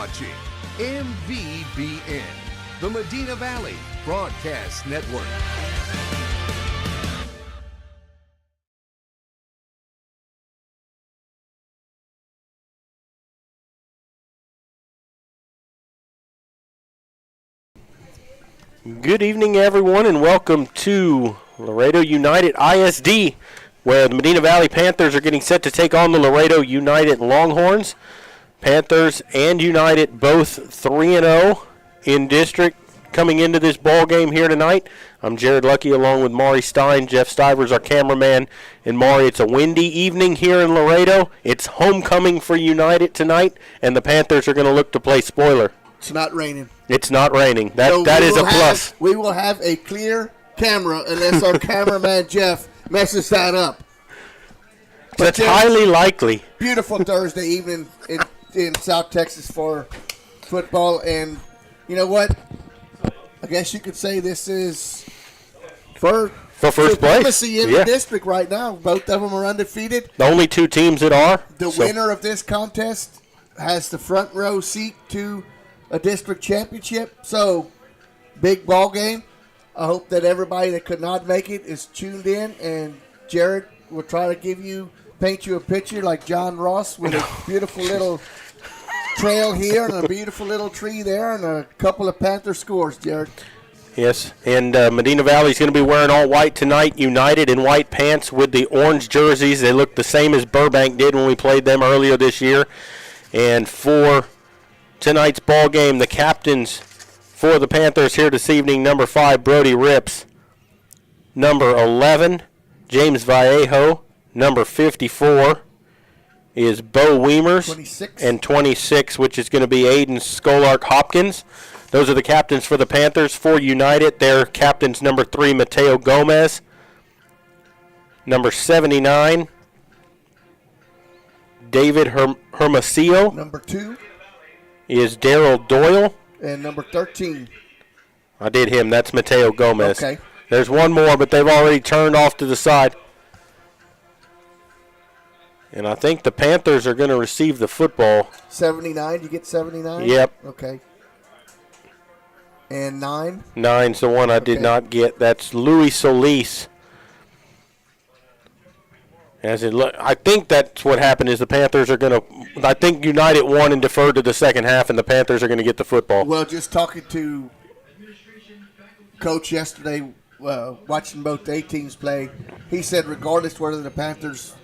watching MVBN, the Medina Valley Broadcast Network. Good evening, everyone, and welcome to Laredo United ISD, where the Medina Valley Panthers are getting set to take on the Laredo United Longhorns. Panthers and United both 3-0 in district coming into this ball game here tonight. I'm Jared Lucky along with Maury Stein. Jeff Stivers, our cameraman. And Maury, it's a windy evening here in Laredo. It's homecoming for United tonight, and the Panthers are going to look to play spoiler. It's not raining. It's not raining. That is a plus. We will have a clear camera unless our cameraman Jeff messes that up. But That's highly likely. Beautiful Thursday evening in South Texas for football. And you know what? I guess you could say this is for first place in the district right now. Both of them are undefeated. The only two teams that are. The winner of this contest has the front row seat to a district championship. So, big ball game. I hope that everybody that could not make it is tuned in, and Jared will try to paint you a picture like John Ross with a beautiful little trail here and a beautiful little tree there and a couple of Panther scores, Jared. Yes, and Medina Valley is going to be wearing all white tonight. United in white pants with the orange jerseys. They look the same as Burbank did when we played them earlier this year. And for tonight's ball game, the captains for the Panthers here this evening, number 5, Brody Rips. Number 11, James Vallejo. Number 54 is Bo Weimers. 26. And 26, which is going to be Aiden Scholark-Hopkins. Those are the captains for the Panthers. For United, their captains, number 3, Mateo Gomez. Number 79, David Hermosillo. Number 2 is Daryl Doyle. And number 13. I did him. That's Mateo Gomez. Okay. There's one more, but they've already turned off to the side. And I think the Panthers are going to receive the football. 79. You get 79? Yep. Okay. And 9? 9's the one I did not get. That's Louis Solis. I think that's what happened is the Panthers are going to – I think United won and deferred to the second half, and the Panthers are going to get the football. Well, just talking to Coach yesterday, watching both A teams play, he said regardless whether the Panthers –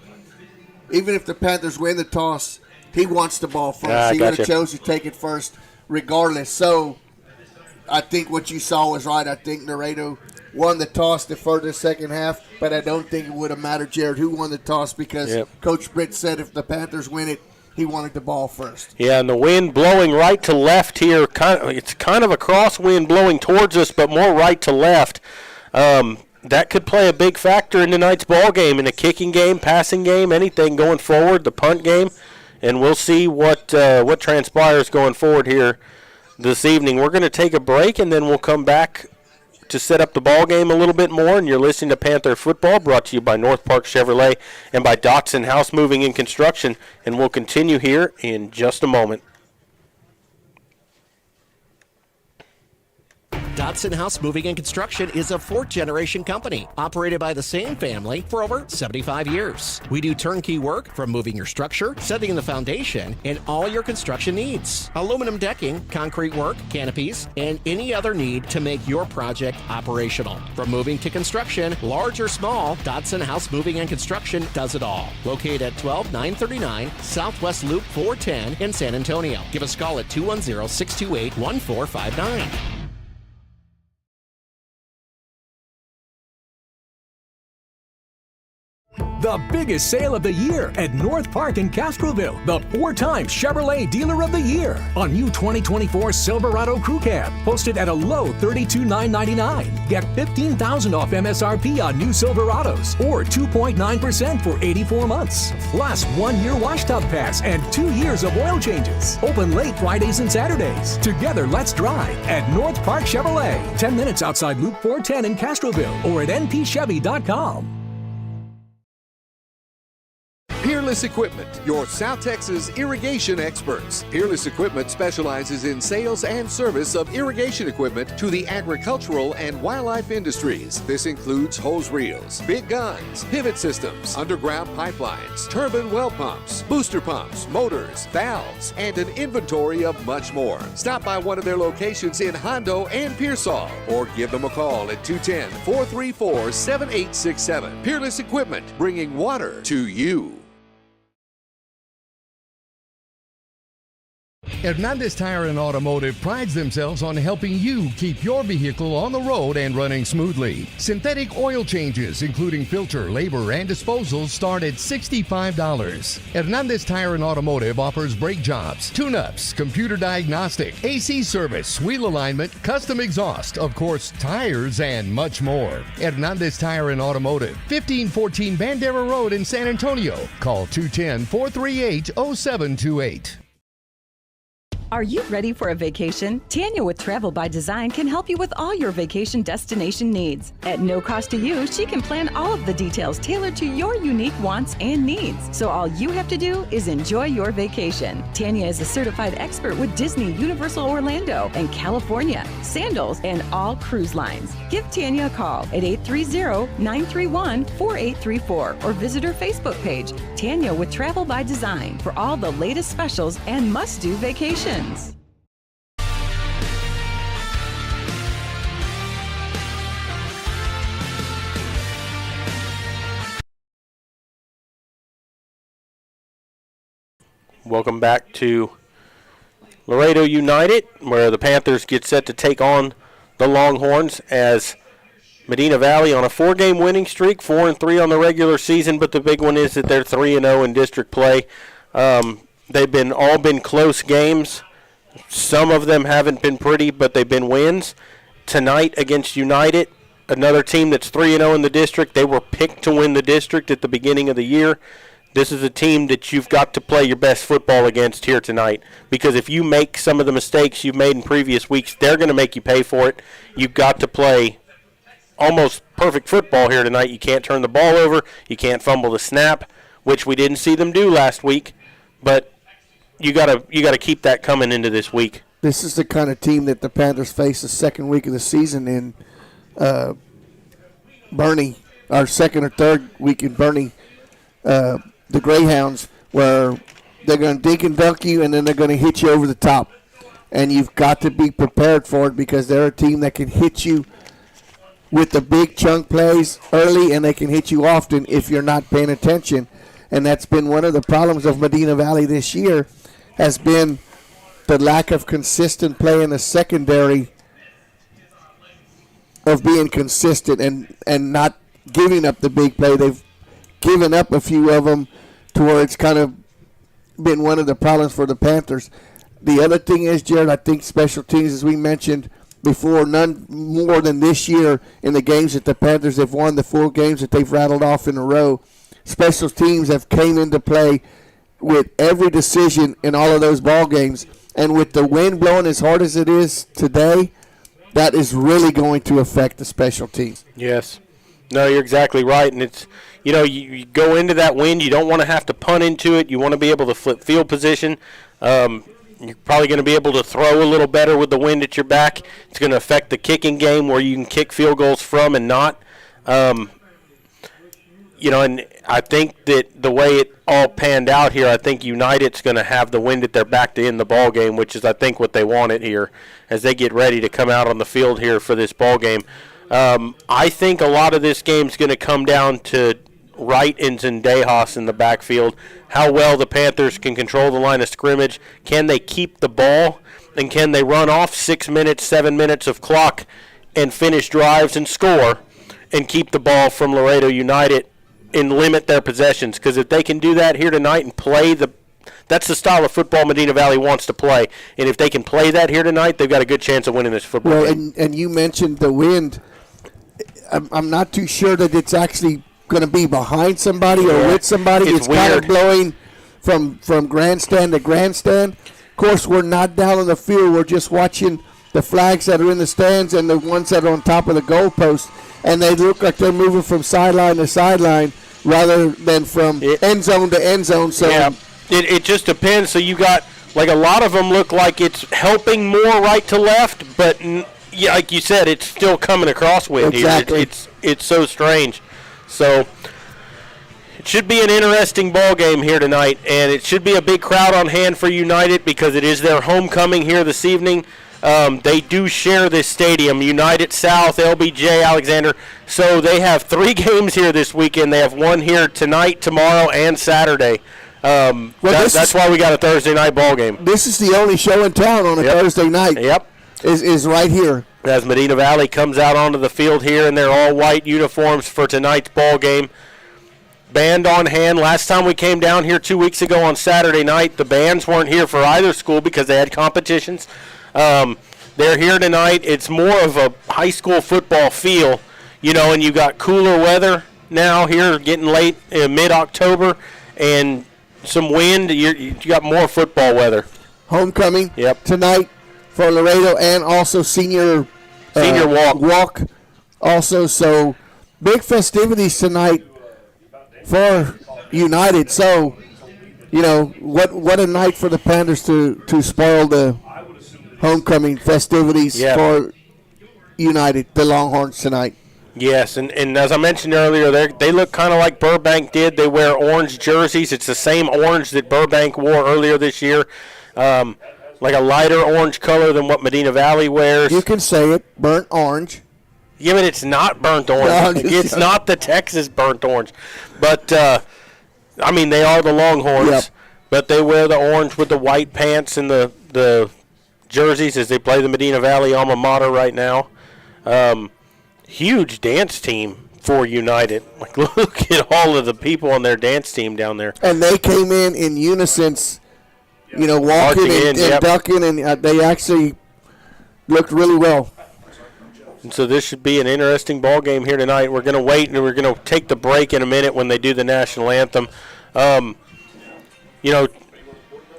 even if the Panthers win the toss, he wants the ball first. He would have chose to take it first regardless. So I think what you saw was right. I think Laredo – won the toss, deferred the second half, but I don't think it would have mattered, Jared, who won the toss because Coach Britt said if the Panthers win it, he wanted the ball first. Yeah, and the wind blowing right to left here. It's kind of a crosswind blowing towards us, but more right to left. That could play a big factor in tonight's ball game, in a kicking game, passing game, anything going forward, the punt game, and we'll see what transpires going forward here this evening. We're going to take a break, and then we'll come back to set up the ball game a little bit more, and you're listening to Panther Football, brought to you by North Park Chevrolet and by Dotson House Moving and Construction, and we'll continue here in just a moment. Dotson House Moving and Construction is a fourth-generation company operated by the same family for over 75 years. We do turnkey work from moving your structure, setting the foundation, and all your construction needs. Aluminum decking, concrete work, canopies, and any other need to make your project operational. From moving to construction, large or small, Dotson House Moving and Construction does it all. Located at 12939 Southwest Loop 410 in San Antonio. Give us a call at 210-628-1459. The biggest sale of the year at North Park in Castroville. The 4-time Chevrolet Dealer of the Year. A new 2024 Silverado Crew Cab. Posted at a low $32,999. Get $15,000 off MSRP on new Silverados. Or 2.9% for 84 months. Plus 1-year wash tub pass and 2 years of oil changes. Open late Fridays and Saturdays. Together, let's drive at North Park Chevrolet. 10 minutes outside Loop 410 in Castroville or at npchevy.com. Peerless Peerless Equipment, your South Texas irrigation experts. Peerless Equipment specializes in sales and service of irrigation equipment to the agricultural and wildlife industries. This includes hose reels, big guns, pivot systems, underground pipelines, turbine well pumps, booster pumps, motors, valves, and an inventory of much more. Stop by one of their locations in Hondo and Pearsall, or give them a call at 210-434-7867. Peerless Equipment, bringing water to you. Hernandez Tire and Automotive prides themselves on helping you keep your vehicle on the road and running smoothly. Synthetic oil changes, including filter, labor, and disposal, start at $65. Hernandez Tire and Automotive offers brake jobs, tune-ups, computer diagnostic, AC service, wheel alignment, custom exhaust, of course, tires, and much more. Hernandez Tire and Automotive, 1514 Bandera Road in San Antonio. Call 210-438-0728. Are you ready for a vacation? Tanya with Travel by Design can help you with all your vacation destination needs. At no cost to you, she can plan all of the details tailored to your unique wants and needs. So all you have to do is enjoy your vacation. Tanya is a certified expert with Disney, Universal Orlando, and California, Sandals, and all cruise lines. Give Tanya a call at 830-931-4834 or visit her Facebook page, Tanya with Travel by Design, for all the latest specials and must-do vacations. Welcome back to Laredo United, where the Panthers get set to take on the Longhorns as Medina Valley on a 4-game winning streak, 4-3 on the regular season, but the big one is that they're 3-0 in district play. They've all been close games. Some of them haven't been pretty, but they've been wins. Tonight against United, another team that's 3-0 in the district. They were picked to win the district at the beginning of the year. This is a team that you've got to play your best football against here tonight, because if you make some of the mistakes you've made in previous weeks, they're going to make you pay for it. You've got to play almost perfect football here tonight. You can't turn the ball over. You can't fumble the snap, which we didn't see them do last week, but you gotta keep that coming into this week. This is the kind of team that the Panthers face the second week of the season in Bernie, our second or third week in Bernie, the Greyhounds, where they're going to dink and dunk you, and then they're going to hit you over the top. And you've got to be prepared for it, because they're a team that can hit you with the big chunk plays early, and they can hit you often if you're not paying attention. And that's been one of the problems of Medina Valley this year, has been the lack of consistent play in the secondary, of being consistent and not giving up the big play. They've given up a few of them to where it's kind of been one of the problems for the Panthers. The other thing is, Jared, I think special teams, as we mentioned before, none more than this year in the games that the Panthers have won, the 4 games that they've rattled off in a row, special teams have came into play with every decision in all of those ball games. And with the wind blowing as hard as it is today, that is really going to affect the special teams. Yes. No, you're exactly right. And it's, you go into that wind, you don't want to have to punt into it. You want to be able to flip field position. You're probably going to be able to throw a little better with the wind at your back. It's going to affect the kicking game, where you can kick field goals from and not. And I think that the way it all panned out here, I think United's going to have the wind at their back to end the ball game, which is, I think, what they wanted here as they get ready to come out on the field here for this ball game. I think a lot of this game's going to come down to Wright and Zendejas in the backfield, how well the Panthers can control the line of scrimmage. Can they keep the ball, and can they run off 6 minutes, 7 minutes of clock and finish drives and score and keep the ball from Laredo United and limit their possessions? Because if they can do that here tonight and play that's the style of football Medina Valley wants to play. And if they can play that here tonight, they've got a good chance of winning this football game. And you mentioned the wind. I'm not too sure that it's actually going to be behind somebody or with somebody. It's kind of blowing from grandstand to grandstand. Of course, we're not down on the field. We're just watching the flags that are in the stands and the ones that are on top of the goalpost. And they look like they're moving from sideline to sideline. rather than from end zone to end zone. So yeah, it just depends. So you got, like, a lot of them look like it's helping more right to left, but yeah, like you said, it's still coming a crosswind exactly. here. It's so strange. So it should be an interesting ball game here tonight, and it should be a big crowd on hand for United because it is their homecoming here this evening. They do share this stadium, United South, LBJ, Alexander. So they have 3 games here this weekend. They have one here tonight, tomorrow, and Saturday. That's why we got a Thursday night ball game. This is the only show in town on a Thursday night. Yep. Is right here. As Medina Valley comes out onto the field here in their all-white uniforms for tonight's ball game. Band on hand. Last time we came down here 2 weeks ago on Saturday night, the bands weren't here for either school because they had competitions. They're here tonight. It's more of a high school football feel, and you got cooler weather now here getting late in mid-October and some wind. You got more football weather. Homecoming tonight for Laredo and also senior walk also. So big festivities tonight for United. So, what a night for the Panthers to spoil the homecoming festivities for United, the Longhorns tonight. Yes, and as I mentioned earlier, they look kind of like Burbank did. They wear orange jerseys. It's the same orange that Burbank wore earlier this year, like a lighter orange color than what Medina Valley wears. You can say it, burnt orange. Yeah, but it's not burnt orange. It's not the Texas burnt orange. But, they are the Longhorns, but they wear the orange with the white pants and the jerseys as they play the Medina Valley alma mater right now. Huge dance team for United. Like, look at all of the people on their dance team down there. And they came in unison, walking and ducking, and they actually looked really well. And so this should be an interesting ball game here tonight. We're going to wait, and we're going to take the break in a minute when they do the national anthem.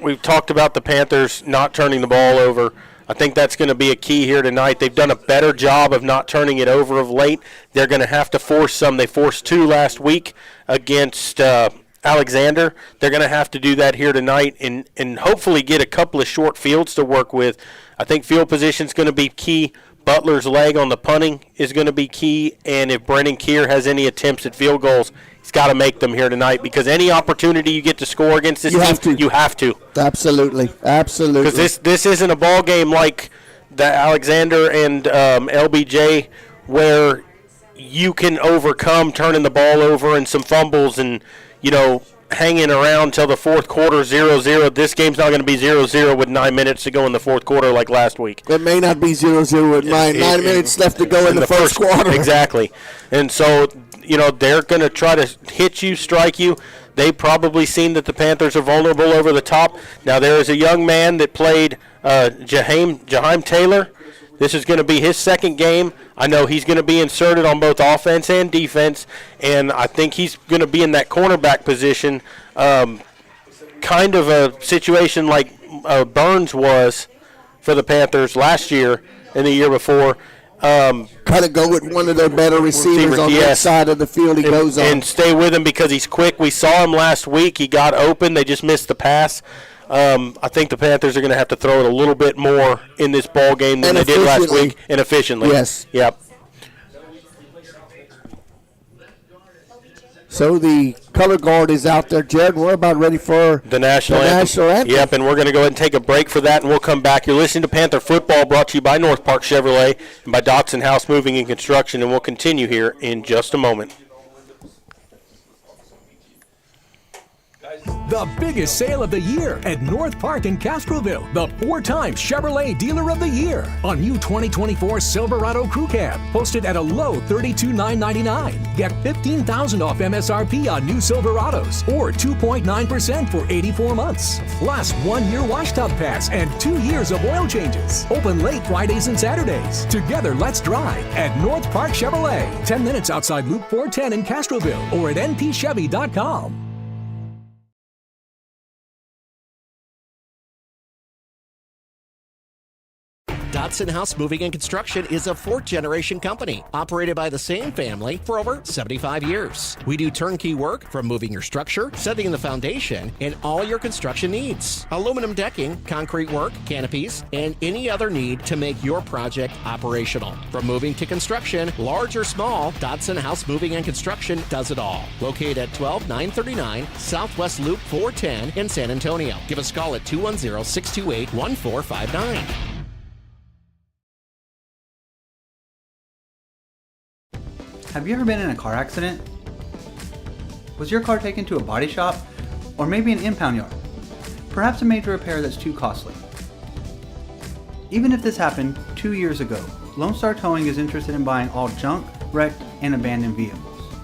We've talked about the Panthers not turning the ball over. I think that's going to be a key here tonight. They've done a better job of not turning it over of late. They're going to have to force some. They forced 2 last week against Alexander. They're going to have to do that here tonight and hopefully get a couple of short fields to work with. I think field position is going to be key. Butler's leg on the punting is going to be key, and if Brennan Keir has any attempts at field goals, he's got to make them here tonight because any opportunity you get to score against this team, you have to. Absolutely. Because this isn't a ball game like the Alexander and LBJ where you can overcome turning the ball over and some fumbles and, hanging around till the fourth quarter 0-0. This game's not going to be 0-0 with 9 minutes to go in the fourth quarter like last week. It may not be 0-0 with 9 minutes left to go in the first quarter. Exactly. And so, they're going to try to hit you, strike you. They've probably seen that the Panthers are vulnerable over the top. Now, there is a young man that played Jaheim Taylor. This is going to be his second game. I know he's going to be inserted on both offense and defense, and I think he's going to be in that cornerback position, kind of a situation like Burns was for the Panthers last year and the year before. Kind of go with one of their better receivers on that side of the field he goes on. And stay with him because he's quick. We saw him last week. He got open. They just missed the pass. I think the Panthers are going to have to throw it a little bit more in this ball game than they did last week, and efficiently. Yes. Yep. So the color guard is out there, Jared. We're about ready for the national anthem. Yep, and we're going to go ahead and take a break for that, and we'll come back. You're listening to Panther Football, brought to you by North Park Chevrolet and by Dotson House Moving and Construction, and we'll continue here in just a moment. The biggest sale of the year at North Park in Castroville. The 4-time Chevrolet Dealer of the Year on new 2024 Silverado Crew Cab. Posted at a low $32,999. Get $15,000 off MSRP on new Silverados or 2.9% for 84 months. Plus 1-year wash tub pass and 2 years of oil changes. Open late Fridays and Saturdays. Together, let's drive at North Park Chevrolet. 10 minutes outside Loop 410 in Castroville or at npchevy.com. Dotson House Moving and Construction is a fourth-generation company operated by the same family for over 75 years. We do turnkey work from moving your structure, setting the foundation, and all your construction needs. Aluminum decking, concrete work, canopies, and any other need to make your project operational. From moving to construction, large or small, Dotson House Moving and Construction does it all. Located at 12939 Southwest Loop 410 in San Antonio. Give us a call at 210-628-1459. Have you ever been in a car accident? Was your car taken to a body shop? Or maybe an impound yard? Perhaps a major repair that's too costly. Even if this happened 2 years ago, Lone Star Towing is interested in buying all junk, wrecked, and abandoned vehicles.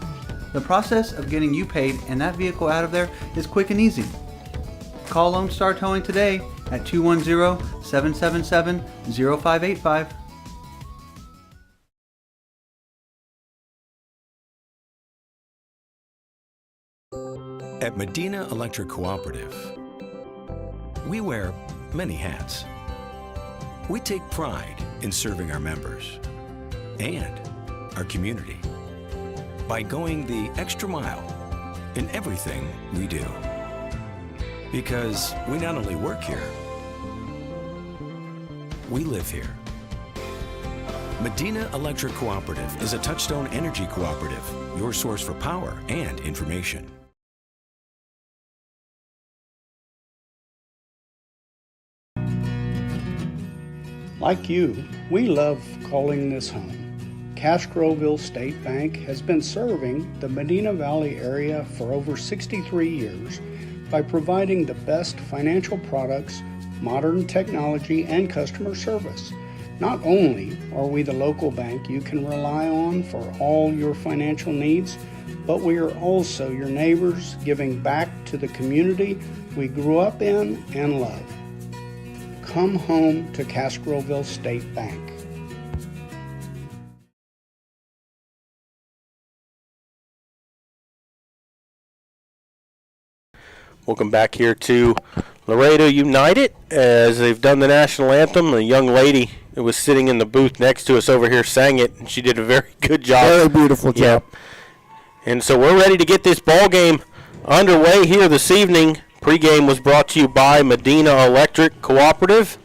The process of getting you paid and that vehicle out of there is quick and easy. Call Lone Star Towing today at 210-777-0585. At Medina Electric Cooperative, we wear many hats. We take pride in serving our members and our community by going the extra mile in everything we do. Because we not only work here, we live here. Medina Electric Cooperative is a Touchstone Energy cooperative, your source for power and information. Like you, we love calling this home. Castroville State Bank has been serving the Medina Valley area for over 63 years by providing the best financial products, modern technology, and customer service. Not only are we the local bank you can rely on for all your financial needs, but we are also your neighbors, giving back to the community we grew up in and love. Come home to Castroville State Bank. Welcome back here to Laredo United as they've done the national anthem. A young lady that was sitting in the booth next to us over here sang it, and she did a very good job. Very beautiful job. Yeah. And so we're ready to get this ball game underway here this evening. Pregame was brought to you by Medina Electric Cooperative.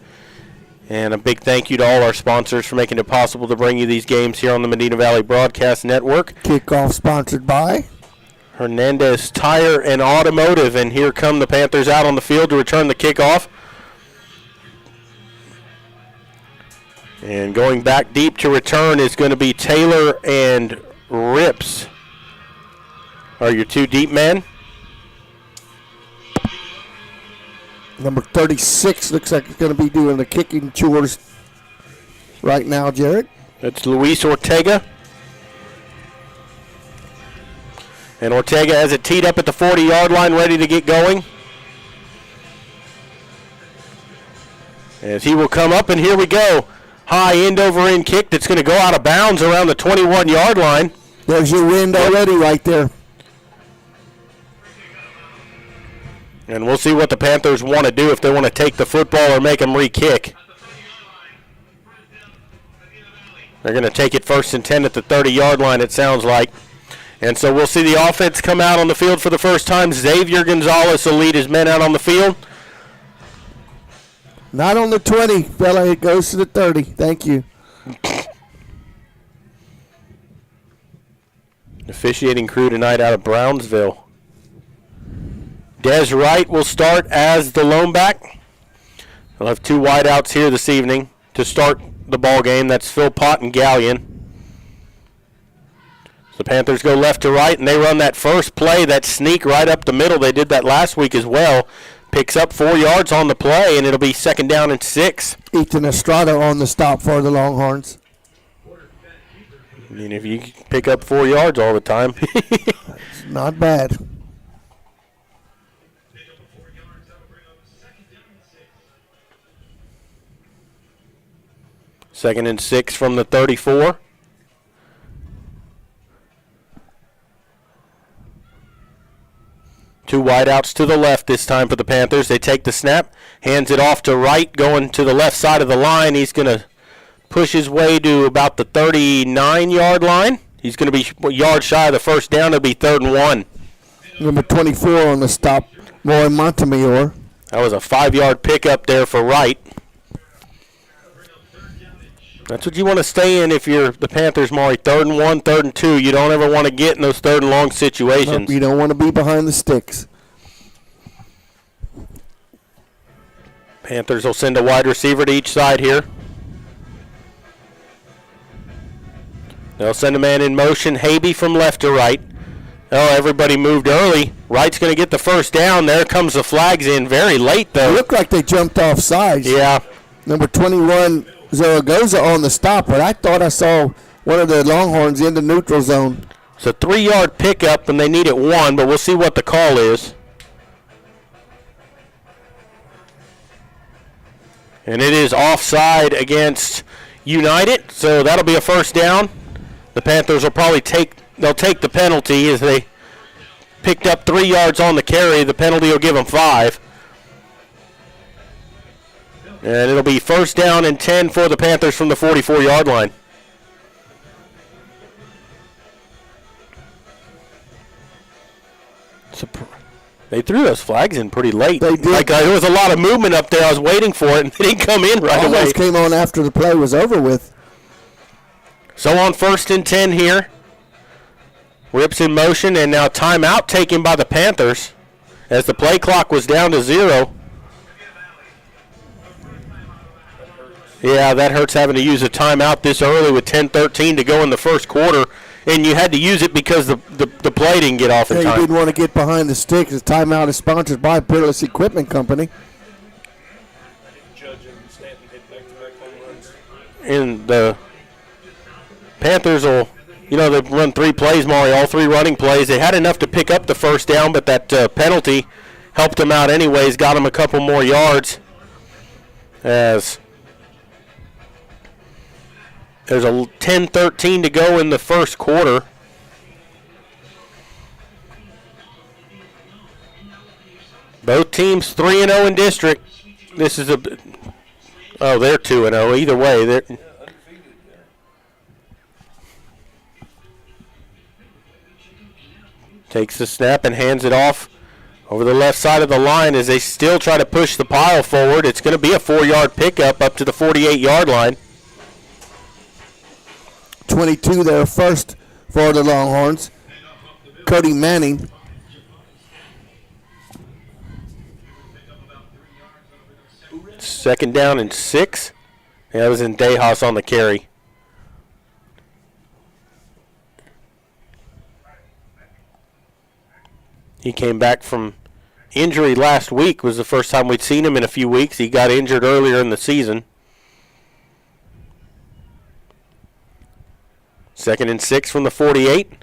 And a big thank you to all our sponsors for making it possible to bring you these games here on the Medina Valley Broadcast Network. Kickoff sponsored by Hernandez Tire and Automotive. And here come the Panthers out on the field to return the kickoff. And going back deep to return is going to be Taylor and Rips are your two deep men. number 36 looks like it's going to be doing the kicking chores right now, Jared. That's Luis Ortega. And Ortega has it teed up at the 40-yard line, ready to get going. As he will come up, and here we go. High end-over-end kick that's going to go out of bounds around the 21-yard line. There's your wind already right there. And we'll see what the Panthers want to do, if they want to take the football or make them re-kick. They're going to take it 1st and 10 at the 30-yard line, it sounds like. And so we'll see the offense come out on the field for the first time. Xavier Gonzalez will lead his men out on the field. Not on the 20, fella. It goes to the 30. Thank you. Officiating crew tonight out of Brownsville. Des Wright will start as the lone back. We'll have two wideouts here this evening to start the ball game. That's Philpott and Gallion. The Panthers go left to right, and they run that first play, that sneak right up the middle. They did that last week as well. Picks up 4 yards on the play, and it'll be 2nd down and 6. Ethan Estrada on the stop for the Longhorns. I mean, if you pick up 4 yards all the time. It's not bad. Second and 6 from the 34. Two wideouts to the left this time for the Panthers. They take the snap, hands it off to Wright, going to the left side of the line. He's going to push his way to about the 39-yard line. He's going to be a yard shy of the first down. It'll be 3rd and 1. Number 24 on the stop, Roy Montemayor. That was a 5-yard pickup there for Wright. That's what you want to stay in if you're the Panthers, Maury. 3rd and 1, 3rd and 2. You don't ever want to get in those 3rd and long situations. Nope, you don't want to be behind the sticks. Panthers will send a wide receiver to each side here. They'll send a man in motion. Habe from left to right. Oh, everybody moved early. Wright's going to get the first down. There comes the flags in very late, though. It looked like they jumped off sides. Yeah. Number 21, Zaragoza on the stop, but I thought I saw one of the Longhorns in the neutral zone. It's a 3-yard pickup, and they need it 1, but we'll see what the call is. And it is offside against United, so that'll be a first down. The Panthers will probably take the penalty as they picked up 3 yards on the carry. The penalty will give them 5. And it'll be first down and 10 for the Panthers from the 44-yard line. They threw those flags in pretty late. They did. Like, there was a lot of movement up there. I was waiting for it, and they didn't come in right away. Almost came on after the play was over with. So on 1st and 10 here. Rips in motion, and now timeout taken by the Panthers as the play clock was down to 0. Yeah, that hurts having to use a timeout this early with 10:13 to go in the first quarter. And you had to use it because the play didn't get off in time. You didn't want to get behind the sticks. The timeout is sponsored by Peerless Equipment Company. And the Panthers will, they've run 3 plays, Maury, all 3 running plays. They had enough to pick up the first down, but that penalty helped them out anyways, got them a couple more yards. As there's a 10:13 to go in the first quarter. Both teams 3-0 in district. This is they're 2-0. Either way, they're takes the snap and hands it off over the left side of the line as they still try to push the pile forward. It's going to be a 4-yard pickup up to the 48-yard line. 22 there first for the Longhorns. Cody Manning. Second down and 6. That was in Dejas on the carry. He came back from injury last week. Was the first time we'd seen him in a few weeks. He got injured earlier in the season. 2nd and 6 from the 48.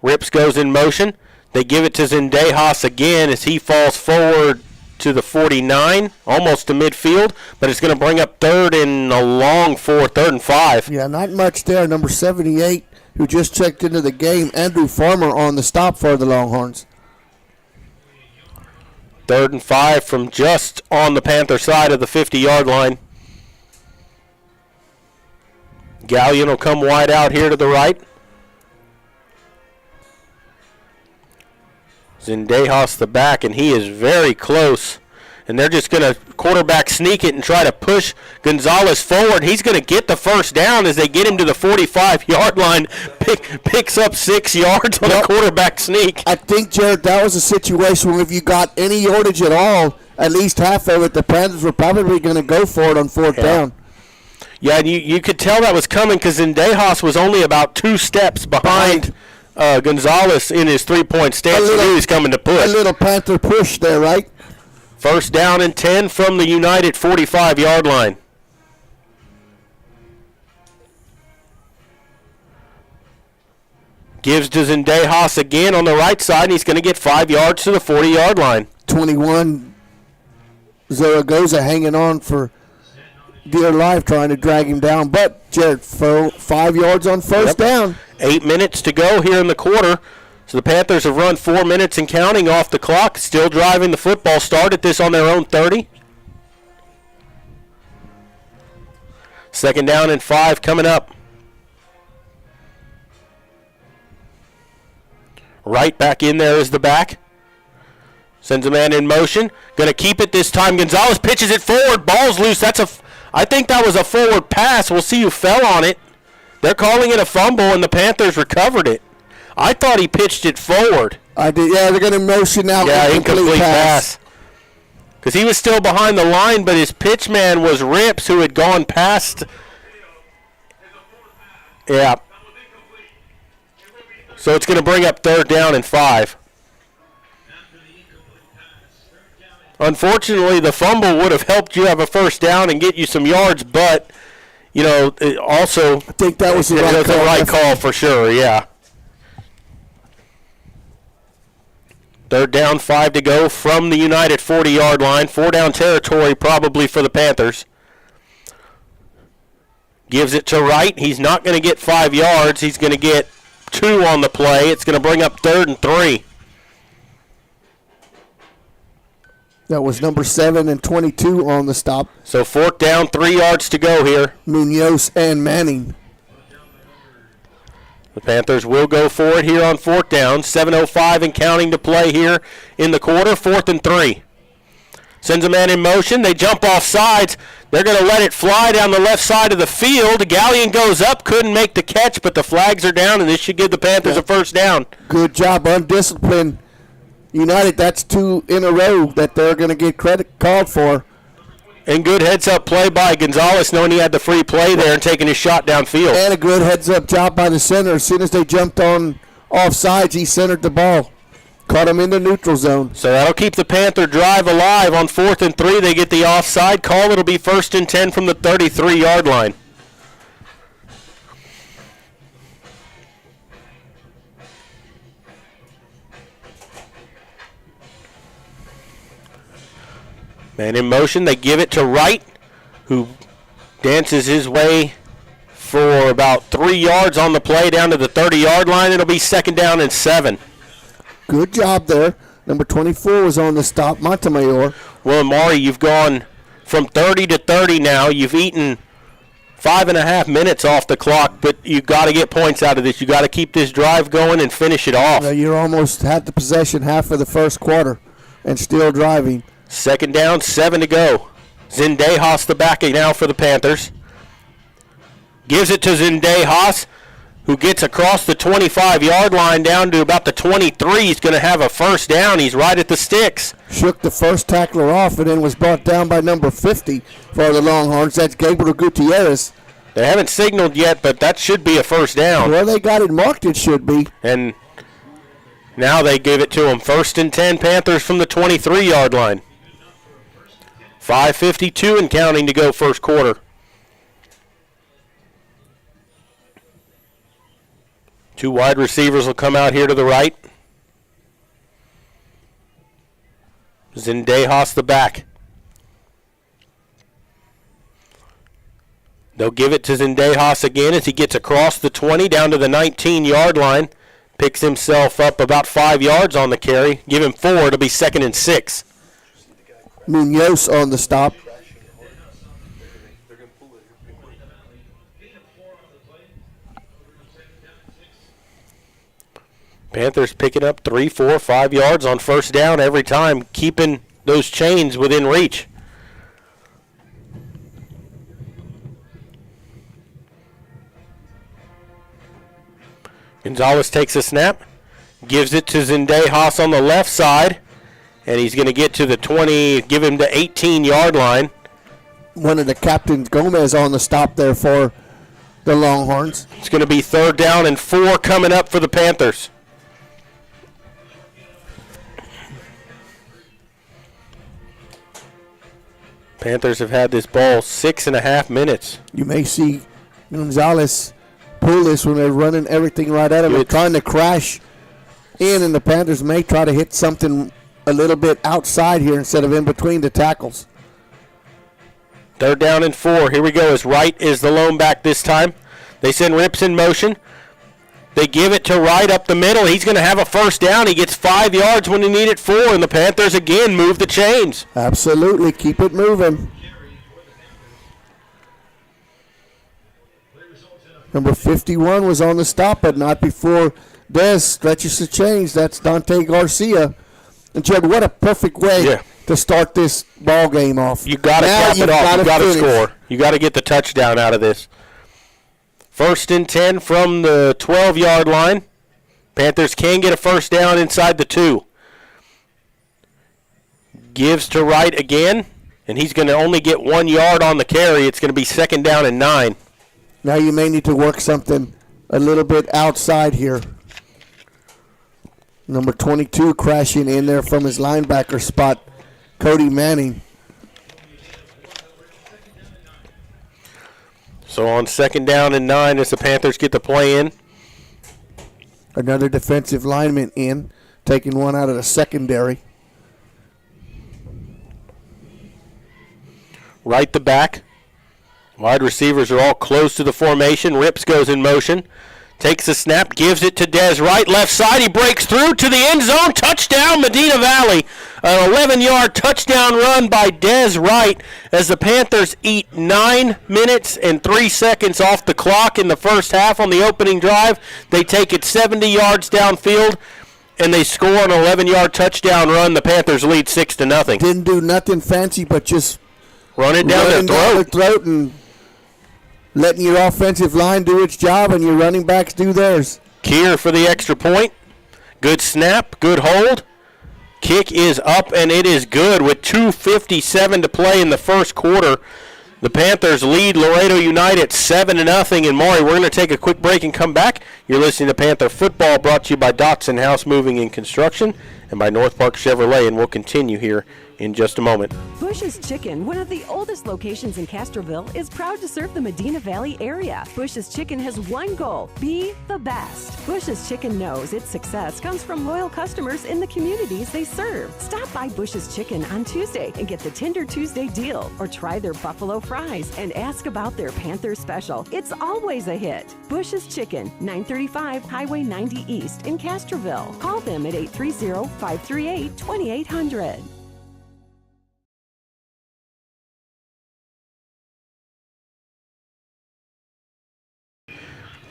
Rips goes in motion. They give it to Zendejas again as he falls forward to the 49, almost to midfield, but it's going to bring up 3rd and a long 3rd and 5. Yeah, not much there. Number 78, who just checked into the game, Andrew Farmer on the stop for the Longhorns. 3rd and 5 from just on the Panther side of the 50-yard line. Gallion will come wide out here to the right. Zendejas the back, and he is very close. And they're just going to quarterback sneak it and try to push Gonzalez forward. He's going to get the first down as they get him to the 45-yard line. Picks up 6 yards on a quarterback sneak. I think, Jared, that was a situation where if you got any yardage at all, at least half of it, the Panthers were probably going to go for it on 4th down. Yeah, and you could tell that was coming because Zendejas was only about 2 steps behind Gonzalez in his 3-point stance. He knew he's coming to push. A little Panther push there, right? First down and 10 from the United 45-yard line. Gives to Zendejas again on the right side, and he's going to get 5 yards to the 40-yard line. 21, Zaragoza hanging on for dear life, trying to drag him down. But, Jared, 5 yards on first down. 8 minutes to go here in the quarter. So the Panthers have run 4 minutes and counting off the clock, still driving the football. Started this on their own 30. Second down and 5 coming up. Right back in there is the back. Sends a man in motion. Going to keep it this time. Gonzalez pitches it forward. Ball's loose. I think that was a forward pass. We'll see who fell on it. They're calling it a fumble, and the Panthers recovered it. I thought he pitched it forward. I did. Yeah, they're going to motion out. Yeah, incomplete pass. Because he was still behind the line, but his pitch man was Rips, who had gone past. Yeah. So it's going to bring up third down and 5. Unfortunately, the fumble would have helped you have a first down and get you some yards, but, it also. I think that was the right call for sure, yeah. Third down, 5 to go from the United 40-yard line. 4-down territory probably for the Panthers. Gives it to Wright. He's not going to get 5 yards. He's going to get 2 on the play. It's going to bring up 3rd and 3. That was number 7 and 22 on the stop. So 4th down, 3 yards to go here. Munoz and Manning. The Panthers will go for it here on 4th down. 7:05 and counting to play here in the quarter. 4th and 3. Sends a man in motion. They jump off sides. They're going to let it fly down the left side of the field. Gallion goes up, couldn't make the catch, but the flags are down, and this should give the Panthers a first down. Good job, undisciplined United. That's 2 in a row that they're going to get credit called for. And good heads-up play by Gonzalez, knowing he had the free play there and taking his shot downfield. And a good heads-up job by the center. As soon as they jumped on offsides, he centered the ball. Caught him in the neutral zone. So that'll keep the Panther drive alive. On 4th and 3, they get the offside call. It'll be 1st and 10 from the 33-yard line. Man in motion, they give it to Wright, who dances his way for about 3 yards on the play down to the 30-yard line. It'll be 2nd down and 7. Good job there. Number 24 was on the stop, Montemayor. Well, Amari, you've gone from 30 to 30 now. You've eaten 5.5 minutes off the clock, but you've got to get points out of this. You've got to keep this drive going and finish it off. You're almost had the possession half of the first quarter and still driving. 2nd down, 7 to go. Zendejas the back now for the Panthers. Gives it to Zendejas, who gets across the 25-yard line down to about the 23. He's going to have a first down. He's right at the sticks. Shook the first tackler off and then was brought down by number 50 for the Longhorns. That's Gabriel Gutierrez. They haven't signaled yet, but that should be a first down. Well, they got it marked. It should be. And now they give it to him. 1st and 10, Panthers from the 23-yard line. 5:52 and counting to go first quarter. Two wide receivers will come out here to the right. Zendejas the back. They'll give it to Zendejas again as he gets across the 20 down to the 19-yard line. Picks himself up about 5 yards on the carry. Give him 4. It'll be 2nd and 6. Munoz on the stop. Panthers picking up 3, 4, 5 yards on first down every time, keeping those chains within reach. Gonzalez takes a snap, gives it to Zendejas on the left side, and he's going to get to the 20, give him the 18-yard line. One of the captains, Gomez, on the stop there for the Longhorns. It's going to be 3rd down and 4 coming up for the Panthers. Panthers have had this ball 6.5 minutes. You may see Gonzalez pull this when they're running everything right at him. They're trying to crash in, and the Panthers may try to hit something a little bit outside here instead of in between the tackles. 3rd down and 4. Here we go as Wright is the lone back this time. They send Rips in motion. They give it to Wright up the middle. He's going to have a first down. He gets 5 yards when he needed 4, and the Panthers again move the chains. Absolutely. Keep it moving. Number 51 was on the stop, but not before Dez stretches the change. That's Dante Garcia. And, Jed, what a perfect way to start this ball game off. You got to cap it off. You got to score. You got to get the touchdown out of this. 1st and 10 from the 12-yard line. Panthers can get a first down inside the 2. Gives to Wright again, and he's going to only get 1 yard on the carry. It's going to be 2nd down and 9. Now you may need to work something a little bit outside here. Number 22 crashing in there from his linebacker spot, Cody Manning. So on 2nd down and 9 as the Panthers get the play in. Another defensive lineman in, taking one out of the secondary. Right the back. Wide receivers are all close to the formation. Rips goes in motion. Takes the snap, gives it to Dez Wright. Left side, he breaks through to the end zone. Touchdown, Medina Valley. An 11-yard touchdown run by Dez Wright as the Panthers eat 9 minutes and 3 seconds off the clock in the first half on the opening drive. They take it 70 yards downfield, and they score an 11-yard touchdown run. The Panthers lead 6-0. Didn't do nothing fancy, but just running down their throat and letting your offensive line do its job and your running backs do theirs. Keir for the extra point. Good snap, good hold. Kick is up, and it is good with 2:57 to play in the first quarter. The Panthers lead Laredo United 7-0. And Maury, we're going to take a quick break and come back. You're listening to Panther Football, brought to you by Dotson House Moving and Construction and by North Park Chevrolet, and we'll continue here in just a moment. Bush's Chicken, one of the oldest locations in Castroville, is proud to serve the Medina Valley area. Bush's Chicken has one goal: be the best. Bush's Chicken knows its success comes from loyal customers in the communities they serve. Stop by Bush's Chicken on Tuesday and get the Tender Tuesday deal, or try their buffalo fries and ask about their Panther special. It's always a hit. Bush's Chicken, 935 Highway 90 East in Castroville. Call them at 830-538-2800.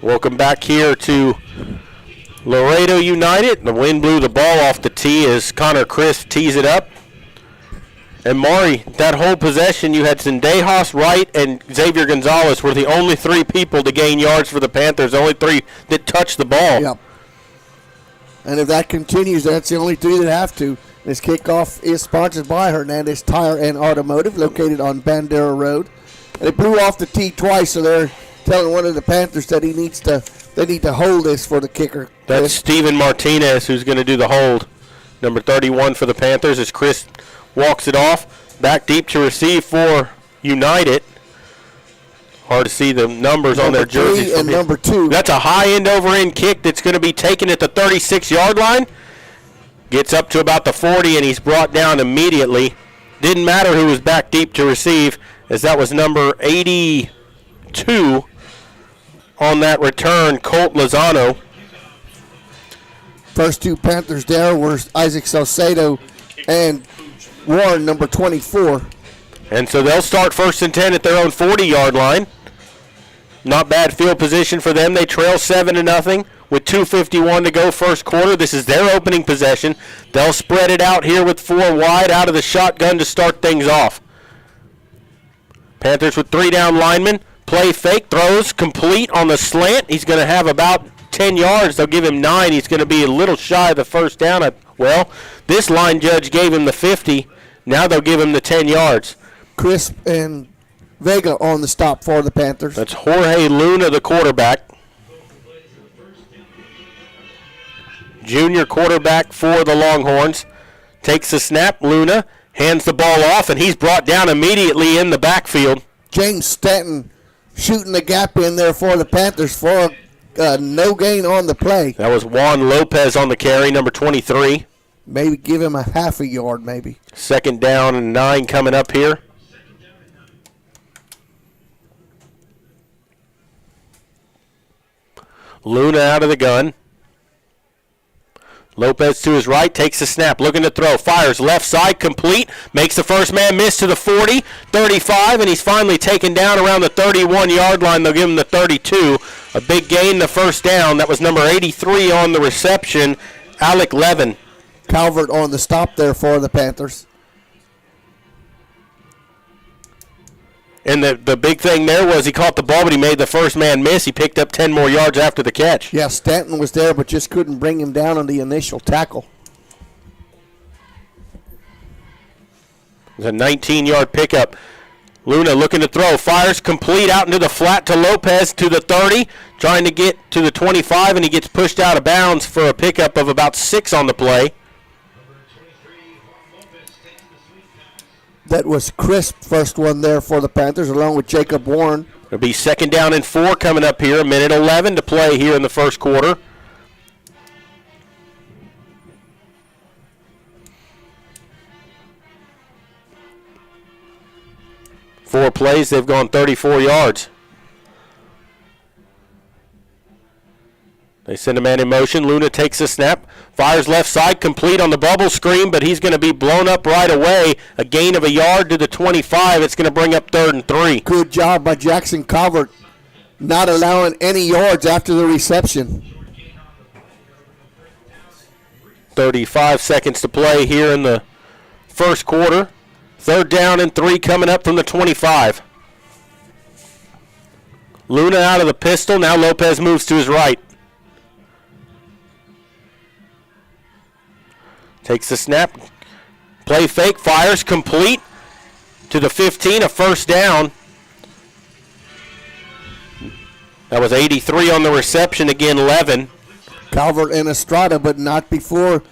Welcome back here to Laredo United. The wind blew the ball off the tee as Connor Chris tees it up. And Maury, that whole possession, you had Zendejas, Wright, and Xavier Gonzalez were the only 3 people to gain yards for the Panthers, the only 3 that touched the ball. Yep. And if that continues, that's the only 3 that have to. This kickoff is sponsored by Hernandez Tire and Automotive, located on Bandera Road. And it blew off the tee twice, so they're telling one of the Panthers that they need to hold this for the kicker. That's Steven Martinez who's going to do the hold. Number 31 for the Panthers as Chris walks it off. Back deep to receive for United. Hard to see the numbers on their jerseys. And number 2. That's a high end over end kick that's going to be taken at the 36-yard line. Gets up to about the 40, and he's brought down immediately. Didn't matter who was back deep to receive, as that was number 82 on that return, Colt Lozano. First 2 Panthers there were Isaac Salcedo and Warren, number 24. And so they'll start 1st and 10 at their own 40-yard line. Not bad field position for them. They trail 7-0 with 2:51 to go first quarter. This is their opening possession. They'll spread it out here with 4 wide out of the shotgun to start things off. Panthers with 3 down linemen. Play fake, throws complete on the slant. He's going to have about 10 yards. They'll give him 9. He's going to be a little shy of the first down. Well, this line judge gave him the 50. Now they'll give him the 10 yards. Crisp and Vega on the stop for the Panthers. That's Jorge Luna, the quarterback. Junior quarterback for the Longhorns. Takes the snap. Luna hands the ball off, and he's brought down immediately in the backfield. James Stanton shooting the gap in there for the Panthers for no gain on the play. That was Juan Lopez on the carry, number 23. Maybe give him a half a yard, maybe. 2nd down and 9 coming up here. Luna out of the gun. Lopez to his right, takes the snap, looking to throw, fires left side, complete, makes the first man miss to the 40, 35, and he's finally taken down around the 31-yard line. They'll give him the 32. A big gain, the first down. That was number 83 on the reception, Alec Levin. Calvert on the stop there for the Panthers. And the big thing there was he caught the ball, but he made the first man miss. He picked up 10 more yards after the catch. Yeah, Stanton was there, but just couldn't bring him down on the initial tackle. It was a 19-yard pickup. Luna looking to throw. Fires complete out into the flat to Lopez to the 30, trying to get to the 25, and he gets pushed out of bounds for a pickup of about 6 on the play. That was crisp first one there for the Panthers, along with Jacob Warren. It'll be 2nd down and 4 coming up here. 1:11 to play here in the first quarter. Four plays, they've gone 34 yards. They send a man in motion. Luna takes the snap. Fires left side, complete on the bubble screen, but he's going to be blown up right away. A gain of a yard to the 25. It's going to bring up 3rd and 3. Good job by Jackson Calvert, not allowing any yards after the reception. 35 seconds to play here in the first quarter. 3rd down and 3 coming up from the 25. Luna out of the pistol. Now Lopez moves to his right. Takes the snap. Play fake. Fires complete to the 15. A first down. That was 83 on the reception. Again, Levin. Calvert and Estrada, but not before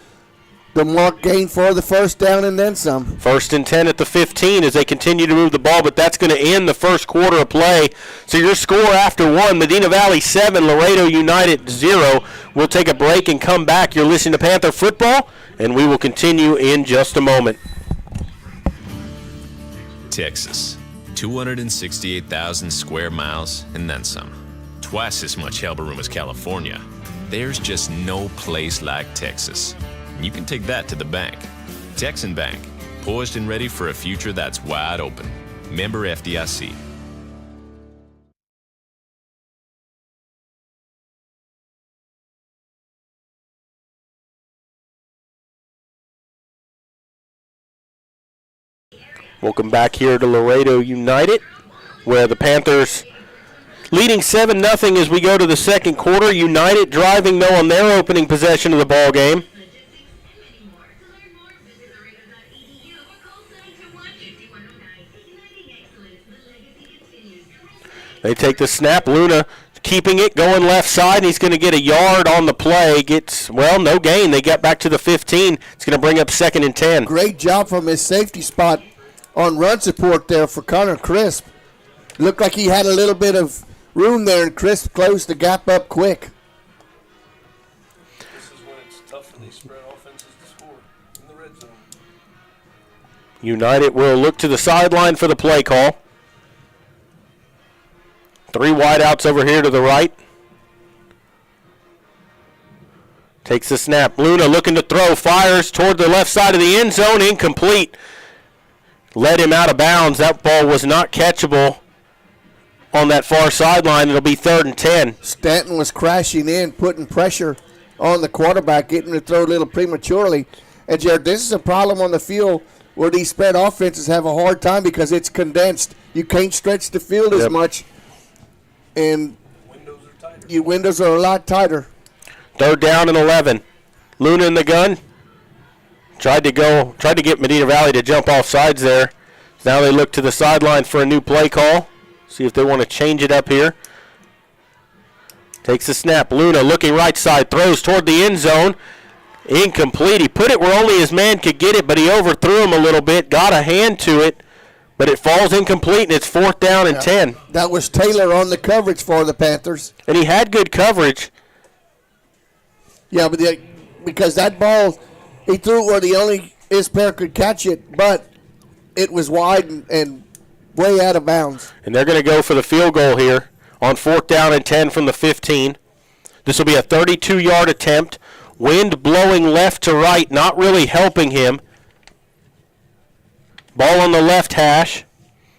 the mark gain for the first down and then some. 1st and 10 at the 15 as they continue to move the ball, but that's going to end the first quarter of play. So your score after 1, Medina Valley 7, Laredo United 0. We'll take a break and come back. You're listening to Panther Football, and we will continue in just a moment. Texas, 268,000 square miles and then some. Twice as much elbow room as California. There's just no place like Texas. You can take that to the bank. Texan Bank, poised and ready for a future that's wide open. Member FDIC. Welcome back here to Laredo United, where the Panthers leading 7-0 as we go to the second quarter. United driving, though, on their opening possession of the ball game. They take the snap. Luna keeping it, going left side, and he's going to get a yard on the play. Gets, well, no gain. They get back to the 15. It's going to bring up 2nd and 10. Great job from his safety spot on run support there for Connor Crisp. Looked like he had a little bit of room there, and Crisp closed the gap up quick. This is when it's tough for these spread offenses to score in the red zone. United will look to the sideline for the play call. 3 wideouts over here to the right. Takes the snap. Luna looking to throw. Fires toward the left side of the end zone. Incomplete. Led him out of bounds. That ball was not catchable on that far sideline. It'll be 3rd and 10. Stanton was crashing in, putting pressure on the quarterback, getting him to throw a little prematurely. And, Jared, this is a problem on the field where these spread offenses have a hard time because it's condensed. You can't stretch the field as much. And your windows are a lot tighter. 3rd down and 11. Luna in the gun. Tried to get Medina Valley to jump off sides there. Now they look to the sideline for a new play call. See if they want to change it up here. Takes the snap. Luna looking right side. Throws toward the end zone. Incomplete. He put it where only his man could get it, but he overthrew him a little bit. Got a hand to it. But it falls incomplete, and it's 4th down and 10. That was Taylor on the coverage for the Panthers. And he had good coverage. Yeah, but because that ball, he threw it where his pair could catch it, but it was wide and way out of bounds. And they're going to go for the field goal here on 4th down and 10 from the 15. This will be a 32-yard attempt. Wind blowing left to right, not really helping him. Ball on the left hash.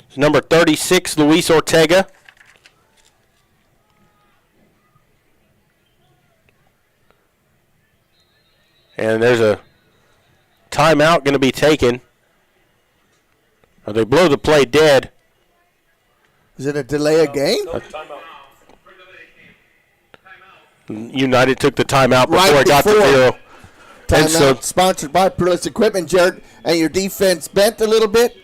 It's number 36, Luis Ortega. And there's a timeout going to be taken. Or they blow the play dead. Is it a delay of game? United took the timeout before it got to 0. And so, sponsored by Peerless Equipment, Jared, and your defense bent a little bit,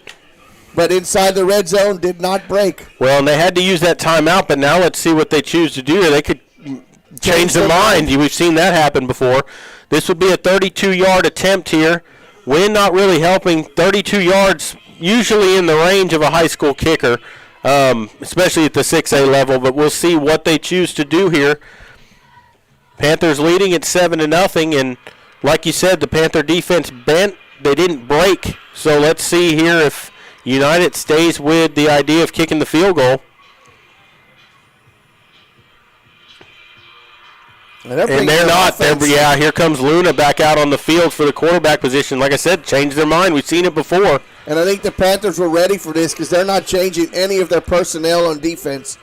but inside the red zone did not break. Well, and they had to use that timeout, but now let's see what they choose to do. They could change their mind. We've seen that happen before. This would be a 32-yard attempt here. Wind not really helping. 32 yards, usually in the range of a high school kicker, especially at the 6A level, but we'll see what they choose to do here. Panthers leading at 7-0, and like you said, the Panther defense bent. They didn't break. So let's see here if United stays with the idea of kicking the field goal. And they're not. Yeah, here comes Luna back out on the field for the quarterback position. Like I said, changed their mind. We've seen it before. And I think the Panthers were ready for this because they're not changing any of their personnel on defense.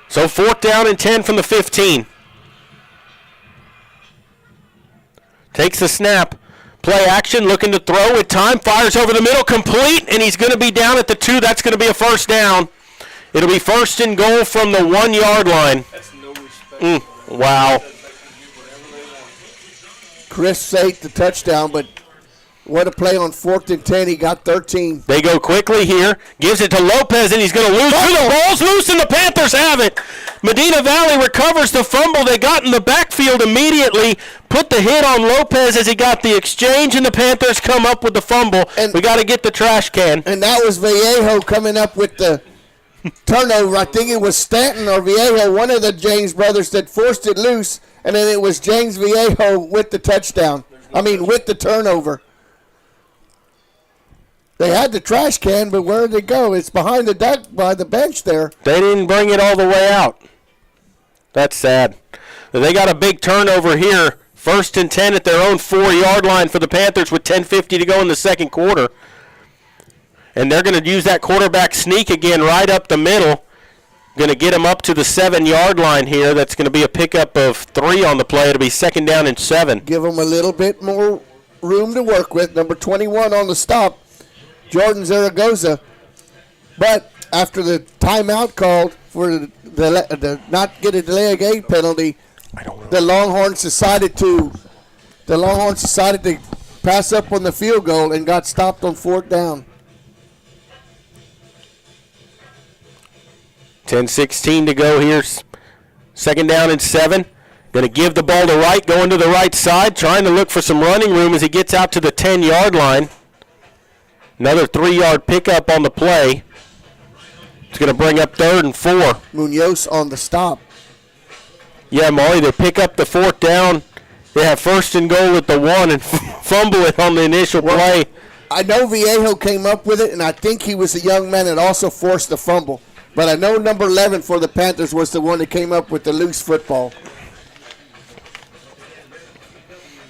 So 4th down and 10 from the 15. Takes the snap. Play action, looking to throw with time. Fires over the middle, complete, and he's going to be down at the 2. That's going to be a first down. It'll be 1st and goal from the 1-yard line. That's no respect. Wow. Chris saved the touchdown, but what a play on 4th and 10. He got 13. They go quickly here. Gives it to Lopez, and he's going to lose. The ball's loose, and the Panthers have it. Medina Valley recovers the fumble. They got in the backfield immediately. Put the hit on Lopez as he got the exchange, and the Panthers come up with the fumble. And we got to get the trash can. And that was Vallejo coming up with the turnover. I think it was Stanton or Vallejo, one of the James brothers, that forced it loose, and then it was James Vallejo with the touchdown. With the turnover. They had the trash can, but where did it go? It's behind the duck by the bench there. They didn't bring it all the way out. That's sad. They got a big turnover here. 1st and 10 at their own 4-yard line for the Panthers with 10:50 to go in the second quarter. And they're going to use that quarterback sneak again right up the middle. Going to get them up to the 7-yard line here. That's going to be a pickup of 3 on the play. It'll be 2nd down and 7. Give them a little bit more room to work with. Number 21 on the stop, Jordan Zaragoza. But after the timeout called for the not get a delay of game penalty, the Longhorns decided to pass up on the field goal and got stopped on 4th down. 10:16 to go here. 2nd down and 7. Going to give the ball to Wright, going to the right side, trying to look for some running room as he gets out to the 10-yard line. Another 3-yard pickup on the play. It's going to bring up 3rd and 4. Munoz on the stop. Yeah, Molly, they pick up the 4th down. They have 1st and goal at the 1 and fumble it on the initial play. I know Vallejo came up with it, and I think he was a young man that also forced the fumble. But I know number 11 for the Panthers was the one that came up with the loose football.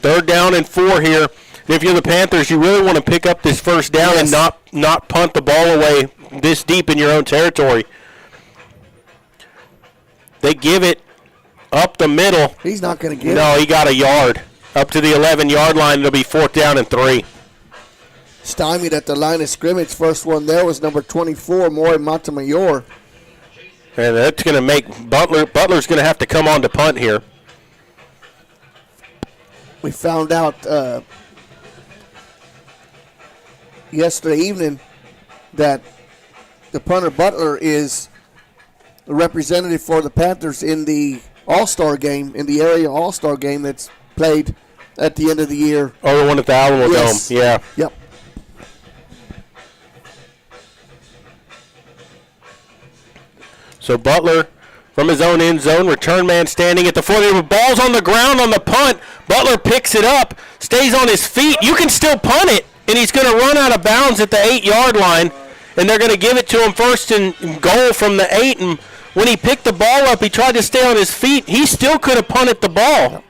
3rd down and 4 here. If you're the Panthers, you really want to pick up this 1st down and not punt the ball away this deep in your own territory. They give it up the middle. He's not going to get it. No, he got a yard. Up to the 11-yard line, it'll be 4th down and 3. Stymied at the line of scrimmage. First one there was number 24, Moy Montemayor. And that's going to make Butler's going to have to come on to punt here. We found out yesterday evening that the punter Butler is a representative for the Panthers in the All-Star game, in the area All-Star game that's played at the end of the year. Oh, the one at the Alamo Dome. Yeah. Yep. So Butler from his own end zone, return man standing at the 40. Ball's on the ground on the punt. Butler picks it up, stays on his feet. You can still punt it, and he's going to run out of bounds at the 8-yard line, and they're going to give it to him 1st and goal from the 8. And when he picked the ball up, he tried to stay on his feet. He still could have punted the ball.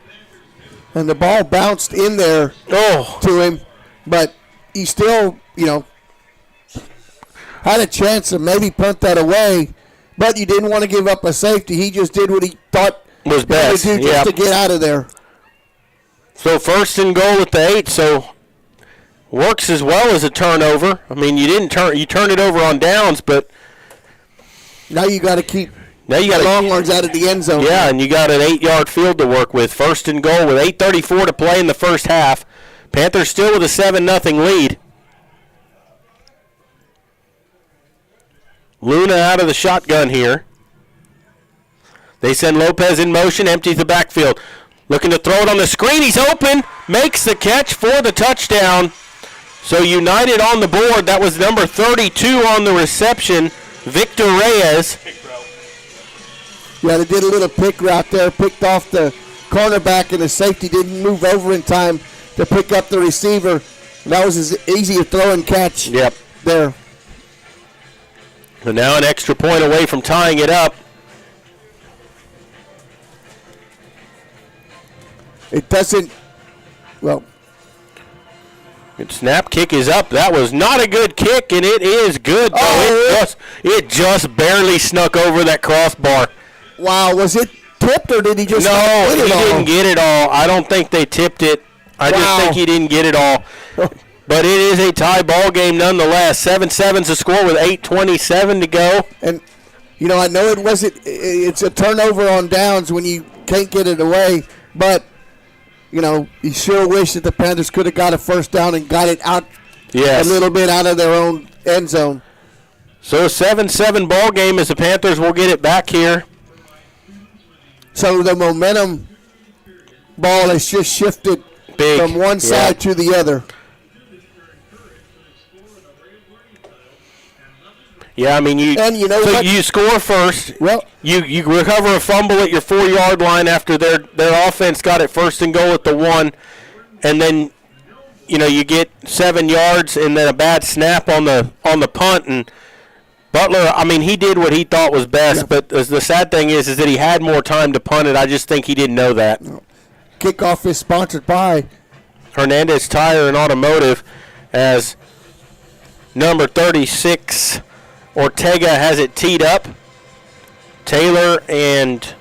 And the ball bounced in there to him, but he still, had a chance to maybe punt that away, but you didn't want to give up a safety. He just did what he thought was best to do just to get out of there. So 1st and goal at the 8, so works as well as a turnover. I mean, you turned it over on downs, but now you got to keep the Longhorns out of the end zone. Yeah, and you got an 8-yard field to work with. 1st and goal with 8:34 to play in the first half. Panthers still with a 7-0 lead. Luna out of the shotgun here. They send Lopez in motion, empties the backfield. Looking to throw it on the screen. He's open. Makes the catch for the touchdown. So United on the board. That was number 32 on the reception, Victor Reyes. Yeah, they did a little pick route there. Picked off the cornerback, and the safety didn't move over in time to pick up the receiver. That was as easy a throw and catch there. And now an extra point away from tying it up. It doesn't, well. Good snap, kick is up. That was not a good kick, and it is good. It just barely snuck over that crossbar. Wow, was it tipped, or did he just No, he didn't get it all. I don't think they tipped it. I just think he didn't get it all. But it is a tie ball game nonetheless. 7-7's the score with 8:27 to go. And, I know it's a turnover on downs when you can't get it away, but, you sure wish that the Panthers could have got a first down and got it out a little bit out of their own end zone. So a 7-7 ball game as the Panthers will get it back here. So the momentum ball has just shifted from one side to the other. Yeah, I mean, you score first. Well, you recover a fumble at your 4-yard line after their offense got it 1st and goal at the 1, and then you get 7 yards and then a bad snap on the punt. And Butler, I mean, he did what he thought was best, but the sad thing is that he had more time to punt it. I just think he didn't know that. Kickoff is sponsored by Hernandez Tire and Automotive, as number 36. Ortega has it teed up. Taylor and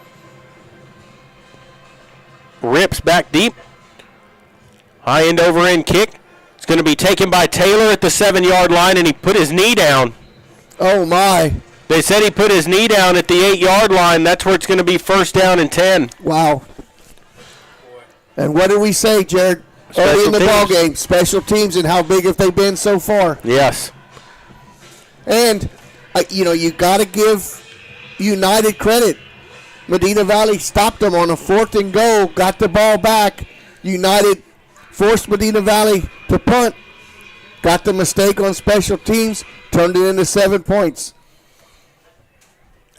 Rips back deep. High end over end kick. It's going to be taken by Taylor at the 7-yard line, and he put his knee down. Oh, my. They said he put his knee down at the 8-yard line. That's where it's going to be 1st down and 10. Wow. And what did we say, Jared? Early in the ball game, special teams, and how big have they been so far? Yes. And you got to give United credit. Medina Valley stopped them on a 4th and goal, got the ball back. United forced Medina Valley to punt, got the mistake on special teams, turned it into 7 points.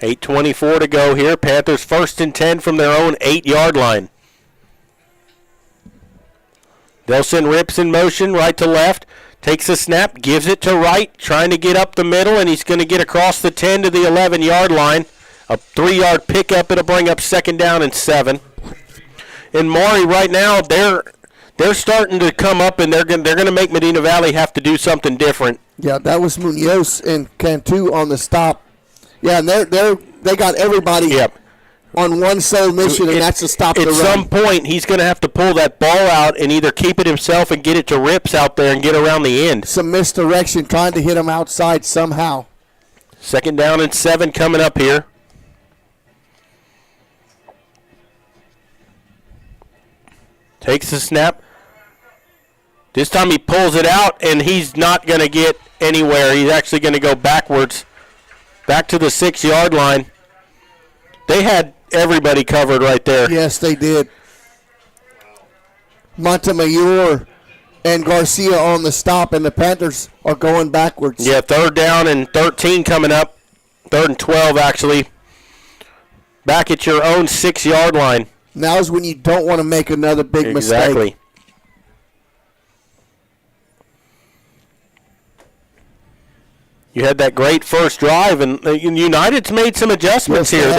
8:24 to go here. Panthers 1st and 10 from their own 8-yard line. They'll send Rips in motion right to left. Takes a snap, gives it to Wright, trying to get up the middle, and he's going to get across the 10 to the 11-yard line. A 3-yard pickup. It'll bring up 2nd down and 7. And Maury, right now, they're starting to come up, and they're going to make Medina Valley have to do something different. Yeah, that was Munoz and Cantu on the stop. Yeah, and they got everybody on one sole mission, and that's to stop the run. At some point, he's going to have to pull that ball out and either keep it himself and get it to Rips out there and get around the end. Some misdirection, trying to hit him outside somehow. 2nd down and 7 coming up here. Takes the snap. This time he pulls it out, and he's not going to get anywhere. He's actually going to go backwards, back to the 6-yard line. They had everybody covered right there. Yes, they did. Montemayor and Garcia on the stop, and the Panthers are going backwards. Yeah, 3rd down and 13 coming up. 3rd and 12, actually. Back at your own 6-yard line. Now is when you don't want to make another big mistake. Exactly. You had that great first drive, and United's made some adjustments here.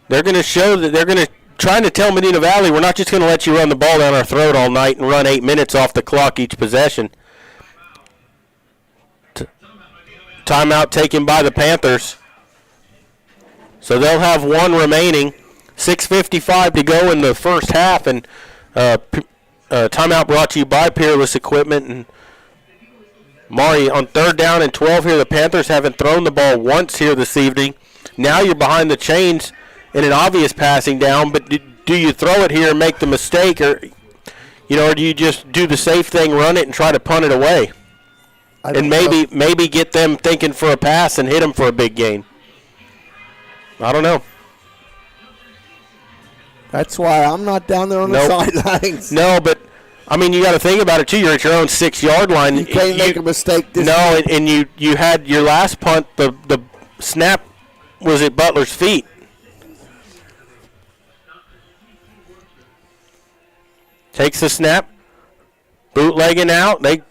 They're going to show that they're going to trying to tell Medina Valley, we're not just going to let you run the ball down our throat all night and run 8 minutes off the clock each possession. Timeout taken by the Panthers. So they'll have one remaining. 6:55 to go in the first half, and timeout brought to you by Peerless Equipment. And Mari, on 3rd down and 12 here, the Panthers haven't thrown the ball once here this evening. Now you're behind the chains in an obvious passing down, but do you throw it here and make the mistake, or or do you just do the safe thing, run it, and try to punt it away? And maybe get them thinking for a pass and hit them for a big gain. I don't know. That's why I'm not down there on the sidelines. No, but, I mean, you got to think about it, too. You're at your own 6-yard line. You can't make a mistake this No, and you had your last punt, the snap was at Butler's feet. Takes the snap, bootlegging out. They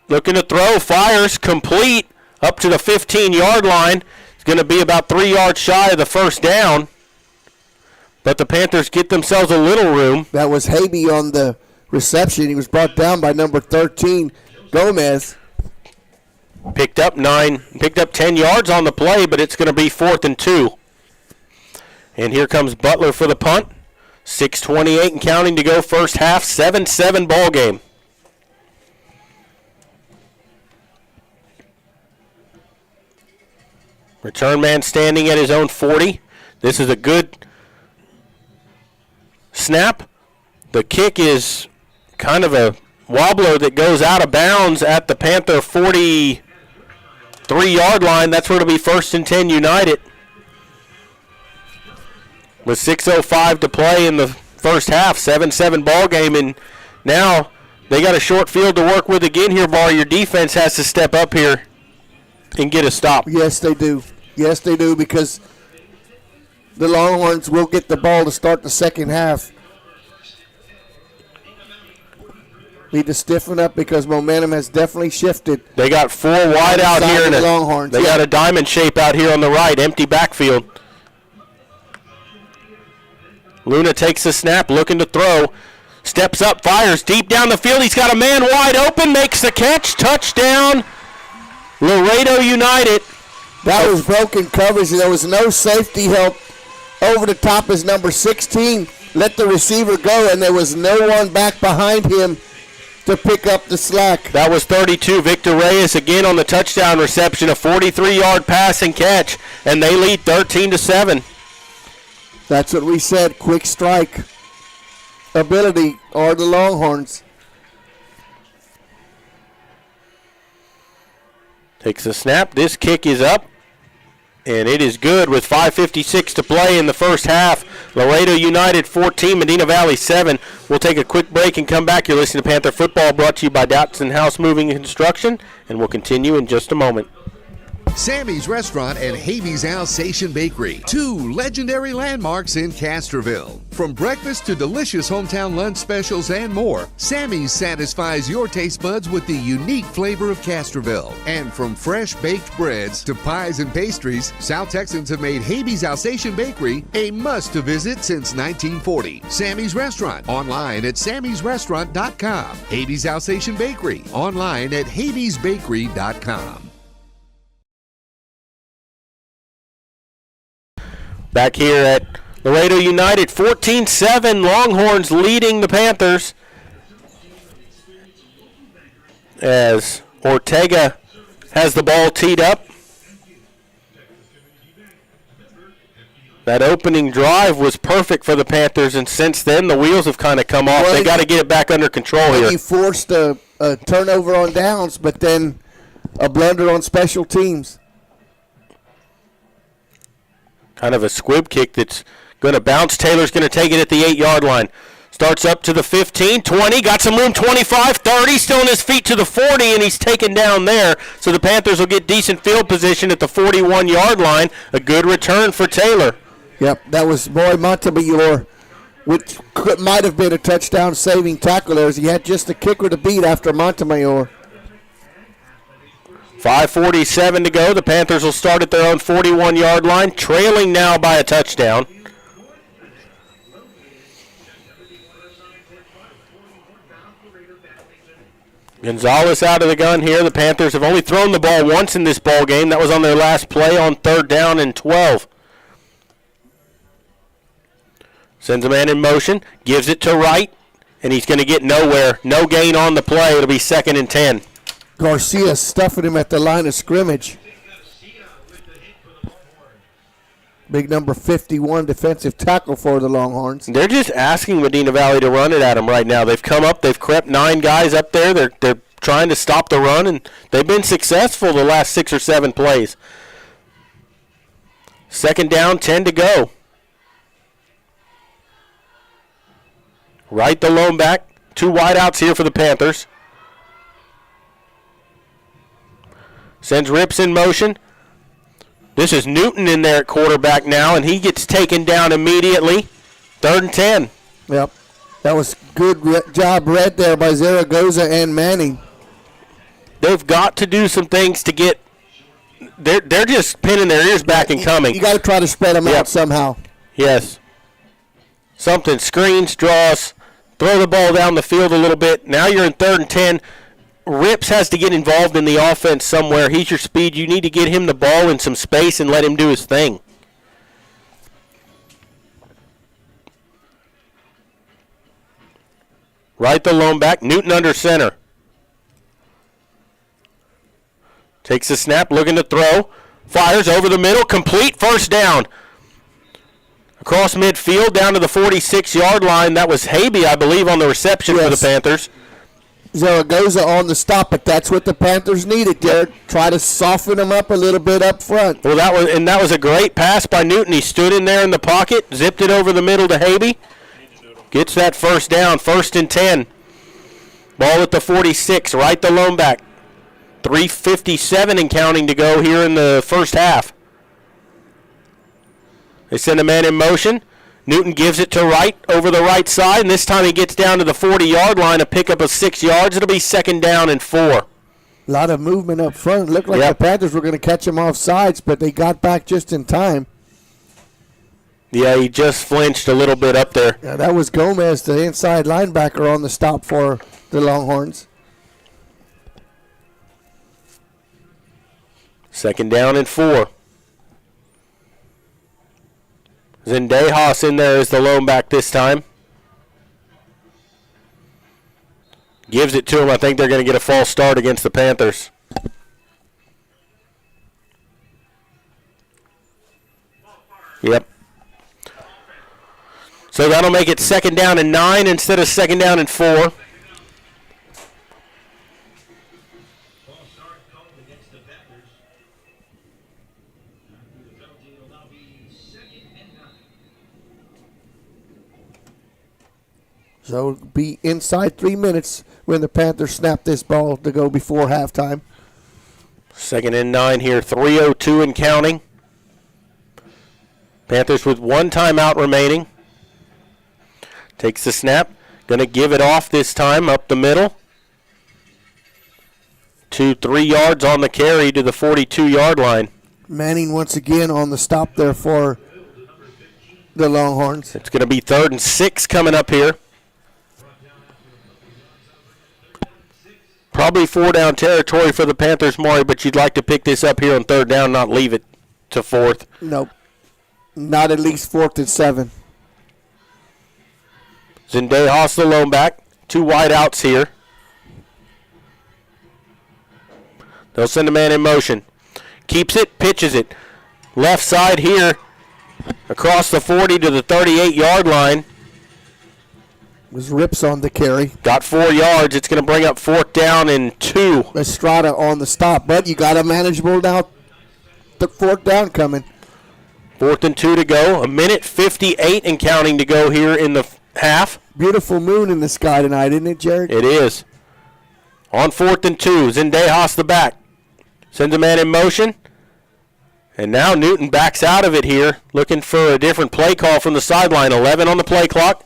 looking to throw, fires, complete, up to the 15-yard line. It's going to be about 3 yards shy of the first down. But the Panthers get themselves a little room. That was Habe on the reception. He was brought down by number 13, Gomez. Picked up 10 yards on the play, but it's going to be 4th and 2. And here comes Butler for the punt. 6:28 and counting to go first half, 7-7 ball game. Return man standing at his own 40. This is a good snap. The kick is kind of a wobbler that goes out of bounds at the Panther 43-yard line. That's where it'll be 1st and 10 United. With 6:05 to play in the first half, 7-7 ball game, and now they got a short field to work with again here, Bar. Your defense has to step up here and get a stop. Yes, they do. Yes, they do, because the Longhorns will get the ball to start the second half. Need to stiffen up because momentum has definitely shifted. They got 4 wide out here. Longhorns. They got a diamond shape out here on the right, empty backfield. Luna takes the snap, looking to throw. Steps up, fires deep down the field. He's got a man wide open, makes the catch. Touchdown, Laredo United. That was broken coverage. There was no safety help. Over the top is number 16. Let the receiver go, and there was no one back behind him to pick up the slack. That was 32. Victor Reyes again on the touchdown reception, a 43-yard pass and catch, and they lead 13-7. That's what we said. Quick strike ability are the Longhorns. Takes the snap. This kick is up, and it is good with 5:56 to play in the first half. Laredo United 14, Medina Valley 7. We'll take a quick break and come back. You're listening to Panther Football, brought to you by Dotson House Moving and Construction, and we'll continue in just a moment. Sammy's Restaurant and Habe's Alsatian Bakery, 2 legendary landmarks in Castroville. From breakfast to delicious hometown lunch specials and more, Sammy's satisfies your taste buds with the unique flavor of Castroville. And from fresh baked breads to pies and pastries, South Texans have made Habe's Alsatian Bakery a must-to-visit since 1940. Sammy's Restaurant, online at sammysrestaurant.com. Habe's Alsatian Bakery, online at habesbakery.com. Back here at Laredo United, 14-7, Longhorns leading the Panthers as Ortega has the ball teed up. That opening drive was perfect for the Panthers, and since then the wheels have kind of come off. They got to get it back under control here. He forced a turnover on downs, but then a blunder on special teams. Kind of a squib kick that's going to bounce. Taylor's going to take it at the 8-yard line. Starts up to the 15, 20, got some room, 25, 30, still on his feet to the 40, and he's taken down there. So the Panthers will get decent field position at the 41-yard line. A good return for Taylor. Yep, that was Boy Montemayor, which might have been a touchdown-saving tackle there, as he had just a kicker to beat after Montemayor. 5:47 to go. The Panthers will start at their own 41-yard line, trailing now by a touchdown. Gonzalez out of the gun here. The Panthers have only thrown the ball once in this ball game. That was on their last play on 3rd down and 12. Sends a man in motion, gives it to Wright, and he's going to get nowhere. No gain on the play. It'll be 2nd and 10. Garcia stuffing him at the line of scrimmage. Big number 51 defensive tackle for the Longhorns. They're just asking Medina Valley to run it at them right now. They've come up, they've crept 9 guys up there. They're trying to stop the run, and they've been successful the last 6 or 7 plays. 2nd down, 10 to go. Right the lone back. 2 wideouts here for the Panthers. Sends Rips in motion. This is Newton in there at quarterback now, and he gets taken down immediately. 3rd and 10. Yep. That was good job read there by Zaragoza and Manning. They've got to do some things to get – they're just pinning their ears back and coming. You got to try to spread them out somehow. Yes. Something, screens, draws, throw the ball down the field a little bit. Now you're in 3rd and 10. Rips has to get involved in the offense somewhere. He's your speed. You need to get him the ball in some space and let him do his thing. Right the lone back. Newton under center. Takes the snap, looking to throw. Fires over the middle. Complete, 1st down. Across midfield, down to the 46-yard line. That was Habe, I believe, on the reception for the Panthers. Zaragoza on the stop, but that's what the Panthers needed, Derek. Try to soften them up a little bit up front. Well, that was a great pass by Newton. He stood in there in the pocket, zipped it over the middle to Habe. Gets that 1st down, 1st and 10. Ball at the 46, right the lone back. 3:57 and counting to go here in the first half. They send a man in motion. Newton gives it to Wright over the right side, and this time he gets down to the 40-yard line, a pickup of 6 yards. It'll be 2nd down and 4. A lot of movement up front. It looked like the Panthers were going to catch him off sides, but they got back just in time. Yeah, he just flinched a little bit up there. Yeah, that was Gomez, the inside linebacker, on the stop for the Longhorns. 2nd down and 4. Zendejas in there as the lone back this time. Gives it to him. I think they're going to get a false start against the Panthers. Yep. So that'll make it 2nd down and 9 instead of 2nd down and 4. So it'll be inside 3 minutes when the Panthers snap this ball to go before halftime. 2nd and 9 here, 3:02 and counting. Panthers with 1 timeout remaining. Takes the snap, going to give it off this time up the middle. 3 yards on the carry to the 42-yard line. Manning once again on the stop there for the Longhorns. It's going to be 3rd and 6 coming up here. Probably 4-down territory for the Panthers, Maury, but you'd like to pick this up here on 3rd down, not leave it to 4th. Nope. Not at least 4th and 7. Zendejas the lone back. 2 wideouts here. They'll send a man in motion. Keeps it, pitches it. Left side here, across the 40 to the 38-yard line. Was Rips on the carry. Got 4 yards. It's going to bring up 4th down and 2. Estrada on the stop, but you got a manageable now. The 4th down coming. 4th and 2 to go. 1:58 and counting to go here in the half. Beautiful moon in the sky tonight, isn't it, Jared? It is. On 4th and 2, Zendejas the back. Sends a man in motion. And now Newton backs out of it here, looking for a different play call from the sideline. 11 on the play clock.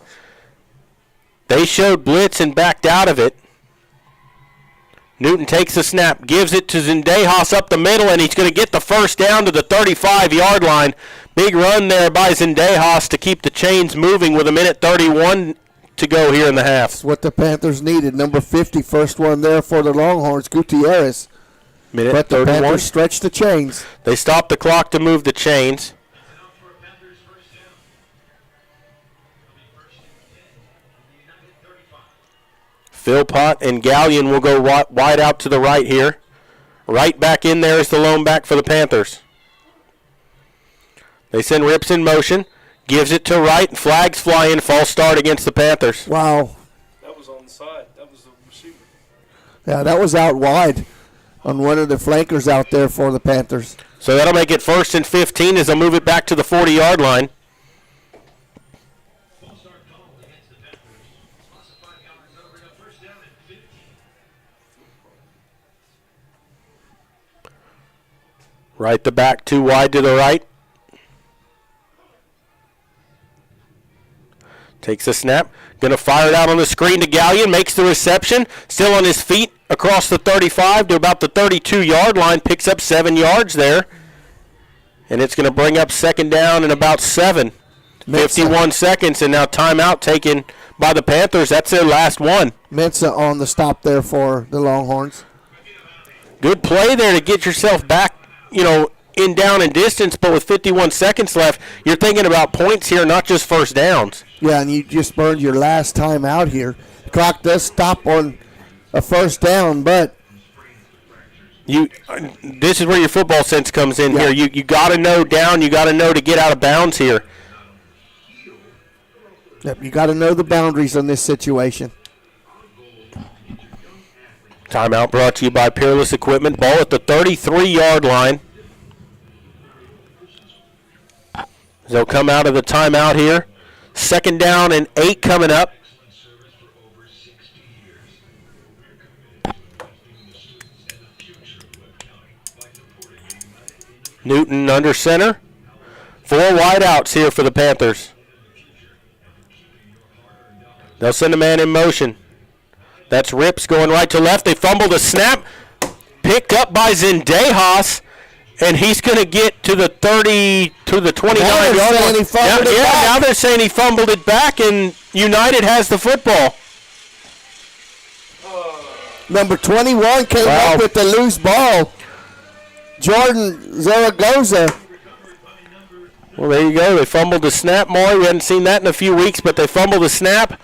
They showed blitz and backed out of it. Newton takes the snap, gives it to Zendejas up the middle, and he's going to get the 1st down to the 35-yard line. Big run there by Zendejas to keep the chains moving with 1:31 to go here in the half. That's what the Panthers needed. Number 50, first one there for the Longhorns, Gutierrez. Minute But the 31. Panthers stretched the chains. They stopped the clock to move the chains. Philpott and Gallion will go wide out to the right here. Right back in there is the lone back for the Panthers. They send Rips in motion. Gives it to right. Flags fly in. False start against the Panthers. Wow. That was on the side. That was the receiver. Yeah, that was out wide on one of the flankers out there for the Panthers. So that'll make it 1st and 15 as they'll move it back to the 40-yard line. Right the back, 2 wide to the right. Takes a snap. Going to fire it out on the screen to Gallion. Makes the reception. Still on his feet across the 35 to about the 32-yard line. Picks up 7 yards there. And it's going to bring up 2nd down and about 7. 51 seconds, and now timeout taken by the Panthers. That's their last one. Mensa on the stop there for the Longhorns. Good play there to get yourself back, in down and distance, but with 51 seconds left, you're thinking about points here, not just first downs. Yeah, and you just burned your last time out here. The clock does stop on a first down, but this is where your football sense comes in here. You got to know down. You got to know to get out of bounds here. Yep, you got to know the boundaries on this situation. Timeout brought to you by Peerless Equipment. Ball at the 33-yard line. They'll come out of the timeout here. 2nd down and 8 coming up. Newton under center. 4 wide outs here for the Panthers. They'll send a man in motion. That's Rips going right to left. They fumbled a snap. Picked up by Zendejas. And he's going to get to the 30, to the 29-yard line. Now they're saying he fumbled it back, and United has the football. Number 21 came up with the loose ball. Jordan Zaragoza. Well, there you go. They fumbled the snap, Maury. We hadn't seen that in a few weeks, but they fumbled the snap.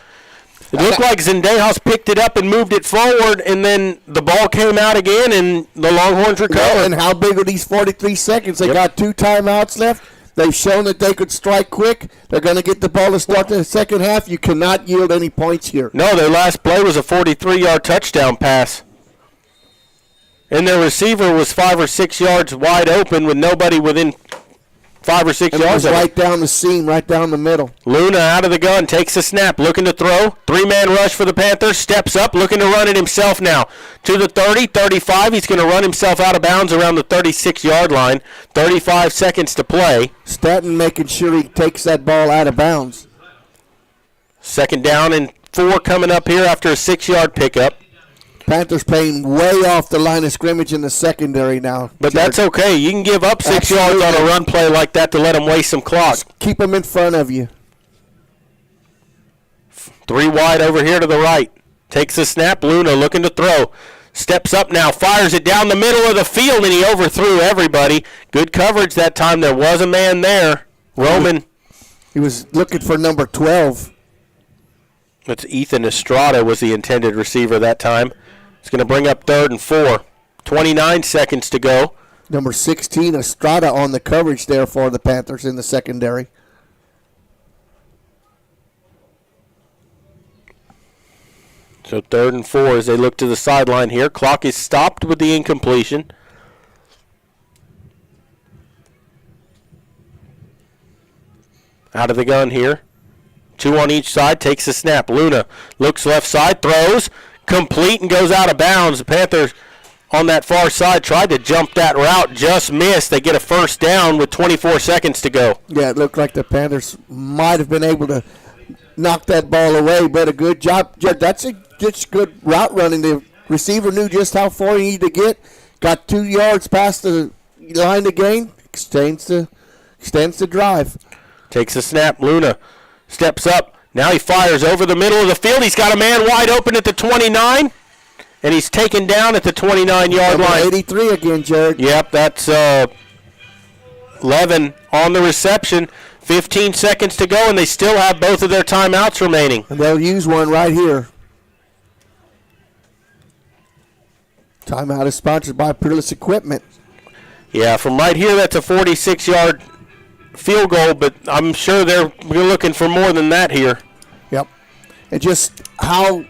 It looked like Zendejas picked it up and moved it forward, and then the ball came out again, and the Longhorns recovered. Yeah, and how big are these 43 seconds? They got 2 timeouts left. They've shown that they could strike quick. They're going to get the ball to start the second half. You cannot yield any points here. No, their last play was a 43-yard touchdown pass. And their receiver was 5 or 6 yards wide open with nobody within 5 or 6 yards. It was right down the seam, right down the middle. Luna out of the gun, takes a snap, looking to throw. 3-man rush for the Panthers, steps up, looking to run it himself now. To the 30, 35, he's going to run himself out of bounds around the 36-yard line. 35 seconds to play. Stanton making sure he takes that ball out of bounds. 2nd down and 4 coming up here after a 6-yard pickup. Panthers playing way off the line of scrimmage in the secondary now. But that's okay. You can give up 6 yards on a run play like that to let them waste some clock. Just keep them in front of you. 3 wide over here to the right. Takes a snap. Luna looking to throw. Steps up now. Fires it down the middle of the field, and he overthrew everybody. Good coverage that time. There was a man there. Roman. He was looking for number 12. That's Ethan Estrada was the intended receiver that time. It's going to bring up 3rd and 4. 29 seconds to go. Number 16, Estrada on the coverage there for the Panthers in the secondary. So 3rd and 4 as they look to the sideline here. Clock is stopped with the incompletion. Out of the gun here. 2 on each side. Takes a snap. Luna looks left side. Throws. Complete and goes out of bounds. The Panthers on that far side tried to jump that route. Just missed. They get a 1st down with 24 seconds to go. Yeah, it looked like the Panthers might have been able to knock that ball away, but a good job. That's good route running. The receiver knew just how far he needed to get. Got 2 yards past the line to gain. Extends the drive. Takes a snap. Luna steps up. Now he fires over the middle of the field. He's got a man wide open at the 29, and he's taken down at the 29-yard line. 83 again, Jared. Yep, that's 11 on the reception. 15 seconds to go, and they still have both of their timeouts remaining. And they'll use one right here. Timeout is sponsored by Peerless Equipment. Yeah, from right here, that's a 46-yard field goal, but I'm sure they're looking for more than that here. Yep. And just how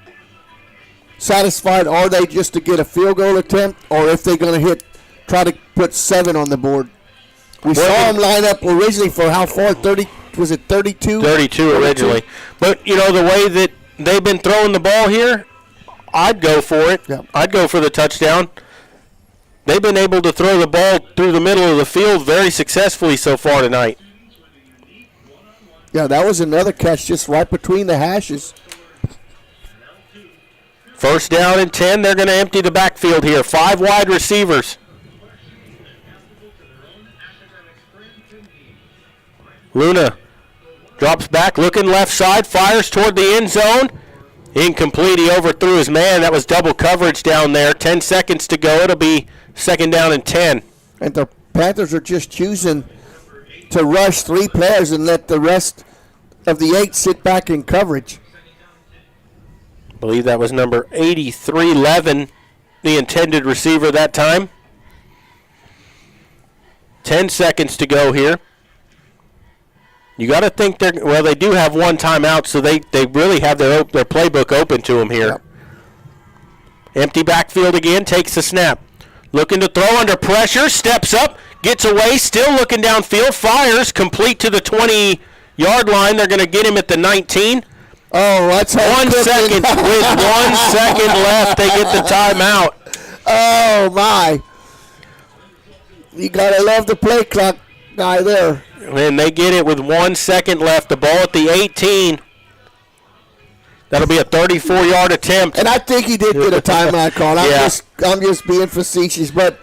satisfied are they just to get a field goal attempt, or if they're going to try to put 7 on the board? We saw them line up originally for how far? 30? Was it 32? 32 originally. But, you know, the way that they've been throwing the ball here, I'd go for it. Yep. I'd go for the touchdown. They've been able to throw the ball through the middle of the field very successfully so far tonight. Yeah, that was another catch just right between the hashes. First down and 10. They're going to empty the backfield here. 5 wide receivers. Luna drops back, looking left side, fires toward the end zone. Incomplete. He overthrew his man. That was double coverage down there. 10 seconds to go. It'll be second down and 10. And the Panthers are just choosing to rush 3 players and let the rest of the 8 sit back in coverage. I believe that was number 83, Levin, the intended receiver that time. 10 seconds to go here. You got to think they do have one timeout, so they really have their playbook open to them here. Yep. Empty backfield again, takes the snap. Looking to throw under pressure, steps up, gets away, still looking downfield, fires, complete to the 20-yard line. They're going to get him at the 19. Oh, that's 1 second. With 1 second left, they get the timeout. Oh, my. You got to love the play clock guy there. And they get it with 1 second left. The ball at the 18. That'll be a 34-yard attempt. And I think he did get a timeout call. I'm just being facetious, but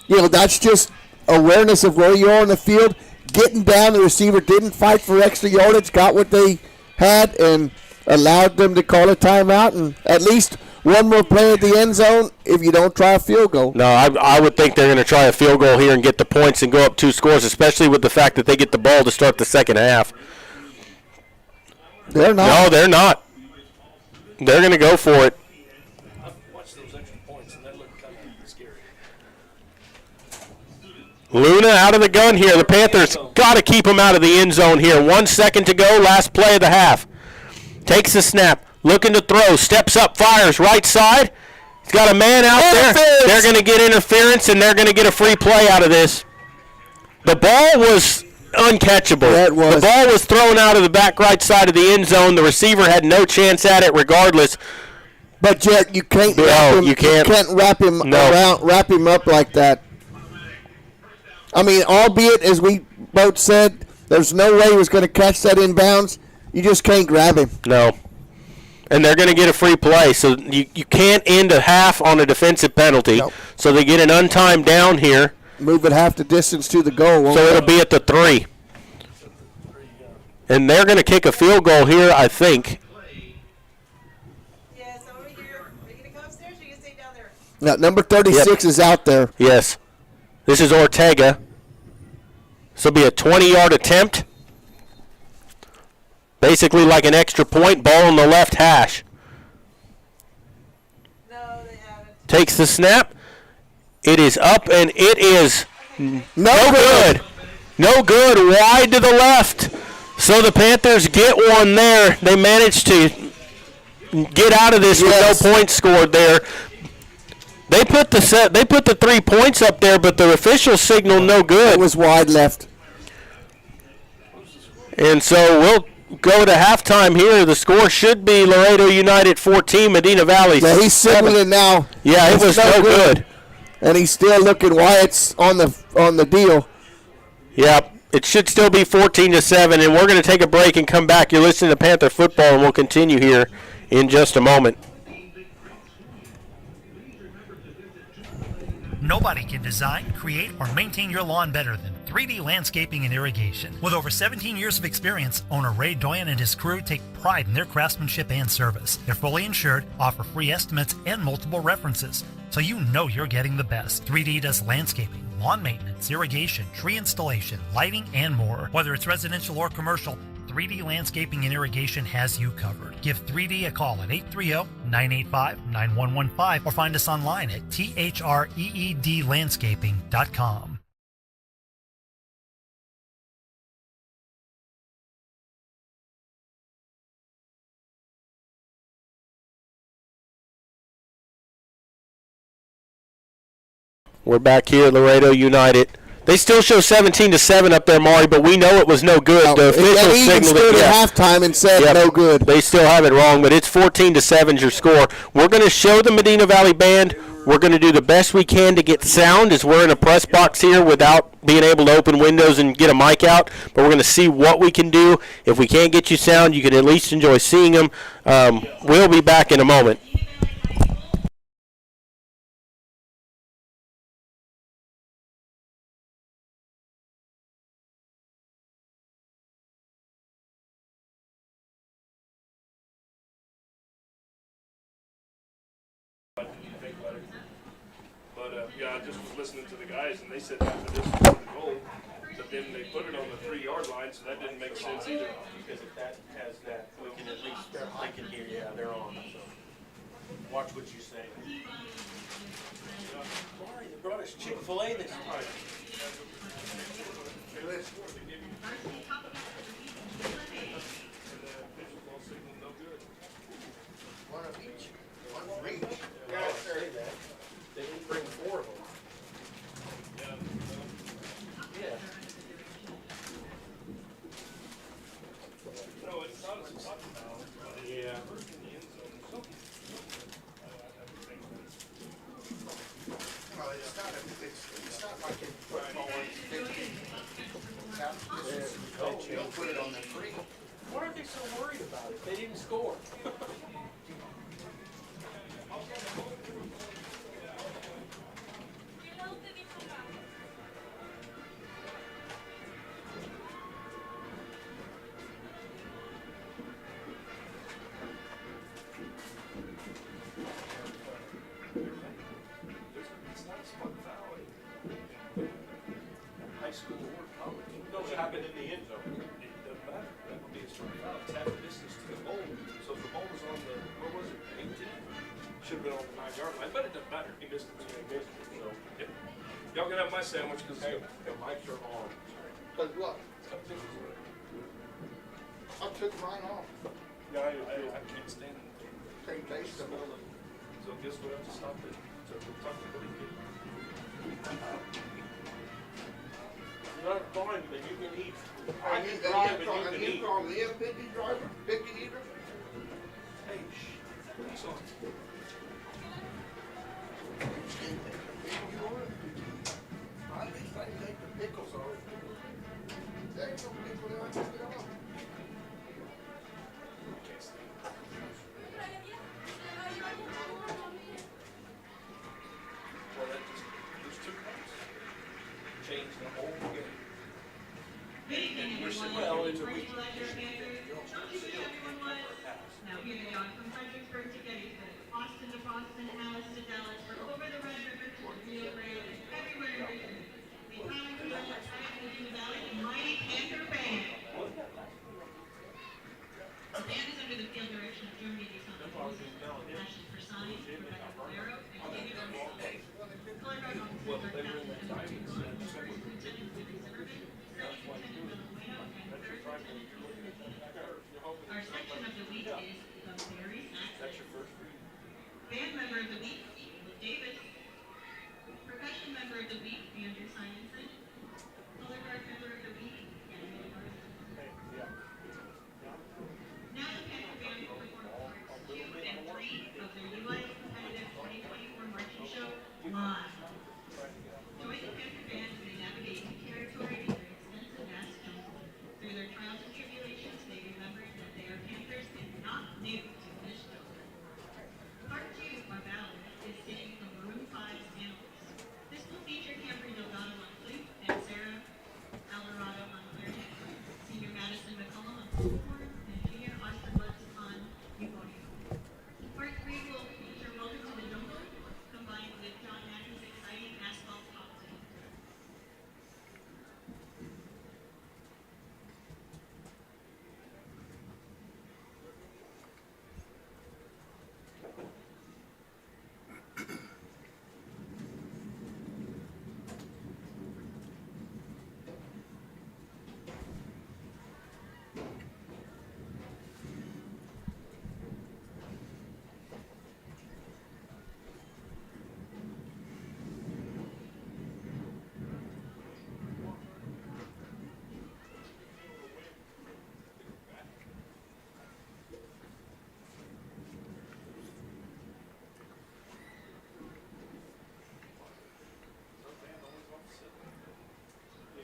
that's just awareness of where you are on the field. Getting down, the receiver didn't fight for extra yardage, got what they had, and allowed them to call a timeout. And at least one more play at the end zone if you don't try a field goal. No, I would think they're going to try a field goal here and get the points and go up 2 scores, especially with the fact that they get the ball to start the second half. They're not. No, they're not. They're going to go for it. I've watched those extra points, and that looked kind of scary. Luna out of the gun here. The Panthers got to keep him out of the end zone here. 1 second to go, last play of the half. Takes the snap. Looking to throw, steps up, fires, right side. He's got a man out there. They're going to get interference, and they're going to get a free play out of this. The ball was uncatchable. Yeah, it was. The ball was thrown out of the back right side of the end zone. The receiver had no chance at it regardless. But, Jack, you can't you can't wrap him wrap him up like that. I mean, albeit, as we both said, there's no way he was going to catch that inbounds. You just can't grab him. No. And they're going to get a free play. So you can't end a half on a defensive penalty. Nope. So they get an untimed down here. Move it half the distance to the goal. So it'll be at the 3. And they're going to kick a field goal here, I think. Yes, over here. Are you going to come upstairs or are you going to stay down there? Now, number 36 is out there. Yes. This is Ortega. This will be a 20-yard attempt. Basically like an extra point, ball on the left hash. No, they haven't. Takes the snap. It is up, and it is no good. No good, wide to the left. So the Panthers get one there. They managed to get out of this with no points scored there. They put the 3 points up there, but the official signaled no good. It was wide left. And so we'll go to halftime here. The score should be Laredo United 14, Medina Valley 7. Yeah, he's signaling now. Yeah, it was no good. And he's still looking why it's on the deal. Yep, it should still be 14-7, and we're going to take a break and come back. You're listening to Panther Football, and we'll continue here in just a moment. Nobody can design, create, or maintain your lawn better than 3D Landscaping and Irrigation. With over 17 years of experience, owner Ray Doyen and his crew take pride in their craftsmanship and service. They're fully insured, offer free estimates and multiple references, so you know you're getting the best. 3D does landscaping, lawn maintenance, irrigation, tree installation, lighting, and more. Whether it's residential or commercial, 3D Landscaping and Irrigation has you covered. Give 3D a call at 830-985-9115 or find us online at threedlandscaping.com. We're back here at Laredo United. They still show 17-7 up there, Maury, but we know it was no good. The official signaled it at halftime and said no good. They still have it wrong, but it's 14-7 is your score. We're going to show the Medina Valley Band. We're going to do the best we can to get sound as we're in a press box here without being able to open windows and get a mic out. But we're going to see what we can do. If we can't get you sound, you can at least enjoy seeing them. We'll be back in a moment. Yeah, I just was listening to the guys, and they said after this was the goal, but then they put it on the 3-yard line, so that didn't make sense either. Because if that has that, we can at least start thinking here, yeah, they're on. So watch what you say. Maury, they brought us Chick-fil-A this time. They didn't bring 4 of them. Yeah. No, it's not as much now. Yeah. Well, it's not like in football where it's 50. You'll put it on the 3. Why are they so worried about it? They didn't score. High school or college. No, it happened in the end zone. It doesn't matter. That would be a strong foul. It's half the distance to the goal. So if the ball was on the, what was it, 18? Should have been on the 9-yard line, but it doesn't matter. He missed it. So, yeah. Y'all can have my sandwich because the mics are on. But look, I took mine off. Yeah, I can't stand it. Can't taste them. So guess what? I have to stop it. So we'll talk to the kid. Not fine, but you can eat. I can drive, and you call me a picky driver, picky eater. Hey, shh. What's on? At least I take the pickles off. There's no pickle there, I took it off. Well, that just, those 2 cups changed the whole game. And we're sitting well into a week. Now here they are from Fredericksburg to Gettysburg, Austin to Boston, Alice to Dallas, we're over the Red River to the Rio Grande, and everywhere in between. The Italian Convention of Medina Valley, the mighty Panther Band. The band is under the field direction of Germany Design, Ashley Persani, Rebecca Valero, and David Ormond. Color guard officers are Captain Emily Gordon, Superintendent Billy Zimmerman, Superintendent Bill Bueno, and third Lieutenant Bill Smith. Our section of the week is the Berry Sax. Band member of the week, Will Davis. Percussion member of the week, Andrew Simonson. Color guard member of the week, Emily Gordon. Now the Panther Band will perform parts 2 and 3 of their UI Competitive 2024 Marching Show live. Join the Panther Band as they navigate new territory in their extensive mass jungle. Through their trials and tribulations, and junior Oscar Woods on euphonium. Part 3 will feature Welcome to the Jungle, combined with John Mackey's exciting asphalt pop scene.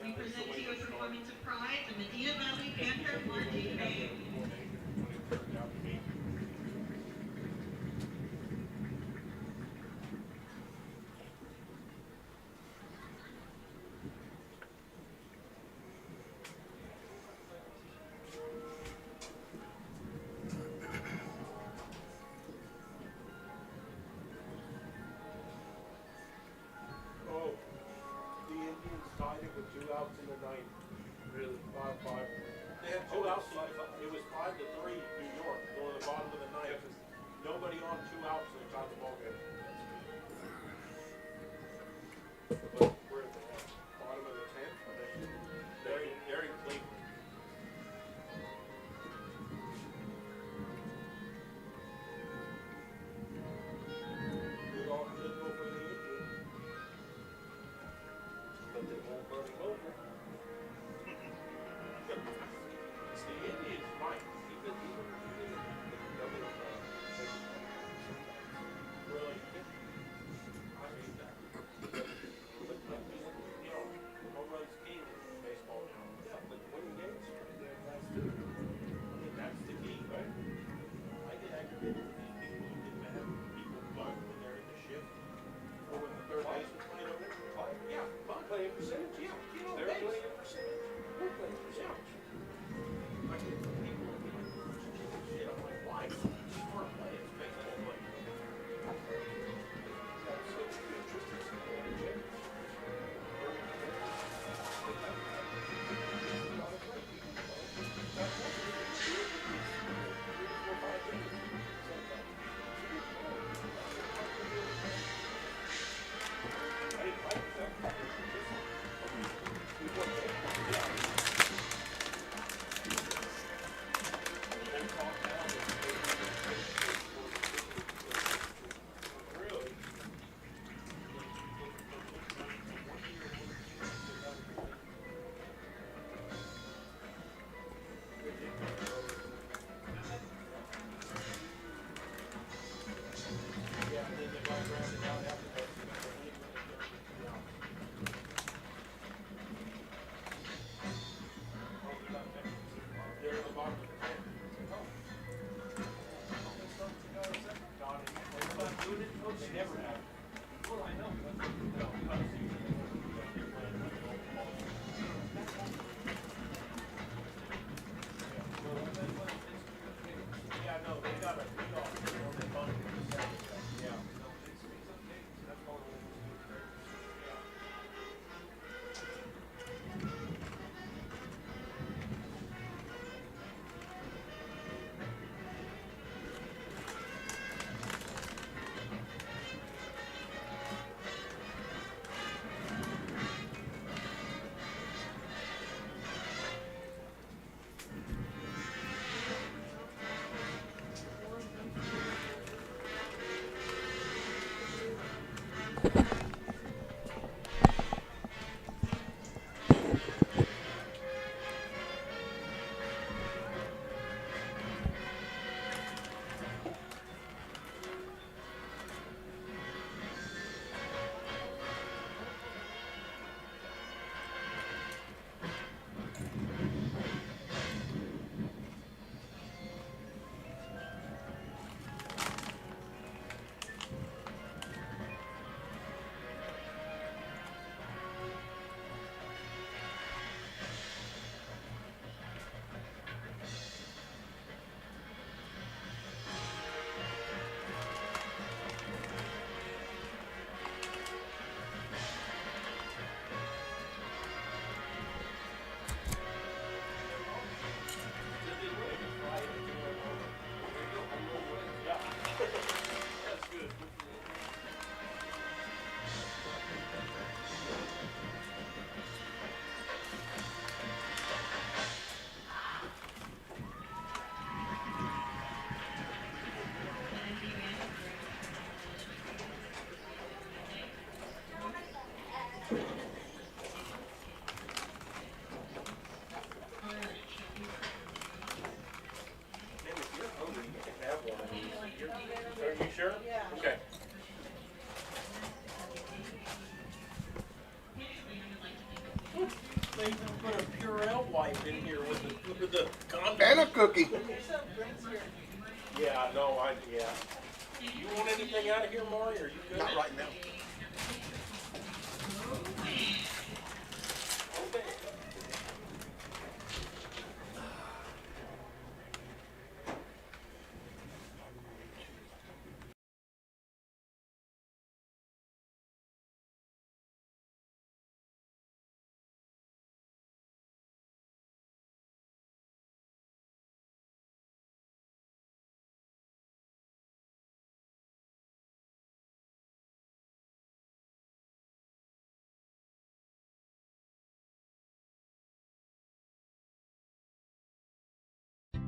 We present to you a performance of pride, the Medina Valley Panther marching band. Oh, the Indians tied it with 2 outs in the ninth. Really? 5-5. They had 2 outs. It was 5-3 New York, going to the bottom of the ninth. Nobody on 2 outs, so they tied the ball game. But we're at the bottom of the 10th. They're in Cleveland. Good goal for the Indians. But they won't run him over. It's the Indians, Mike. Even really, I hate that. But to the condo. And a cookie. Yeah, no, yeah. You want anything out of here, Maury, or you good? Not right now.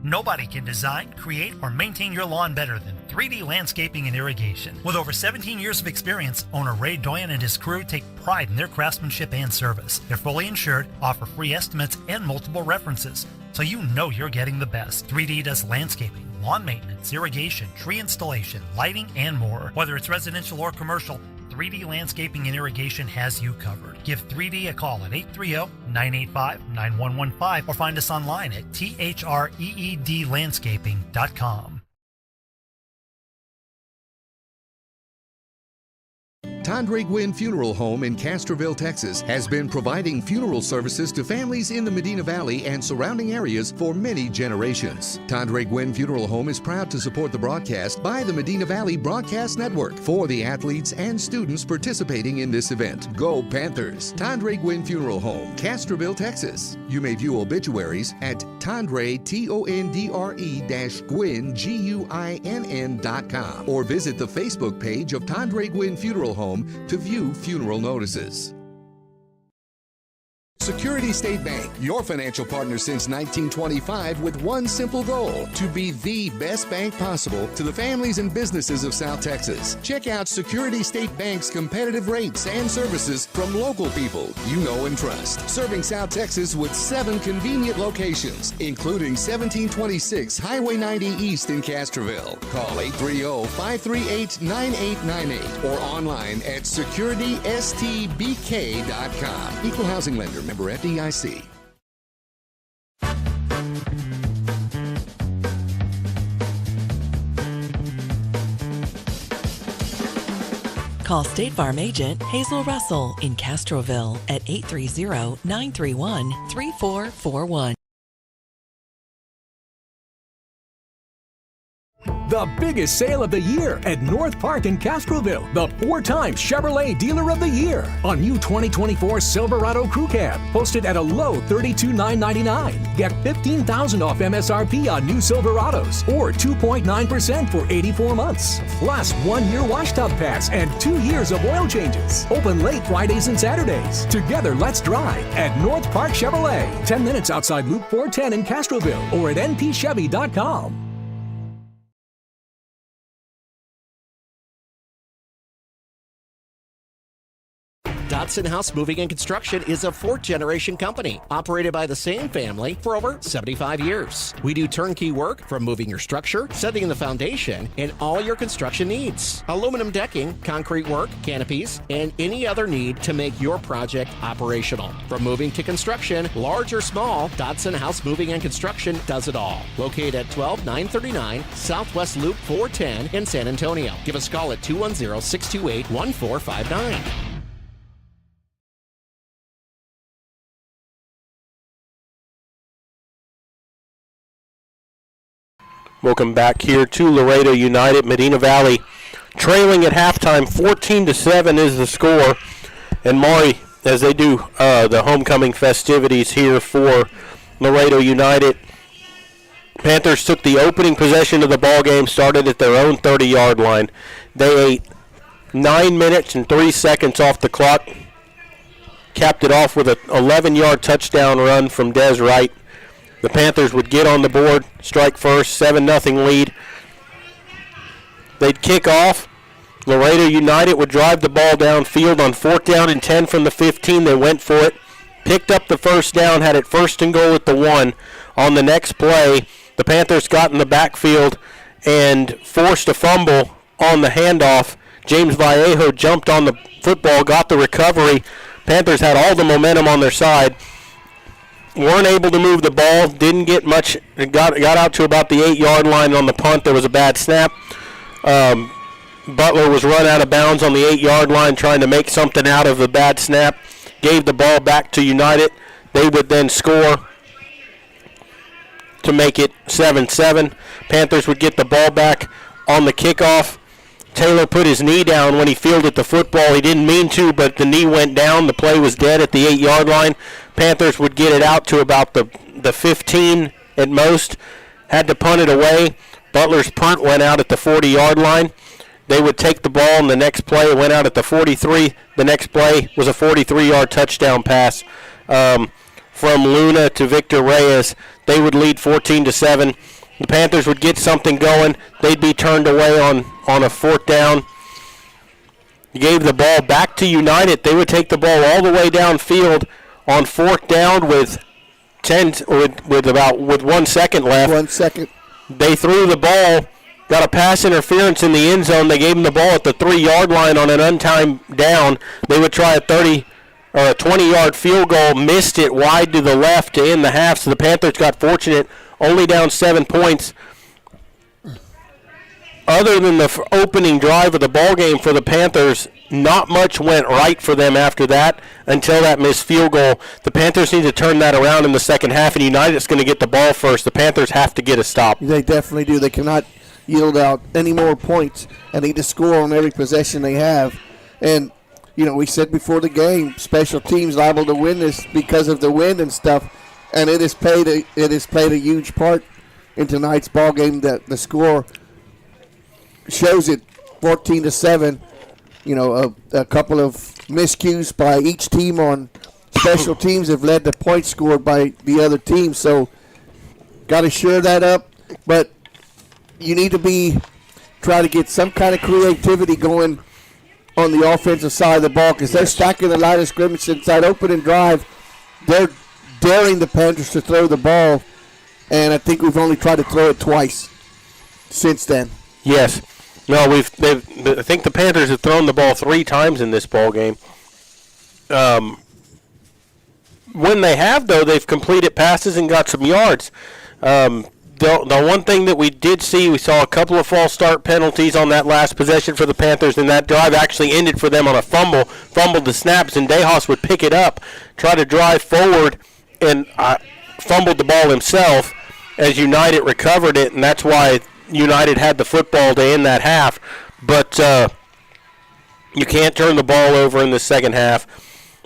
Nobody can design, create, or maintain your lawn better than 3D Landscaping and Irrigation. With over 17 years of experience, owner Ray Doyen and his crew take pride in their craftsmanship and service. They're fully insured, offer free estimates, and multiple references, so you know you're getting the best. 3D does landscaping, lawn maintenance, irrigation, tree installation, lighting, and more. Whether it's residential or commercial, 3D Landscaping and Irrigation has you covered. Give 3D a call at 830-985-9115 or find us online at threedlandscaping.com. Tandre Gwynn Funeral Home in Castroville, Texas, has been providing funeral services to families in the Medina Valley and surrounding areas for many generations. Tandre Gwynn Funeral Home is proud to support the broadcast by the Medina Valley Broadcast Network for the athletes and students participating in this event. Go Panthers! Tandre Gwynn Funeral Home, Castroville, Texas. You may view obituaries at Tandre, Tondre-Gwynn, Guinn.com, or visit the Facebook page of Tandre Gwynn Funeral Home to view funeral notices. Security State Bank, your financial partner since 1925, with one simple goal: to be the best bank possible to the families and businesses of South Texas. Check out Security State Bank's competitive rates and services from local people you know and trust. Serving South Texas with 7 convenient locations, including 1726 Highway 90 East in Castroville. Call 830-538-9898 or online at securitystbk.com. Equal housing lender, member FDIC. Call State Farm agent Hazel Russell in Castroville at 830-931-3441. The biggest sale of the year at North Park in Castroville. The 4-time Chevrolet Dealer of the Year on new 2024 Silverado Crew Cab, posted at a low $32,999. Get $15,000 off MSRP on new Silverados, or 2.9% for 84 months. Plus 1-year wash tub pass and 2 years of oil changes. Open late Fridays and Saturdays. Together, let's drive at North Park Chevrolet. 10 minutes outside Loop 410 in Castroville, or at npchevy.com. Dodson House Moving and Construction is a 4th-generation company operated by the same family for over 75 years. We do turnkey work from moving your structure, setting the foundation, and all your construction needs. Aluminum decking, concrete work, canopies, and any other need to make your project operational. From moving to construction, large or small, Dodson House Moving and Construction does it all. Located at 12939 Southwest Loop 410 in San Antonio. Give us a call at 210-628-1459. Welcome back here to Laredo United. Medina Valley trailing at halftime, 14-7 is the score. And Maury, as they do the homecoming festivities here for Laredo United, Panthers took the opening possession of the ball game, started at their own 30-yard line. They ate 9 minutes and 3 seconds off the clock, capped it off with an 11-yard touchdown run from Des Wright. The Panthers would get on the board, strike first, 7-0 lead. They'd kick off. Laredo United would drive the ball downfield on 4th down and 10 from the 15. They went for it, picked up the first down, had it 1st and goal at the 1. On the next play, the Panthers got in the backfield and forced a fumble on the handoff. James Vallejo jumped on the football, got the recovery. Panthers had all the momentum on their side. weren't able to move the ball, didn't get much, got out to about the 8-yard line on the punt. There was a bad snap. Butler was run out of bounds on the 8-yard line trying to make something out of the bad snap. Gave the ball back to United. They would then score to make it 7-7. Panthers would get the ball back on the kickoff. Taylor put his knee down when he fielded the football. He didn't mean to, but the knee went down. The play was dead at the 8-yard line. Panthers would get it out to about the 15 at most. Had to punt it away. Butler's punt went out at the 40-yard line. They would take the ball, and the next play it went out at the 43. The next play was a 43-yard touchdown pass from Luna to Victor Reyes. They would lead 14-7. The Panthers would get something going. They'd be turned away on a 4th down. You gave the ball back to United. They would take the ball all the way downfield on 4th down with 1 second left. 1 second. They threw the ball, got a pass interference in the end zone. They gave them the ball at the 3-yard line on an untimed down. They would try a 20-yard field goal, missed it wide to the left to end the half. So the Panthers got fortunate, only down 7 points. Other than the opening drive of the ball game for the Panthers, not much went right for them after that until that missed field goal. The Panthers need to turn that around in the second half, and United's going to get the ball first. The Panthers have to get a stop. They definitely do. They cannot yield out any more points and need to score on every possession they have. And, we said before the game, special teams liable to win this because of the wind and stuff, and it has played a huge part in tonight's ball game. That the score shows it 14-7. A couple of miscues by each team on special teams have led to points scored by the other team. So, got to shore that up. But you need to try to get some kind of creativity going on the offensive side of the ball because they're stacking the line of scrimmage since that opening drive. They're daring the Panthers to throw the ball, and I think we've only tried to throw it twice since then. Yes. No, I think the Panthers have thrown the ball 3 times in this ball game. When they have, though, they've completed passes and got some yards. The one thing that we did see, we saw a couple of false start penalties on that last possession for the Panthers, and that drive actually ended for them on a fumbled the snaps, and DeHaas would pick it up, try to drive forward, and fumbled the ball himself as United recovered it, and that's why United had the football to end that half. But you can't turn the ball over in the second half.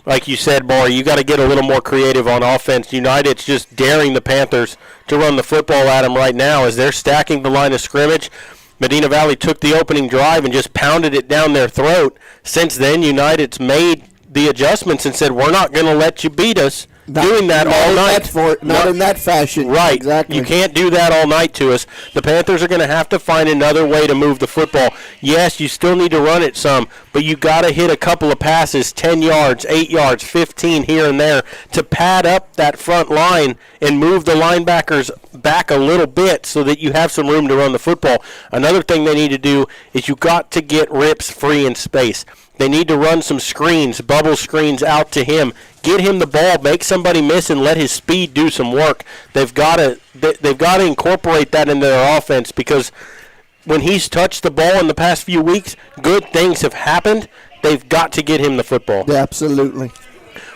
Like you said, Barry, you got to get a little more creative on offense. United's just daring the Panthers to run the football at them right now as they're stacking the line of scrimmage. Medina Valley took the opening drive and just pounded it down their throat. Since then, United's made the adjustments and said, we're not going to let you beat us. Doing that all night. Not in that fashion. Right. Exactly. You can't do that all night to us. The Panthers are going to have to find another way to move the football. Yes, you still need to run it some, but you got to hit a couple of passes, 10 yards, 8 yards, 15 here and there to pad up that front line and move the linebackers back a little bit so that you have some room to run the football. Another thing they need to do is you got to get Rips free in space. They need to run some screens, bubble screens out to him. Get him the ball, make somebody miss, and let his speed do some work. They've got to incorporate that into their offense because when he's touched the ball in the past few weeks, good things have happened. They've got to get him the football. Yeah, absolutely.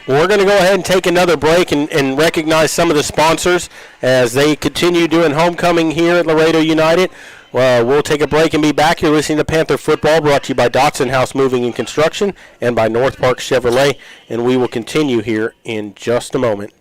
Well, we're going to go ahead and take another break and recognize some of the sponsors as they continue doing homecoming here at Laredo United. We'll take a break and be back. You're listening to Panther Football, brought to you by Dotson House Moving and Construction and by North Park Chevrolet. And we will continue here in just a moment.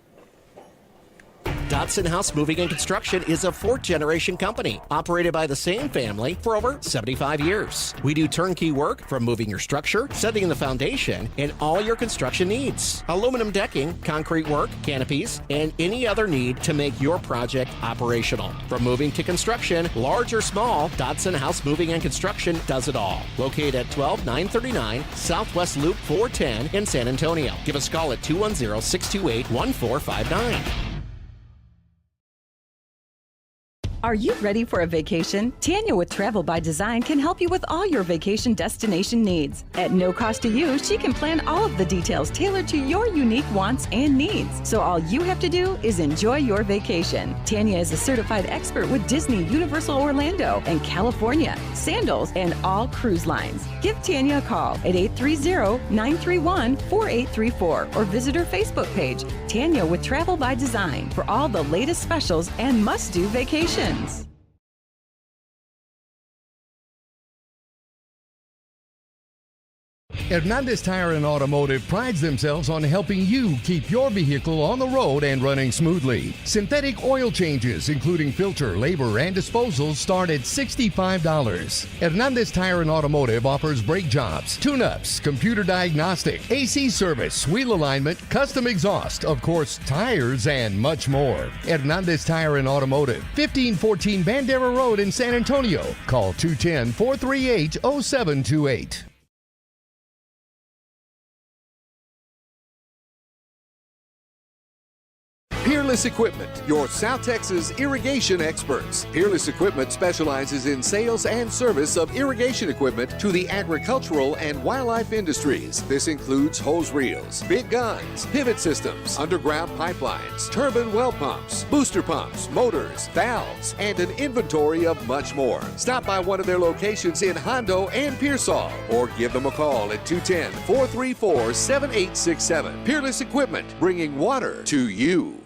Dotson House Moving and Construction is a 4th-generation company operated by the same family for over 75 years. We do turnkey work from moving your structure, setting the foundation, and all your construction needs. Aluminum decking, concrete work, canopies, and any other need to make your project operational. From moving to construction, large or small, Dotson House Moving and Construction does it all. Located at 12939 Southwest Loop 410 in San Antonio. Give us a call at 210-628-1459. Are you ready for a vacation? Tanya with Travel by Design can help you with all your vacation destination needs. At no cost to you, she can plan all of the details tailored to your unique wants and needs. So all you have to do is enjoy your vacation. Tanya is a certified expert with Disney, Universal Orlando, and California, Sandals, and all cruise lines. Give Tanya a call at 830-931-4834 or visit her Facebook page, Tanya with Travel by Design, for all the latest specials and must-do vacations. Hernandez Tire and Automotive prides themselves on helping you keep your vehicle on the road and running smoothly. Synthetic oil changes, including filter, labor, and disposals, start at $65. Hernandez Tire and Automotive offers brake jobs, tune-ups, computer diagnostic, AC service, wheel alignment, custom exhaust, of course, tires, and much more. Hernandez Tire and Automotive, 1514 Bandera Road in San Antonio. Call 210-438-0728. Peerless Equipment, your South Texas irrigation experts. Peerless Equipment specializes in sales and service of irrigation equipment to the agricultural and wildlife industries. This includes hose reels, big guns, pivot systems, underground pipelines, turbine well pumps, booster pumps, motors, valves, and an inventory of much more. Stop by one of their locations in Hondo and Pearsall, or give them a call at 210-434-7867. Peerless Equipment, bringing water to you.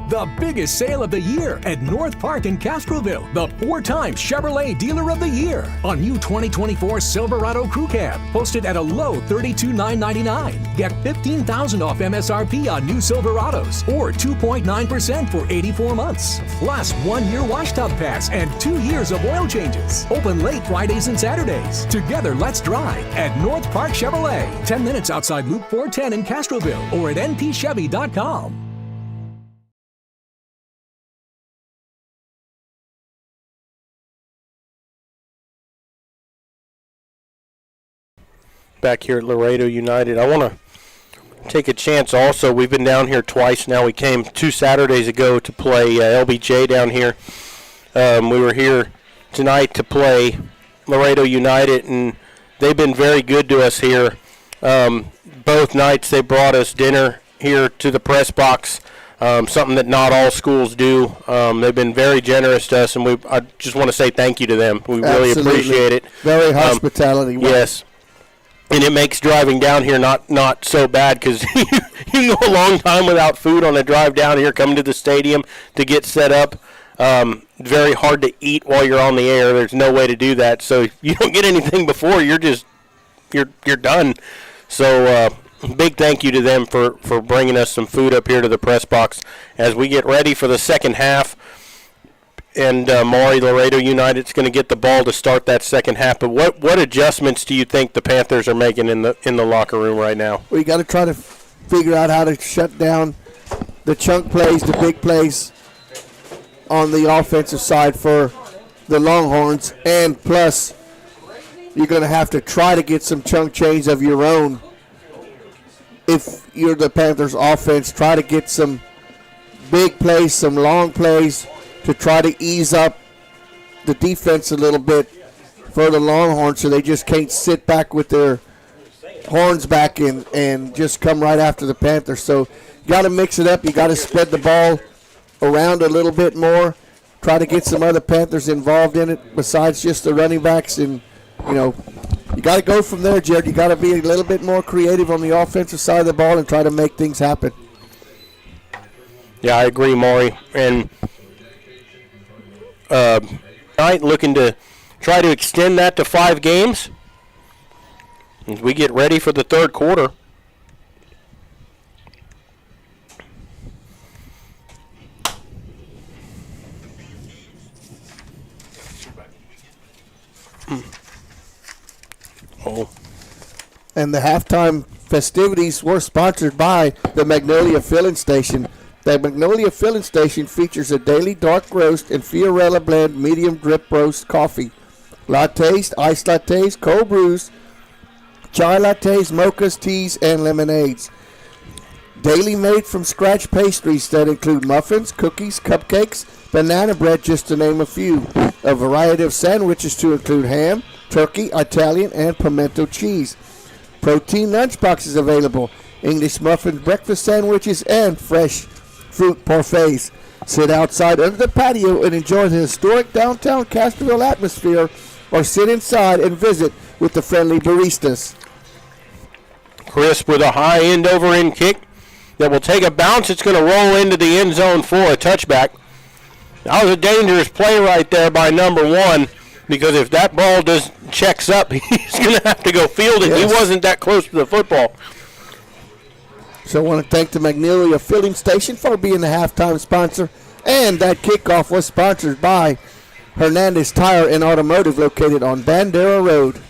The biggest sale of the year at North Park in Castroville. The 4-time Chevrolet Dealer of the Year. On new 2024 Silverado Crew Cab. Posted at a low $32,999. Get $15,000 off MSRP on new Silverados. Or 2.9% for 84 months. Plus 1-year wash tub pass and 2 years of oil changes. Open late Fridays and Saturdays. Together, let's drive at North Park Chevrolet. 10 minutes outside Loop 410 in Castroville. Or at npchevy.com. Back here at Laredo United. I want to take a chance also. We've been down here twice now. We came 2 Saturdays ago to play LBJ down here. We were here tonight to play Laredo United, and they've been very good to us here. Both nights they brought us dinner here to the press box, something that not all schools do. They've been very generous to us, and I just want to say thank you to them. We really appreciate it. Very hospitality. Yes. And it makes driving down here not so bad, because you can go a long time without food on a drive down here, coming to the stadium to get set up. Very hard to eat while you're on the air. There's no way to do that. So if you don't get anything before, you're done. So big thank you to them for bringing us some food up here to the press box as we get ready for the second half. And Maury, Laredo United's going to get the ball to start that second half. But what adjustments do you think the Panthers are making in the locker room right now? We got to try to figure out how to shut down the chunk plays, the big plays on the offensive side for the Longhorns. And plus, you're going to have to try to get some chunk change of your own. If you're the Panthers offense, try to get some big plays, some long plays, to try to ease up the defense a little bit for the Longhorns, so they just can't sit back with their horns back and just come right after the Panthers. So you got to mix it up. You got to spread the ball around a little bit more. Try to get some other Panthers involved in it besides just the running backs. And, you got to go from there, Jared. You got to be a little bit more creative on the offensive side of the ball and try to make things happen. Yeah, I agree, Maury. And tonight, looking to try to extend that to 5 games as we get ready for the third quarter. Oh. And the halftime festivities were sponsored by the Magnolia Filling Station. The Magnolia Filling Station features a daily dark roast and Fiorella blend medium drip roast coffee, lattes, iced lattes, cold brews, chai lattes, mochas, teas, and lemonades. Daily made from scratch pastries that include muffins, cookies, cupcakes, banana bread, just to name a few. A variety of sandwiches to include ham, turkey, Italian, and pimento cheese. Protein lunchboxes available, English muffin breakfast sandwiches, and fresh fruit parfaits. Sit outside under the patio and enjoy the historic downtown Castroville atmosphere, or sit inside and visit with the friendly baristas. Crisp with a high end over end kick that will take a bounce. It's going to roll into the end zone for a touchback. That was a dangerous play right there by number 1, because if that ball checks up, he's going to have to go field it. Yes. He wasn't that close to the football. So I want to thank the Magnolia Filling Station for being the halftime sponsor. And that kickoff was sponsored by Hernandez Tire and Automotive, located on Bandera Road.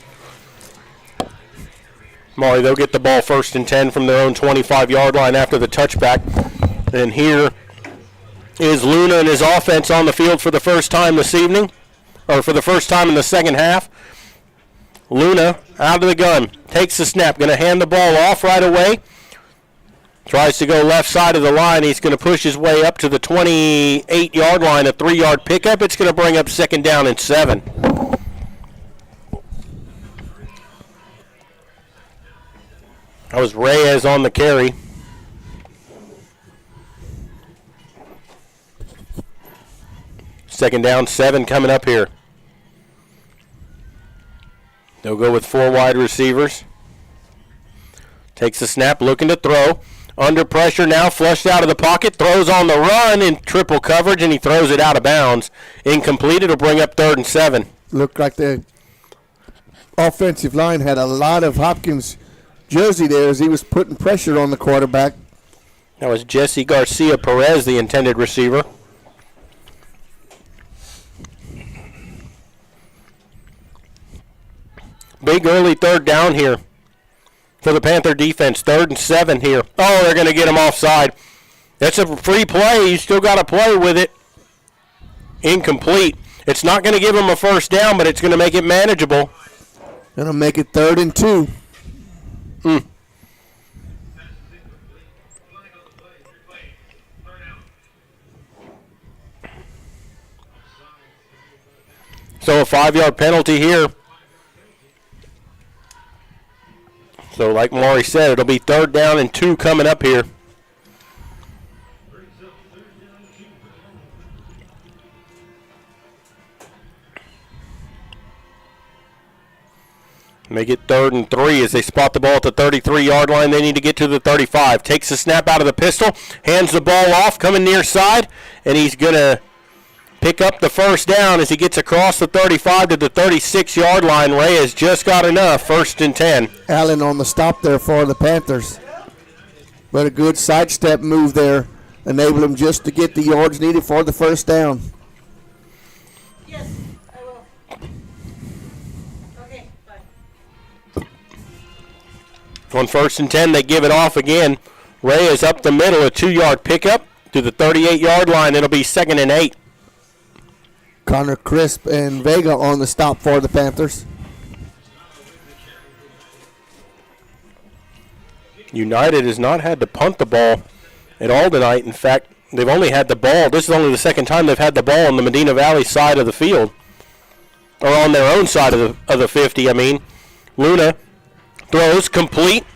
Maury, they'll get the ball 1st and 10 from their own 25-yard line after the touchback. And here is Luna and his offense on the field for the first time this evening, or for the first time in the second half. Luna out of the gun, takes the snap, going to hand the ball off right away. Tries to go left side of the line. He's going to push his way up to the 28-yard line, a 3-yard pickup. It's going to bring up 2nd down and 7. That was Reyes on the carry. Second down, 7 coming up here. They'll go with 4 wide receivers. Takes the snap, looking to throw. Under pressure now, flushed out of the pocket. Throws on the run in triple coverage, and he throws it out of bounds. Incomplete. It'll bring up 3rd and 7. Looked like the offensive line had a lot of Hopkins jersey there as he was putting pressure on the quarterback. That was Jesse Garcia Perez, the intended receiver. Big early 3rd down here for the Panther defense. 3rd and 7 here. Oh, they're going to get him offside. That's a free play. You still got to play with it. Incomplete. It's not going to give him a 1st down, but it's going to make it manageable. Going to make it 3rd and 2. So a 5-yard penalty here. So like Maury said, it'll be 3rd down and 2 coming up here. Make it 3rd and 3 as they spot the ball at the 33-yard line. They need to get to the 35. Takes the snap out of the pistol, hands the ball off, coming near side, and he's going to pick up the 1st down as he gets across the 35 to the 36-yard line. Reyes just got enough. 1st and 10. Allen on the stop there for the Panthers. But a good sidestep move there enabled him just to get the yards needed for the 1st down. Yes, I will. Okay, bye. On 1st and 10, they give it off again. Reyes up the middle, a 2-yard pickup to the 38-yard line. It'll be 2nd and 8. Connor Crisp and Vega on the stop for the Panthers. United has not had to punt the ball at all tonight. In fact, they've only had the ball. This is only the 2nd time they've had the ball on the Medina Valley side of the field, or on their own side of the 50, I mean. Luna throws complete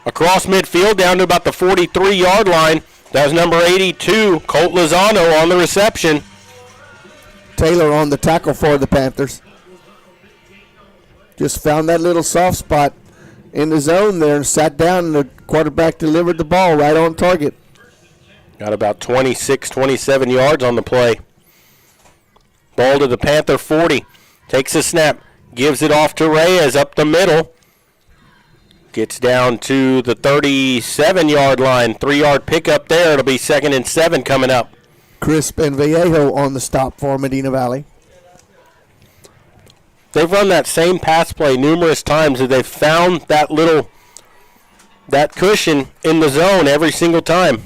across midfield down to about the 43-yard line. That was number 82, Colt Lozano, on the reception. Taylor on the tackle for the Panthers. Just found that little soft spot in the zone there and sat down, and the quarterback delivered the ball right on target. Got about 26, 27 yards on the play. Ball to the Panther 40. Takes a snap. Gives it off to Reyes up the middle. Gets down to the 37-yard line. 3-yard pickup there. It'll be 2nd and 7 coming up. Crisp and Vallejo on the stop for Medina Valley. They've run that same pass play numerous times, and they've found that cushion in the zone every single time.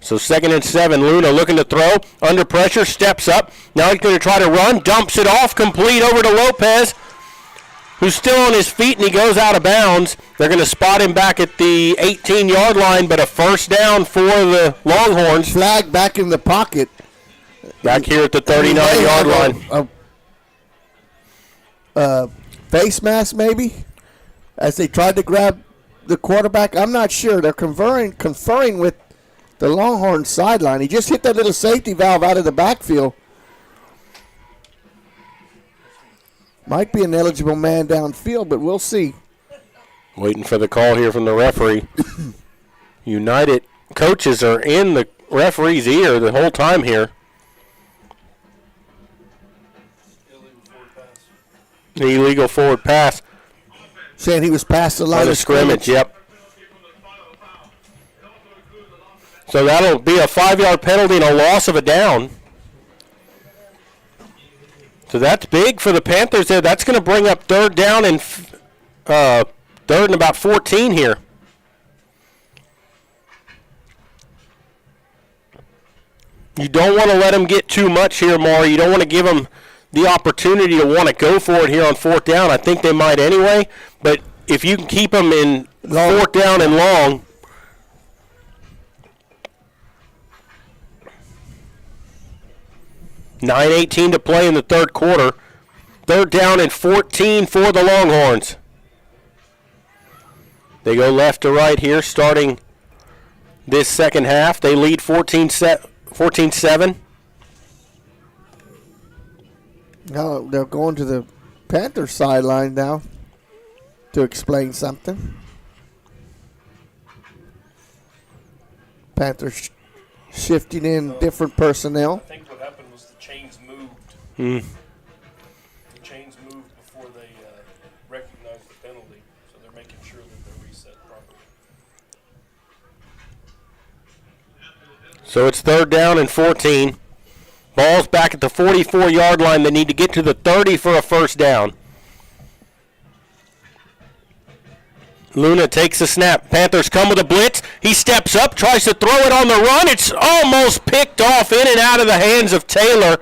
So 2nd and 7, Luna looking to throw, under pressure, steps up. Now he's going to try to run, dumps it off, complete over to Lopez. who's still on his feet, and he goes out of bounds. They're going to spot him back at the 18-yard line, but a first down for the Longhorns. Flag back in the pocket. Back here at the 39-yard line. Face mask, maybe, as they tried to grab the quarterback. I'm not sure. They're conferring with the Longhorn sideline. He just hit that little safety valve out of the backfield. Might be an eligible man downfield, but we'll see. Waiting for the call here from the referee. United coaches are in the referee's ear the whole time here. The illegal forward pass. Saying he was past the line of scrimmage. Yep. So that'll be a 5-yard penalty and a loss of a down. So that's big for the Panthers there. That's going to bring up third down and third and about 14 here. You don't want to let them get too much here, Maury. You don't want to give them the opportunity to want to go for it here on fourth down. I think they might anyway, but if you can keep them in fourth down and long. .9:18 to play in the third quarter. Third down and 14 for the Longhorns. They go left to right here starting this second half. They lead 14-7. Now they're going to the Panther sideline now to explain something. Panthers shifting in different personnel. I think what happened was the chains moved. The chains moved before they recognized the penalty, so they're making sure that they're reset properly. So it's third down and 14. Ball's back at the 44-yard line. They need to get to the 30 for a first down. Luna takes the snap. Panthers come with a blitz. He steps up, tries to throw it on the run. It's almost picked off in and out of the hands of Taylor.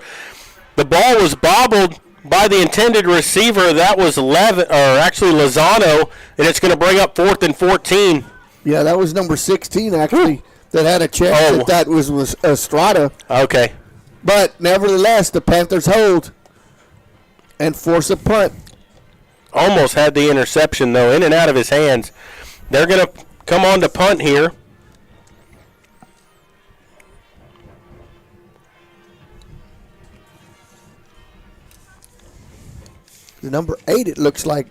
The ball was bobbled by the intended receiver. That was Lozano, and it's going to bring up 4th and 14. Yeah, that was number 16, actually, that had a chance that was Estrada. Okay. But nevertheless, the Panthers hold and force a punt. Almost had the interception, though, in and out of his hands. They're going to come on to punt here. The number 8, it looks like.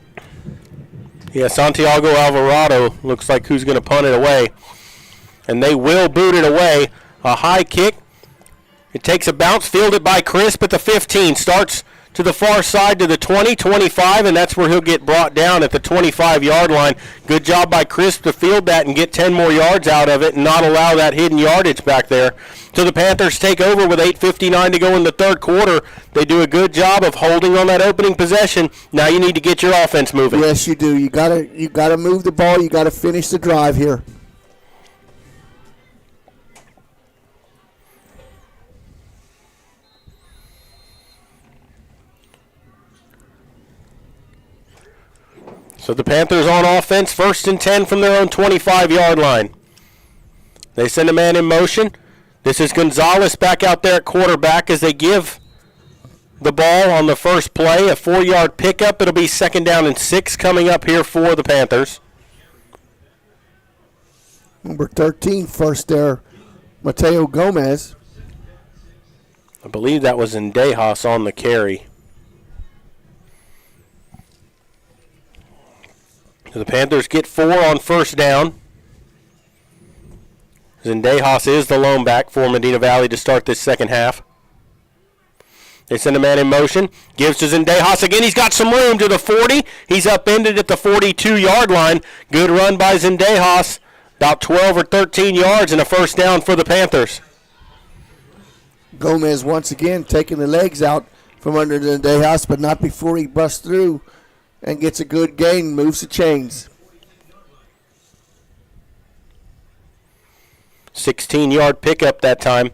Yeah, Santiago Alvarado looks like who's going to punt it away. And they will boot it away. A high kick. It takes a bounce, fielded by Crisp at the 15. Starts to the far side to the 20, 25, and that's where he'll get brought down at the 25-yard line. Good job by Crisp to field that and get 10 more yards out of it and not allow that hidden yardage back there. So the Panthers take over with 8:59 to go in the third quarter. They do a good job of holding on that opening possession. Now you need to get your offense moving. Yes, you do. You gotta move the ball. You gotta finish the drive here. So the Panthers on offense, 1st and 10 from their own 25-yard line. They send a man in motion. This is Gonzalez back out there at quarterback as they give the ball on the first play, a 4-yard pickup. It'll be 2nd down and 6 coming up here for the Panthers. Number 13 first there, Mateo Gomez. I believe that was Zendejas on the carry. So the Panthers get 4 on first down. Zendejas is the lone back for Medina Valley to start this second half. They send a man in motion. Gives to Zendejas again. He's got some room to the 40. He's upended at the 42-yard line. Good run by Zendejas. About 12 or 13 yards and a first down for the Panthers. Gomez once again taking the legs out from under Zendejas, but not before he busts through and gets a good gain, moves the chains. 16-yard pickup that time.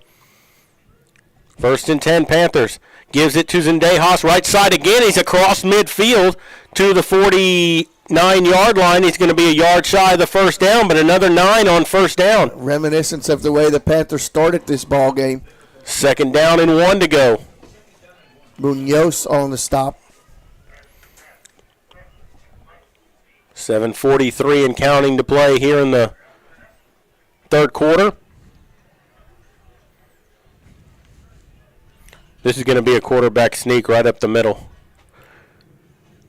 1st and 10, Panthers. Gives it to Zendejas, right side again. He's across midfield to the 49-yard line. He's going to be a yard shy of the first down, but another 9 on first down. Reminiscence of the way the Panthers started this ball game. Second down and 1 to go. Munoz on the stop. 7:43 and counting to play here in the third quarter. This is going to be a quarterback sneak right up the middle.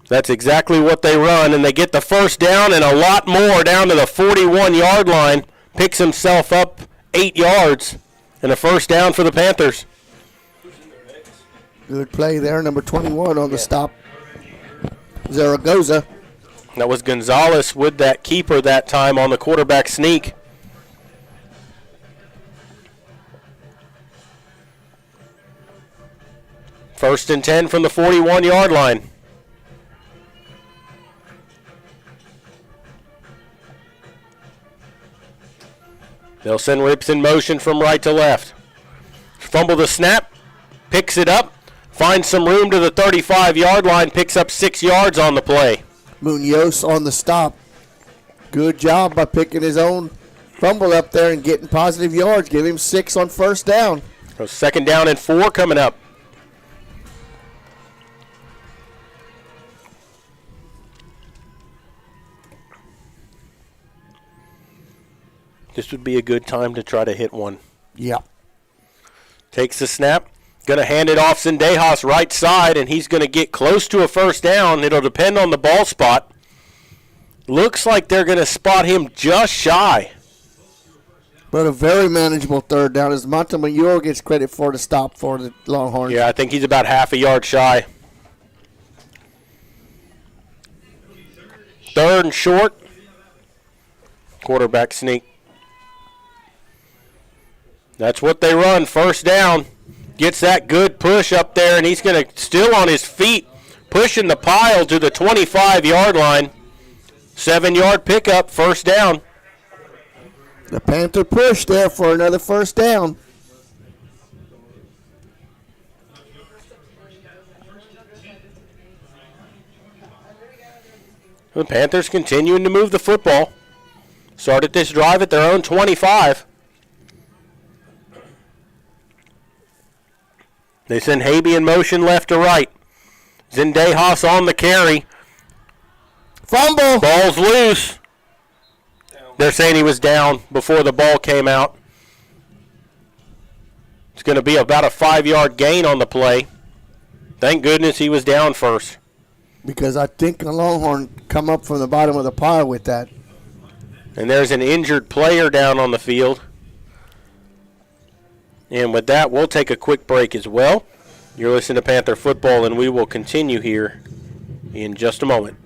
That's exactly what they run, and they get the first down and a lot more down to the 41-yard line. Picks himself up 8 yards and a first down for the Panthers. Good play there, number 21 on the stop. Zaragoza. That was Gonzalez with that keeper that time on the quarterback sneak. First and 10 from the 41-yard line. They'll send Rips in motion from right to left. Fumble the snap, picks it up, finds some room to the 35-yard line, picks up 6 yards on the play. Munoz on the stop. Good job by picking his own fumble up there and getting positive yards. Give him 6 on first down. So second down and 4 coming up. This would be a good time to try to hit one. Yep. Takes the snap. Going to hand it off Zendejas right side, and he's going to get close to a first down. It'll depend on the ball spot. Looks like they're going to spot him just shy. But a very manageable third down as Montemayor gets credit for the stop for the Longhorns. Yeah, I think he's about half a yard shy. Third and short. Quarterback sneak. That's what they run. First down. Gets that good push up there, and he's going to still on his feet, pushing the pile to the 25-yard line. 7-yard pickup, first down. The Panther push there for another first down. The Panthers continuing to move the football. Started this drive at their own 25. They send Habe in motion left to right. Zendejas on the carry. Fumble. Ball's loose. They're saying he was down before the ball came out. It's going to be about a 5-yard gain on the play. Thank goodness he was down first. Because I think a Longhorn come up from the bottom of the pile with that. And there's an injured player down on the field. And with that, we'll take a quick break as well. You're listening to Panther Football, and we will continue here in just a moment.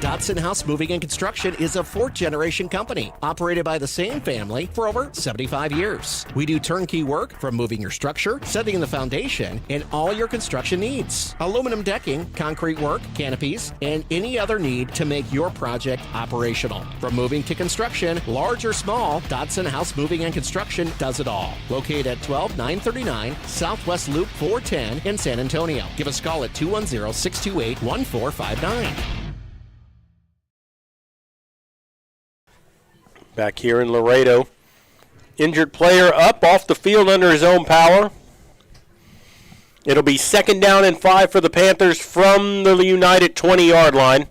Dodson House Moving and Construction is a 4th-generation company operated by the same family for over 75 years. We do turnkey work from moving your structure, setting the foundation, and all your construction needs. Aluminum decking, concrete work, canopies, and any other need to make your project operational. From moving to construction, large or small, Dodson House Moving and Construction does it all. Located at 12939 Southwest Loop 410 in San Antonio. Give us a call at 210-628-1459. Back here in Laredo. Injured player up off the field under his own power. It'll be second down and 5 for the Panthers from the United 20-yard line.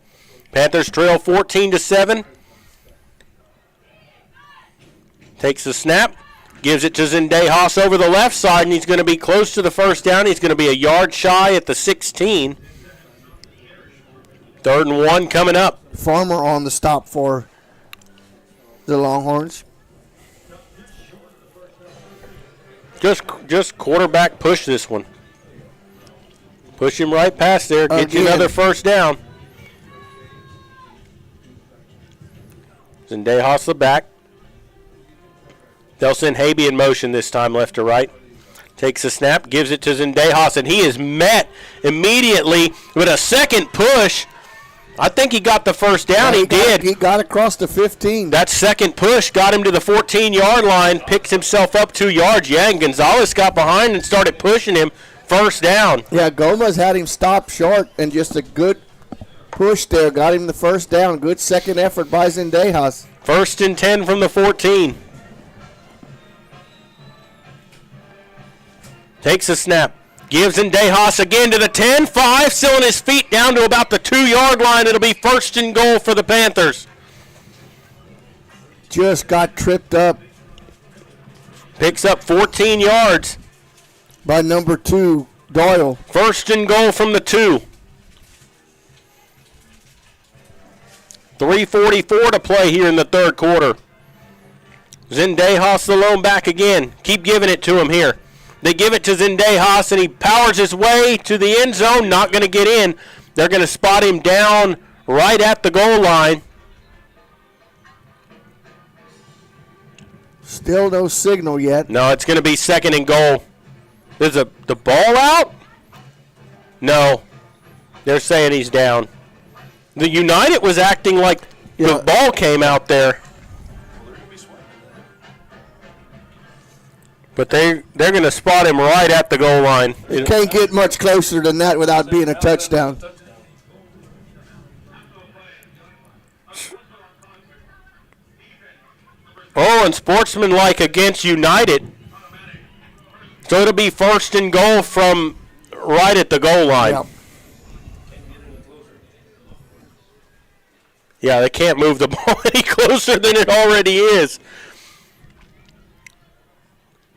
Panthers trail 14-7. Takes the snap. Gives it to Zendejas over the left side, and he's going to be close to the first down. He's going to be a yard shy at the 16. Third and 1 coming up. Farmer on the stop for the Longhorns. Just quarterback push this one. Push him right past there. Get you another first down. Zendejas the back. They'll send Habe in motion this time left to right. Takes a snap, gives it to Zendejas, and he is met immediately with a second push. I think he got the first down. He did. He got across the 15. That second push got him to the 14-yard line, picked himself up 2 yards. Yeah, and Gonzalez got behind and started pushing him. First down. Yeah, Gomez had him stopped short, and just a good push there. Got him the first down. Good second effort by Zendejas. 1st and 10 from the 14. Takes a snap. Gives Zendejas again to the 10. 5, still on his feet down to about the 2-yard line. It'll be 1st and goal for the Panthers. Just got tripped up. Picks up 14 yards. By number 2, Doyle. 1st and goal from the 2. 3:44 to play here in the third quarter. Zendejas the lone back again. Keep giving it to him here. They give it to Zendejas, and he powers his way to the end zone. Not going to get in. They're going to spot him down right at the goal line. Still no signal yet. No, it's going to be 2nd and goal. Is the ball out? No. They're saying he's down. The United was acting like the ball came out there. But they're going to spot him right at the goal line. You can't get much closer than that without being a touchdown. Oh, and sportsmanlike against United. So it'll be 1st and goal from right at the goal line. Yep. Yeah, they can't move the ball any closer than it already is.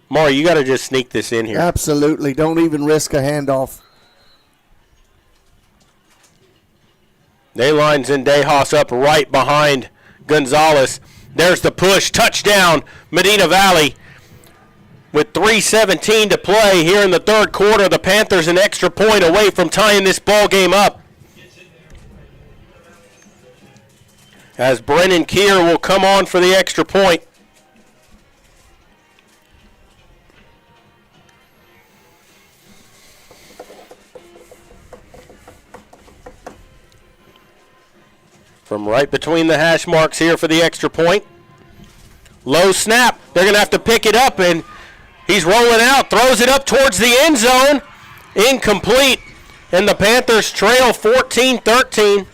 Maury, you got to just sneak this in here. Absolutely. Don't even risk a handoff. They line Zendejas up right behind Gonzalez. There's the push. Touchdown, Medina Valley. With 3:17 to play here in the third quarter, the Panthers an extra point away from tying this ball game up. As Brennan Keir will come on for the extra point. From right between the hash marks here for the extra point. Low snap. They're going to have to pick it up, and he's rolling out. Throws it up towards the end zone. Incomplete. And the Panthers trail 14-13.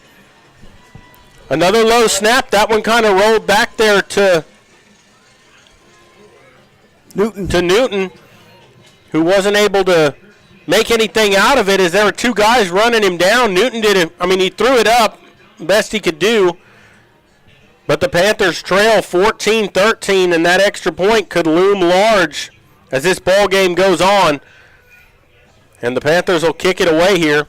Another low snap. That one kind of rolled back there to Newton, who wasn't able to make anything out of it as there were two guys running him down. Newton did it. I mean, he threw it up best he could do. But the Panthers trail 14-13, and that extra point could loom large as this ball game goes on. And the Panthers will kick it away here.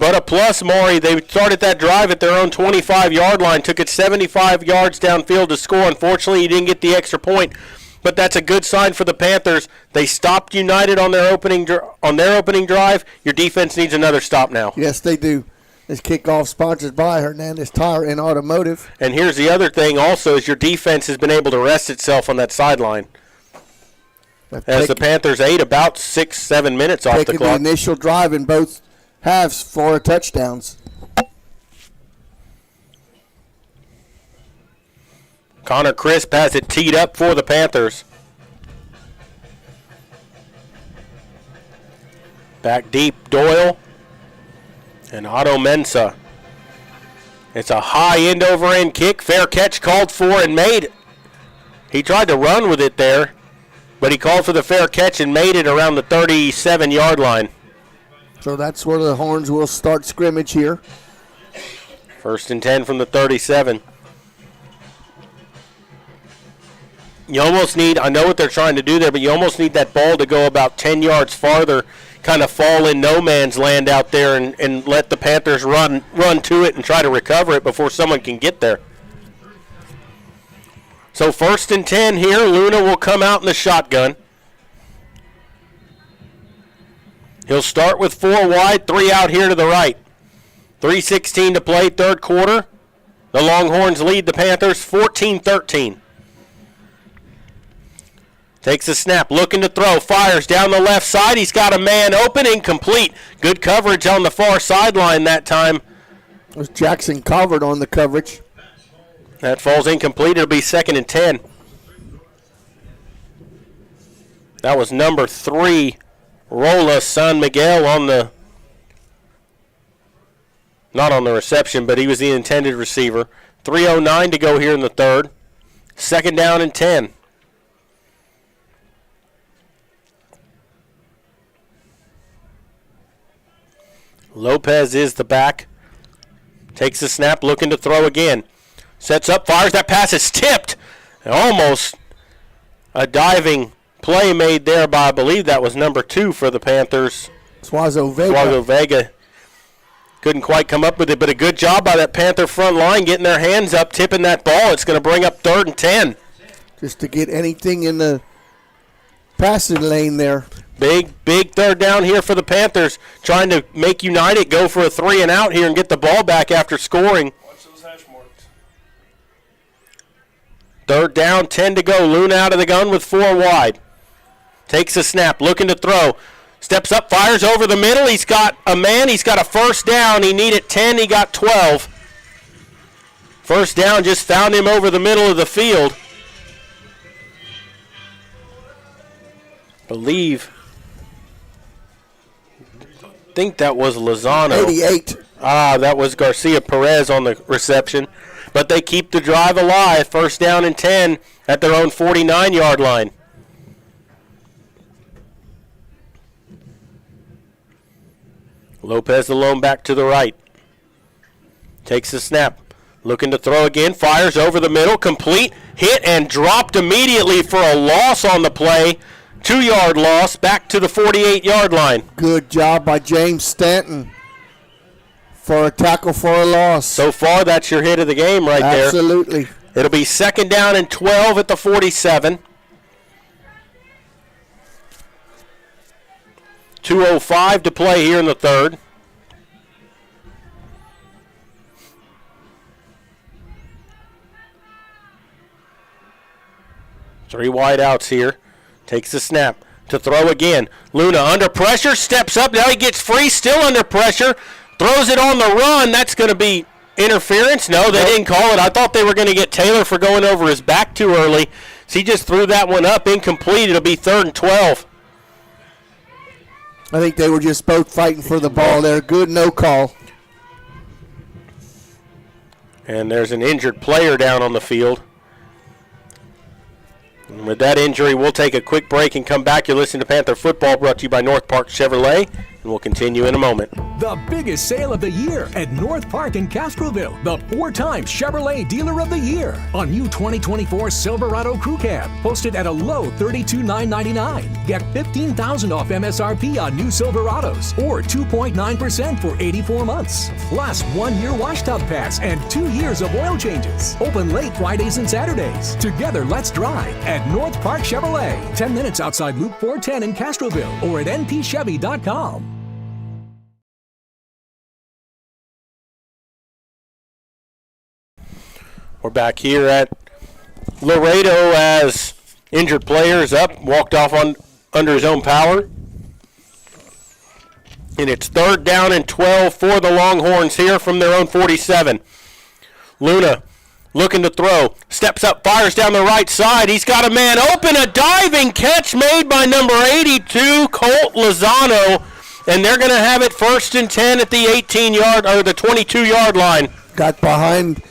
But a plus, Maury, they started that drive at their own 25-yard line, took it 75 yards downfield to score. Unfortunately, you didn't get the extra point, but that's a good sign for the Panthers. They stopped United on their opening drive. Your defense needs another stop now. Yes, they do. This kickoff sponsored by Hernandez Tire and Automotive. And here's the other thing also is your defense has been able to rest itself on that sideline. As the Panthers ate about 6-7 minutes off the clock. Taking the initial drive in both halves for touchdowns. Connor Crisp has it teed up for the Panthers. Back deep, Doyle. And Otto Mensah. It's a high end over end kick. Fair catch called for and made. He tried to run with it there, but he called for the fair catch and made it around the 37-yard line. So that's where the Horns will start scrimmage here. 1st and 10 from the 37. You almost need, I know what they're trying to do there, but you almost need that ball to go about 10 yards farther, kind of fall in no man's land out there and let the Panthers run to it and try to recover it before someone can get there. So 1st and 10 here. Luna will come out in the shotgun. He'll start with 4 wide, 3 out here to the right. 3:16 to play, third quarter. The Longhorns lead the Panthers 14-13. Takes a snap, looking to throw, fires down the left side. He's got a man open, incomplete. Good coverage on the far sideline that time. It was Jackson covered on the coverage. That falls incomplete. It'll be 2nd and 10. That was number 3, Rola San Miguel on the not on the reception, but he was the intended receiver. 3:09 to go here in the third. Second down and 10. Lopez is the back. Takes the snap, looking to throw again. Sets up, fires. That pass is tipped. Almost a diving play made there by, I believe that was number 2 for the Panthers. Suazo Vega. Suazo Vega. Couldn't quite come up with it, but a good job by that Panther front line getting their hands up, tipping that ball. It's going to bring up 3rd and 10. Just to get anything in the passing lane there. Big third down here for the Panthers, trying to make United go for a 3 and out here and get the ball back after scoring. Watch those hash marks. Third down, 10 to go. Luna out of the gun with 4 wide. Takes a snap, looking to throw. Steps up, fires over the middle. He's got a man. He's got a first down. He needed 10. He got 12. First down, just found him over the middle of the field. I think that was Lozano. 88. That was Garcia Perez on the reception. But they keep the drive alive. First down and 10 at their own 49-yard line. Lopez alone back to the right. Takes the snap. Looking to throw again. Fires over the middle. Complete. Hit and dropped immediately for a loss on the play. 2-yard loss back to the 48-yard line. Good job by James Stanton for a tackle for a loss. So far, that's your hit of the game right there. Absolutely. It'll be second down and 12 at the 47. 2:05 to play here in the third. Three wide outs here. Takes the snap to throw again. Luna under pressure, steps up. Now he gets free, still under pressure. Throws it on the run. That's going to be interference. No, they didn't call it. I thought they were going to get Taylor for going over his back too early. So he just threw that one up, incomplete. It'll be 3rd and 12. I think they were just both fighting for the ball there. Good no call. And there's an injured player down on the field. And with that injury, we'll take a quick break and come back. You're listening to Panther Football, brought to you by North Park Chevrolet, and we'll continue in a moment. The biggest sale of the year at North Park in Castroville. The 4-time Chevrolet Dealer of the Year. On new 2024 Silverado Crew Cab, posted at a low $32,999. Get $15,000 off MSRP on new Silverados, or 2.9% for 84 months. Plus 1-year wash tub pass and 2 years of oil changes. Open late Fridays and Saturdays. Together, let's drive at North Park Chevrolet. 10 minutes outside Loop 410 in Castroville, or at npchevy.com. We're back here at Laredo as injured player is up, walked off under his own power. And it's 3rd down and 12 for the Longhorns here from their own 47. Luna looking to throw, steps up, fires down the right side. He's got a man open, a diving catch made by number 82, Colt Lozano. And they're going to have it 1st and 10 at the 18-yard or the 22-yard line. Got behind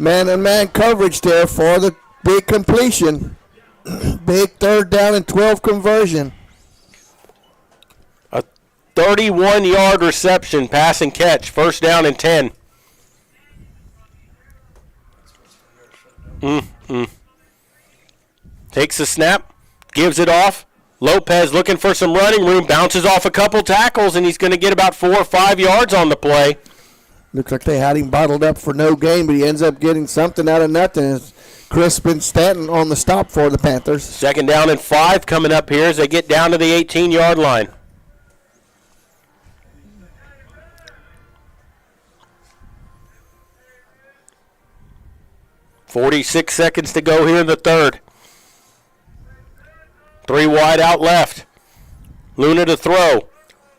man-on-man coverage there for the big completion. Big 3rd down and 12 conversion. A 31-yard reception, pass and catch, 1st down and 10. Takes the snap, gives it off. Lopez looking for some running room, bounces off a couple tackles, and he's going to get about 4 or 5 yards on the play. Looks like they had him bottled up for no gain, but he ends up getting something out of nothing. It's Crispin Stanton on the stop for the Panthers. 2nd down and 5 coming up here as they get down to the 18-yard line. .46 seconds to go here in the third. 3 wide out left. Luna to throw.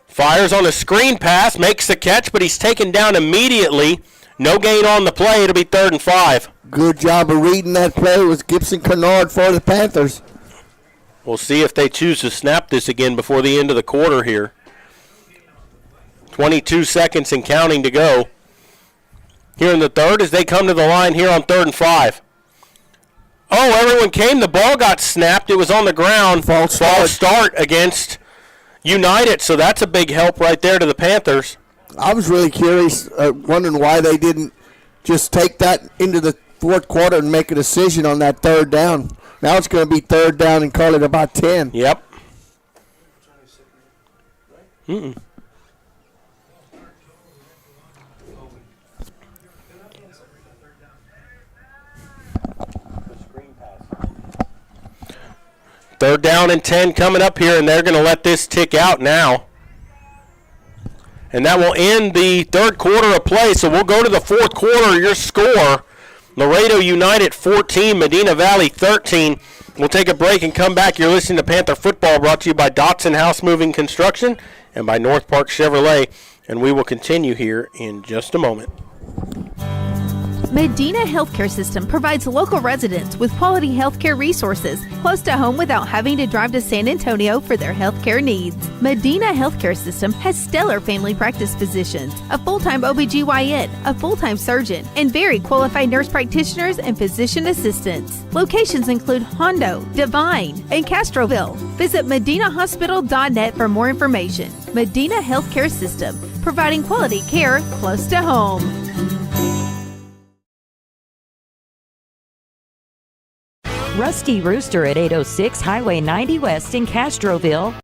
Fires on a screen pass, makes the catch, but he's taken down immediately. No gain on the play. It'll be 3rd and 5. Good job of reading that play with Gibson Kennard for the Panthers. We'll see if they choose to snap this again before the end of the quarter here. 22 seconds and counting to go. here in the third as they come to the line here on 3rd and 5. Oh, everyone came. The ball got snapped. It was on the ground. False start against United, so that's a big help right there to the Panthers. I was really curious, wondering why they didn't just take that into the fourth quarter and make a decision on that 3rd down. Now it's going to be 3rd down and call it about 10. Yep. Mm-mm. Third down and 10 coming up here, and they're going to let this tick out now. And that will end the third quarter of play. So we'll go to the fourth quarter. Your score, Laredo United 14, Medina Valley 13. We'll take a break and come back. You're listening to Panther Football, brought to you by Dotson House Moving Construction and by North Park Chevrolet. And we will continue here in just a moment. Medina Healthcare System provides local residents with quality healthcare resources close to home without having to drive to San Antonio for their healthcare needs. Medina Healthcare System has stellar family practice physicians, a full-time OBGYN, a full-time surgeon, and very qualified nurse practitioners and physician assistants. Locations include Hondo, Divine, and Castroville. Visit medinahospital.net for more information. Medina Healthcare System, providing quality care close to home. Rusty Rooster at 806 Highway 90 West in Castroville.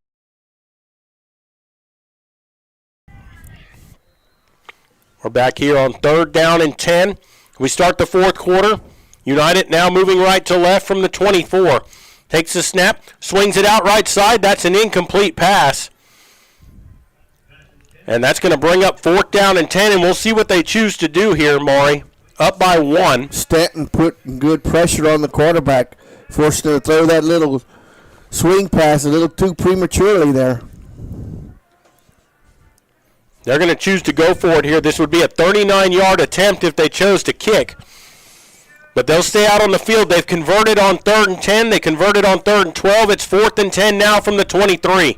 We're back here on 3rd down and 10. We start the fourth quarter. United now moving right to left from the 24. Takes the snap, swings it out right side. That's an incomplete pass. And that's going to bring up 4th down and 10, and we'll see what they choose to do here, Maury. Up by 1. Stanton put good pressure on the quarterback, forced him to throw that little swing pass a little too prematurely there. They're going to choose to go for it here. This would be a 39-yard attempt if they chose to kick. But they'll stay out on the field. They've converted on 3rd and 10. They converted on 3rd and 12. It's 4th and 10 now from the 23.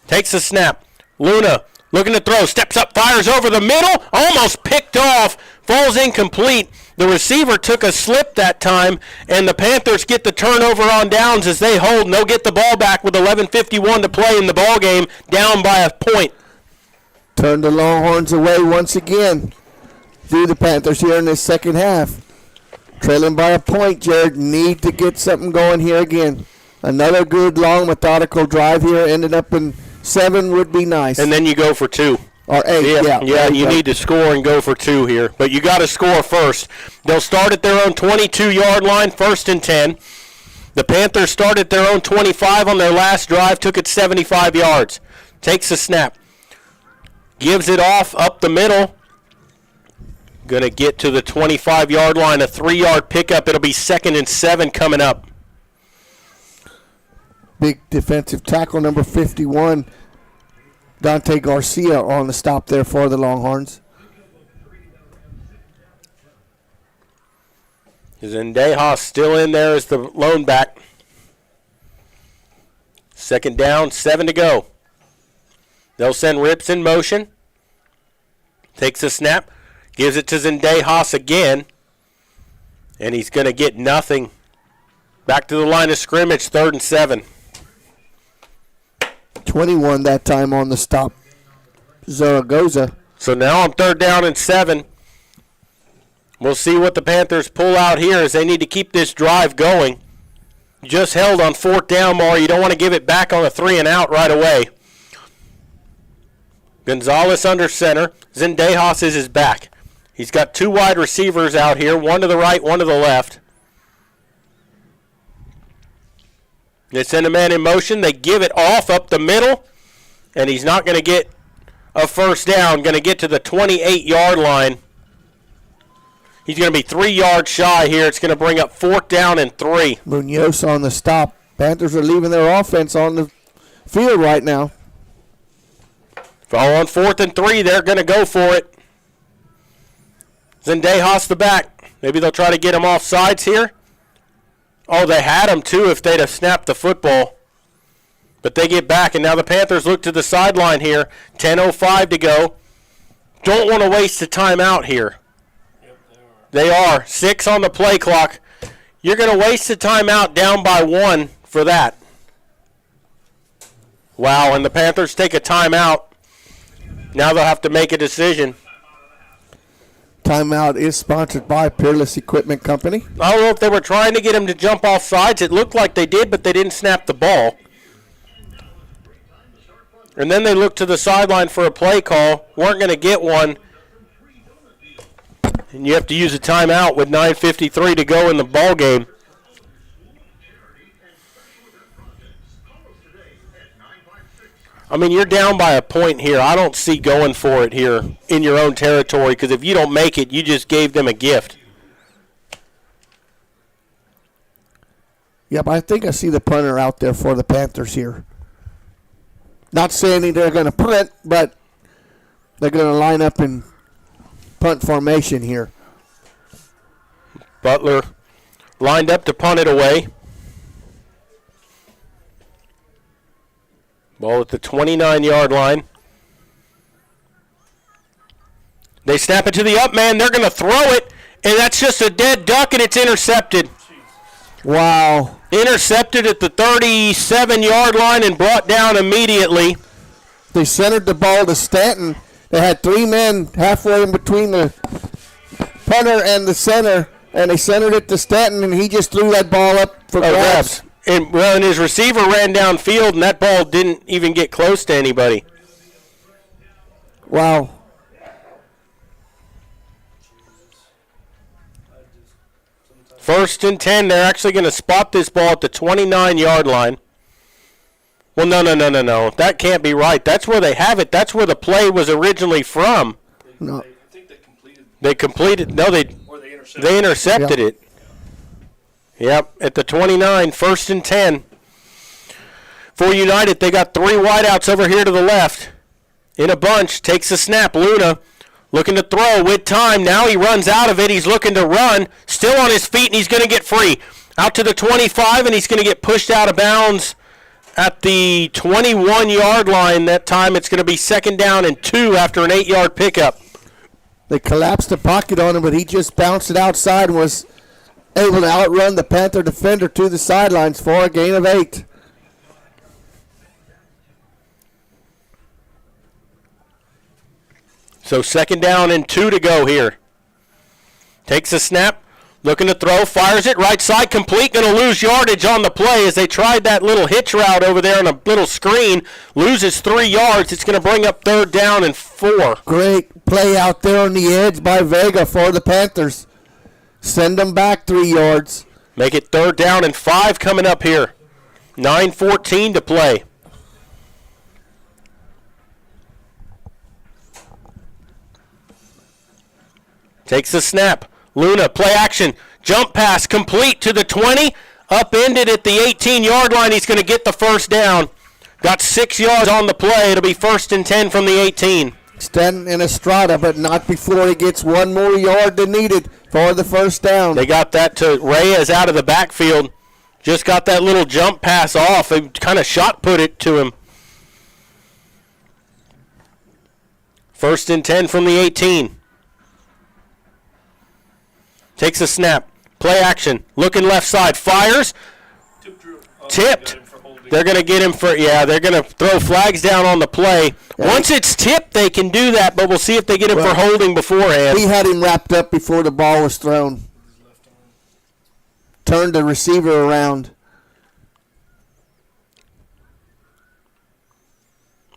Takes the snap. Luna looking to throw, steps up, fires over the middle, almost picked off, falls incomplete. The receiver took a slip that time, and the Panthers get the turnover on downs as they hold, and they'll get the ball back with 11:51 to play in the ball game, down by a point. Turn the Longhorns away once again. Do the Panthers here in this second half. Trailing by a point, Jared. Need to get something going here again. Another good, long, methodical drive here. Ended up in 7 would be nice. And then you go for 2. Or 8, yeah. You need to score and go for 2 here. But you got to score first. They'll start at their own 22-yard line, 1st and 10. The Panthers start at their own 25 on their last drive, took it 75 yards. Takes the snap. Gives it off up the middle. Going to get to the 25-yard line, a 3-yard pickup. It'll be 2nd and 7 coming up. Big defensive tackle, number 51, Dante Garcia on the stop there for the Longhorns. Zendejas still in there as the lone back. 2nd down, 7 to go. They'll send Rips in motion. Takes a snap, gives it to Zendejas again, and he's going to get nothing. Back to the line of scrimmage, 3rd and 7. 21 that time on the stop, Zaragoza. So now on 3rd down and 7. We'll see what the Panthers pull out here as they need to keep this drive going. Just held on 4th down, Maury. You don't want to give it back on a 3 and out right away. Gonzalez under center. Zendejas is his back. He's got 2 wide receivers out here, one to the right, one to the left. They send a man in motion. They give it off up the middle, and he's not going to get a 1st down. Going to get to the 28-yard line. He's going to be 3 yards shy here. It's going to bring up 4th down and 3. Munoz on the stop. Panthers are leaving their offense on the field right now. Fall on 4th and 3. They're going to go for it. Zendejas the back. Maybe they'll try to get him off sides here. Oh, they had him, too, if they'd have snapped the football. But they get back, and now the Panthers look to the sideline here. 10:05 to go. don't want to waste a timeout here. They are. 6 on the play clock. You're going to waste a timeout down by 1 for that. Wow, and the Panthers take a timeout. Now they'll have to make a decision. Timeout is sponsored by Peerless Equipment Company. I don't know if they were trying to get him to jump off sides. It looked like they did, but they didn't snap the ball. And then they looked to the sideline for a play call. Weren't going to get one. And you have to use a timeout with 9:53 to go in the ball game. I mean, you're down by a point here. I don't see going for it here in your own territory, because if you don't make it, you just gave them a gift. Yep, I think I see the punter out there for the Panthers here. Not saying they're going to punt, but they're going to line up in punt formation here. Butler lined up to punt it away. Ball at the 29-yard line. They snap it to the up man. They're going to throw it, and that's just a dead duck, and it's intercepted. Wow. Intercepted at the 37-yard line and brought down immediately. They centered the ball to Stanton. They had 3 men halfway in between the punter and the center, and they centered it to Stanton, and he just threw that ball up for grabs. And his receiver ran downfield, and that ball didn't even get close to anybody. Wow. First and 10. They're actually going to spot this ball at the 29-yard line. Well, no. That can't be right. That's where they have it. That's where the play was originally from. No. They completed. No, they intercepted it. Yep, at the 29, first and 10. For United, they got 3 wideouts over here to the left. In a bunch, takes a snap. Luna looking to throw with time. Now he runs out of it. He's looking to run. Still on his feet, and he's going to get free. Out to the 25, and he's going to get pushed out of bounds at the 21-yard line. That time it's going to be 2nd down and 2 after an 8-yard pickup. They collapsed the pocket on him, but he just bounced it outside and was able to outrun the Panther defender to the sidelines for a gain of 8. So 2nd down and 2 to go here. Takes a snap, looking to throw, fires it, right side, complete, going to lose yardage on the play as they tried that little hitch route over there on a little screen. Loses 3 yards. It's going to bring up 3rd down and 4. Great play out there on the edge by Vega for the Panthers. Send them back 3 yards. Make it 3rd down and 5 coming up here. 9:14 to play. Takes the snap. Luna, play action. Jump pass complete to the 20. Upended at the 18-yard line. He's going to get the 1st down. Got 6 yards on the play. It'll be 1st and 10 from the 18. Stanton and Estrada, but not before he gets 1 more yard than needed for the 1st down. They got that to Reyes out of the backfield. Just got that little jump pass off. They kind of shot put it to him. 1st and 10 from the 18. Takes a snap. Play action. Looking left side. Fires. Tipped. They're going to get him for, they're going to throw flags down on the play. Once it's tipped, they can do that, but we'll see if they get him for holding beforehand. He had him wrapped up before the ball was thrown. Turned the receiver around.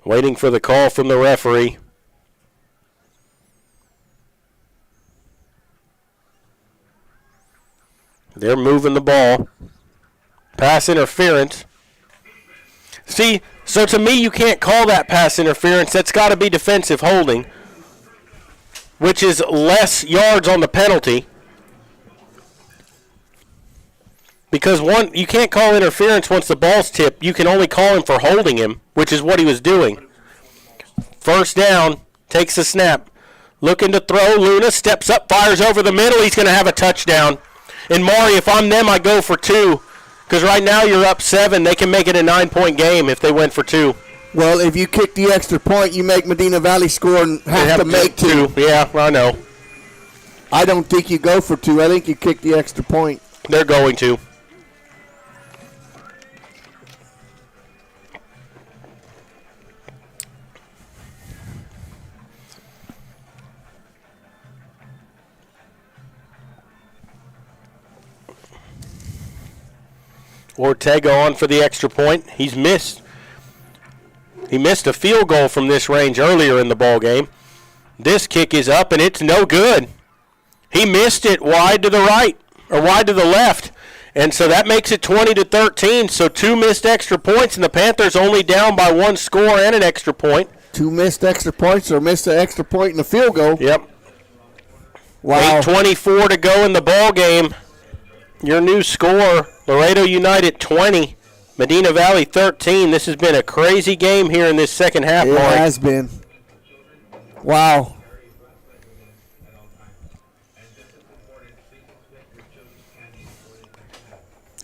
Waiting for the call from the referee. They're moving the ball. Pass interference. See, so to me, you can't call that pass interference. That's got to be defensive holding, which is less yards on the penalty. Because you can't call interference once the ball's tipped. You can only call him for holding him, which is what he was doing. 1st down, takes the snap. Looking to throw. Luna steps up, fires over the middle. He's going to have a touchdown. And Maury, if I'm them, I go for 2. Because right now you're up 7. They can make it a 9-point game if they went for 2. Well, if you kick the extra point, you make Medina Valley score and have to make two. Yeah, I know. I don't think you go for two. I think you kick the extra point. They're going to. Ortega on for the extra point. He missed a field goal from this range earlier in the ball game. This kick is up, and it's no good. He missed it wide to the right, or wide to the left, and so that makes it 20-13. So 2 missed extra points, and the Panthers only down by 1 score and an extra point. 2 missed extra points, or missed an extra point in the field goal. Yep. Wow. 8:24 to go in the ball game. Your new score, Laredo United 20, Medina Valley 13. This has been a crazy game here in this second half, It Mark. has been. Wow.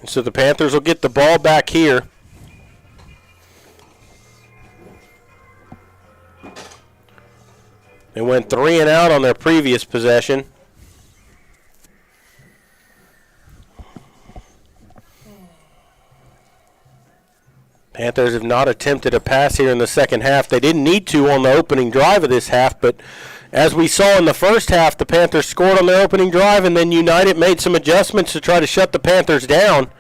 So the Panthers will get the ball back here. They went 3 and out on their previous possession. Panthers have not attempted a pass here in the second half. They didn't need to on the opening drive of this half, but as we saw in the first half, the Panthers scored on their opening drive, and then United made some adjustments to try to shut the Panthers down.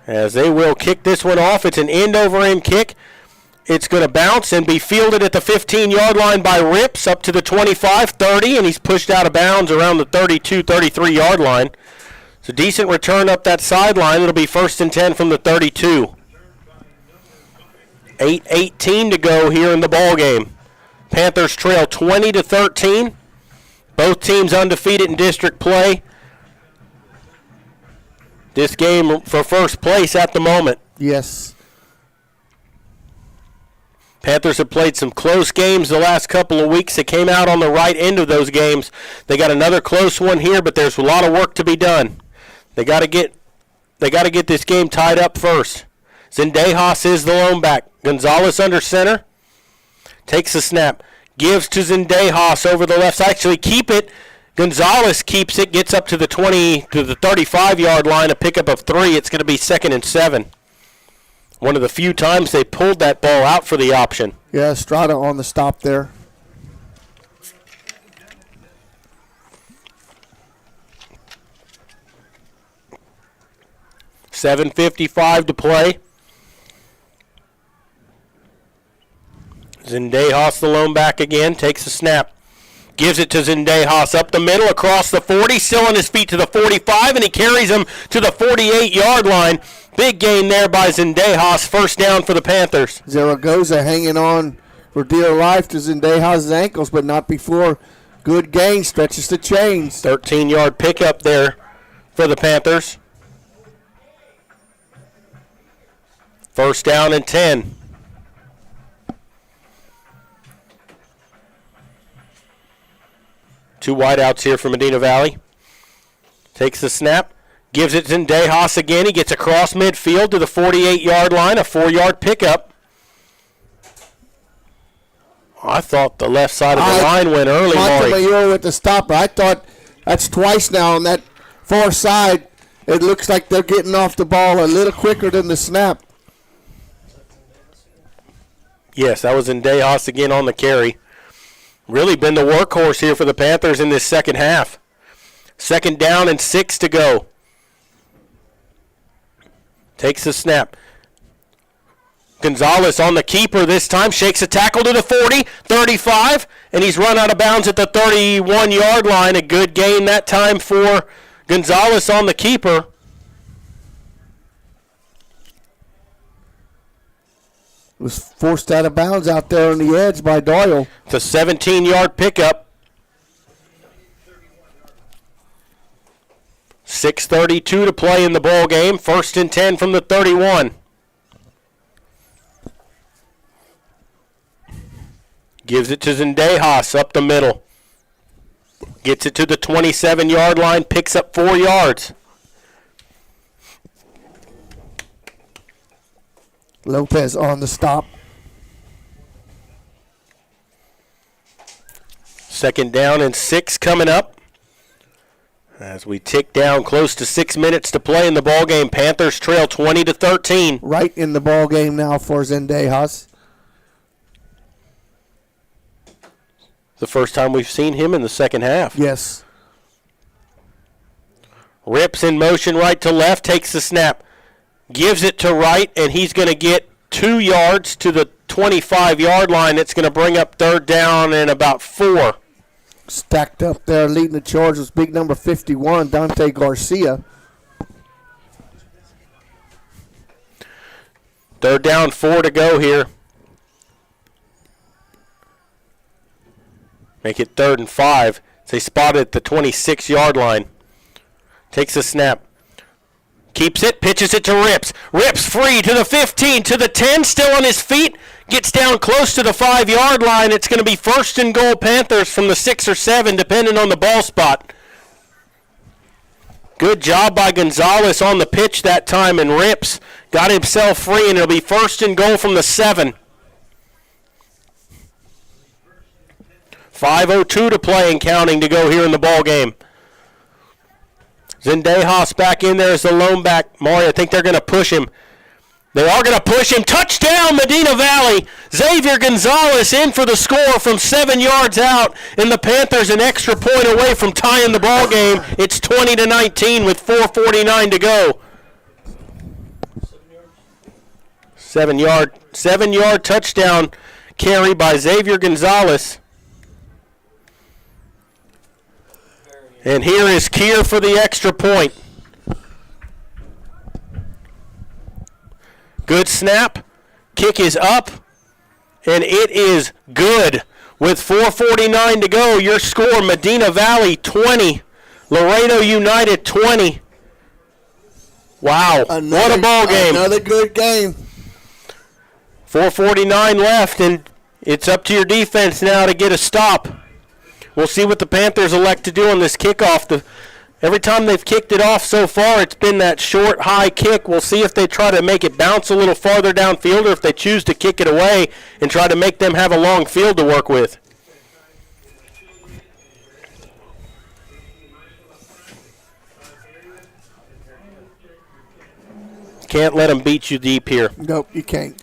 As they will kick this one off. It's an end-over-end kick. It's going to bounce and be fielded at the 15-yard line by Rips up to the 25, 30, and he's pushed out of bounds around the 32, 33-yard line. It's a decent return up that sideline. It'll be 1st and 10 from the 32. 8:18 to go here in the ball game. Panthers trail 20-13. Both teams undefeated in district play. This game for first place at the moment. Yes. Panthers have played some close games the last couple of weeks. They came out on the right end of those games. They got another close one here, but there's a lot of work to be done. They got to get this game tied up first. Zendejas is the lone back. Gonzalez under center. Takes the snap. Gives to Zendejas over the left side. Actually, keep it. Gonzalez keeps it. Gets up to the 35-yard line. A pickup of 3. It's going to be 2nd and 7. One of the few times they pulled that ball out for the option. Yeah, Estrada on the stop there. $7:55 to play. Zendejas, the lone back again, takes the snap. Gives it to Zendejas up the middle, across the 40, still on his feet to the 45, and he carries him to the 48-yard line. Big gain there by Zendejas, 1st down for the Panthers. Zaragoza hanging on for dear life to Zendejas' ankles, but not before. Good gain, stretches the chains. 13-yard pickup there for the Panthers. 1st down and 10. Two wideouts here for Medina Valley. Takes the snap. Gives it to Zendejas again. He gets across midfield to the 48-yard line. A 4-yard pickup. I thought the left side of the line went early, Maury. You're with the stopper. I thought that's twice now on that far side. It looks like they're getting off the ball a little quicker than the snap. Yes, that was Zendejas again on the carry. Really been the workhorse here for the Panthers in this second half. 2nd down and 6 to go. Takes the snap. Gonzalez on the keeper this time. Shakes a tackle to the 40, 35, and he's run out of bounds at the 31-yard line. A good gain that time for Gonzalez on the keeper. Was forced out of bounds out there on the edge by Doyle. It's a 17-yard pickup. 6:32 to play in the ball game. 1st and 10 from the 31. Gives it to Zendejas up the middle. Gets it to the 27-yard line. Picks up 4 yards. Lopez on the stop. Second down and 6 coming up. As we tick down close to 6 minutes to play in the ball game, Panthers trail 20-13. Right in the ball game now for Zendejas. The first time we've seen him in the second half. Yes. Rips in motion right to left, takes the snap, gives it to right, and he's going to get 2 yards to the 25-yard line. It's going to bring up third down and about 4. Stacked up there, leading the charge was big number 51, Dante Garcia. Third down, 4 to go here. Make it 3rd and 5. They spot it at the 26-yard line. Takes the snap. Keeps it, pitches it to Rips. Rips free to the 15, to the 10, still on his feet. Gets down close to the 5-yard line. It's going to be 1st and goal Panthers from the 6 or 7, depending on the ball spot. Good job by Gonzalez on the pitch that time, and Rips got himself free, and it'll be 1st and goal from the 7. 5:02 to play and counting to go here in the ball game. Zendejas back in there as the lone back. Maury, I think they're going to push him. They are going to push him. Touchdown, Medina Valley. Xavier Gonzalez in for the score from 7 yards out, and the Panthers an extra point away from tying the ball game. It's 20-19 with 4:49 to go. 7-yard touchdown carry by Xavier Gonzalez. And here is Kier for the extra point. Good snap. Kick is up. And it is good. With 4:49 to go, your score, Medina Valley 20. Laredo United 20. Wow. What a ball game. Another good game. 4:49 left, and it's up to your defense now to get a stop. We'll see what the Panthers elect to do on this kickoff. Every time they've kicked it off so far, it's been that short, high kick. We'll see if they try to make it bounce a little farther downfield or if they choose to kick it away and try to make them have a long field to work with. Can't let them beat you deep here. Nope, you can't.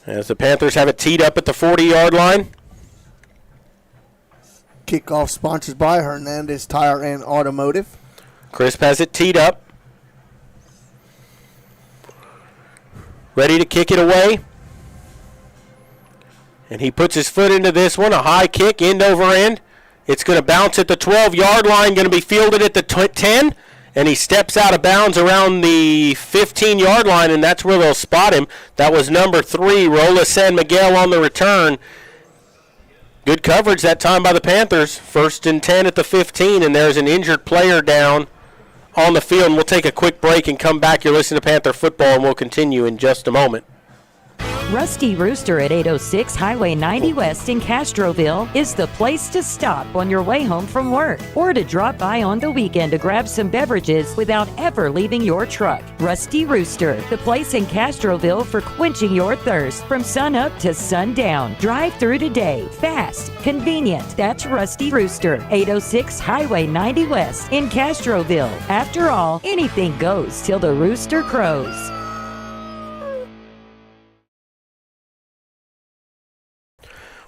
As the Panthers have it teed up at the 40-yard line. Kickoff sponsored by Hernandez Tire and Automotive. Crisp has it teed up. Ready to kick it away. And he puts his foot into this one. A high kick, end over end. It's going to bounce at the 12-yard line, going to be fielded at the 10. And he steps out of bounds around the 15-yard line, and that's where they'll spot him. That was number 3, Rola San Miguel on the return. Good coverage that time by the Panthers. 1st and 10 at the 15, and there's an injured player down on the field. And we'll take a quick break and come back. You're listening to Panther Football, and we'll continue in just a moment. Rusty Rooster at 806 Highway 90 West in Castroville is the place to stop on your way home from work or to drop by on the weekend to grab some beverages without ever leaving your truck. Rusty Rooster, the place in Castroville for quenching your thirst from sun up to sundown. Drive through today. Fast, convenient. That's Rusty Rooster, 806 Highway 90 West in Castroville. After all, anything goes till the rooster crows.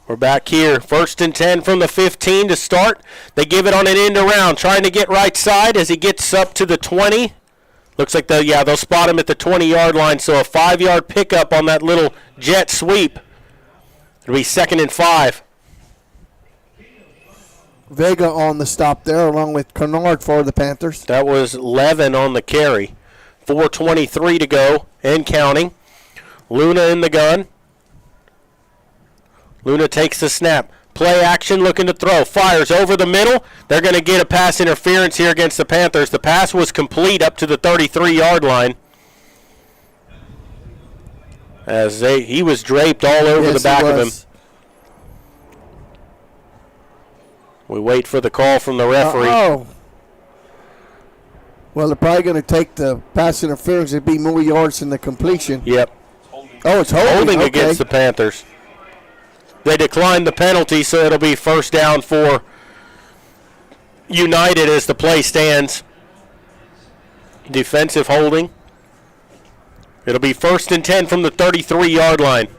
We're back here. 1st and 10 from the 15 to start. They give it on an end around, trying to get right side as he gets up to the 20. Looks like they'll spot him at the 20-yard line, so a 5-yard pickup on that little jet sweep. It'll be 2nd and 5. Vega on the stop there along with Kennard for the Panthers. That was Levin on the carry. 4:23 to go and counting. Luna in the gun. Luna takes the snap. Play action, looking to throw. Fires over the middle. They're going to get a pass interference here against the Panthers. The pass was complete up to the 33-yard line. As he was draped all over the back of him. We wait for the call from the referee. Oh. Well, they're probably going to take the pass interference. It'd be more yards than the completion. Yep. Oh, it's holding. Okay. Against the Panthers. They declined the penalty, so it'll be first down for United as the play stands. Defensive holding. It'll be 1st and 10 from the 33-yard line.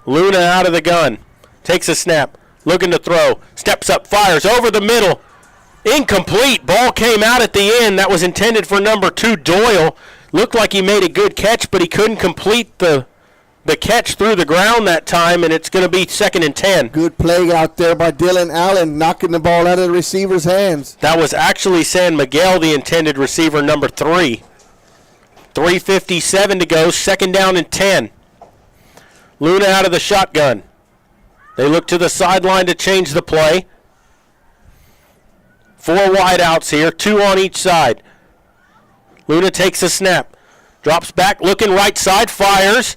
Luna out of the gun. Takes a snap. Looking to throw. Steps up, fires over the middle. Incomplete. Ball came out at the end. That was intended for number 2, Doyle. Looked like he made a good catch, but he couldn't complete the catch through the ground that time, and it's going to be 2nd and 10. Good play out there by Dylan Allen, knocking the ball out of the receiver's hands. That was actually San Miguel, the intended receiver, number 3. 3:57 to go, 2nd down and 10. Luna out of the shotgun. They look to the sideline to change the play. 4 wideouts here, 2 on each side. Luna takes a snap. Drops back, looking right side, fires.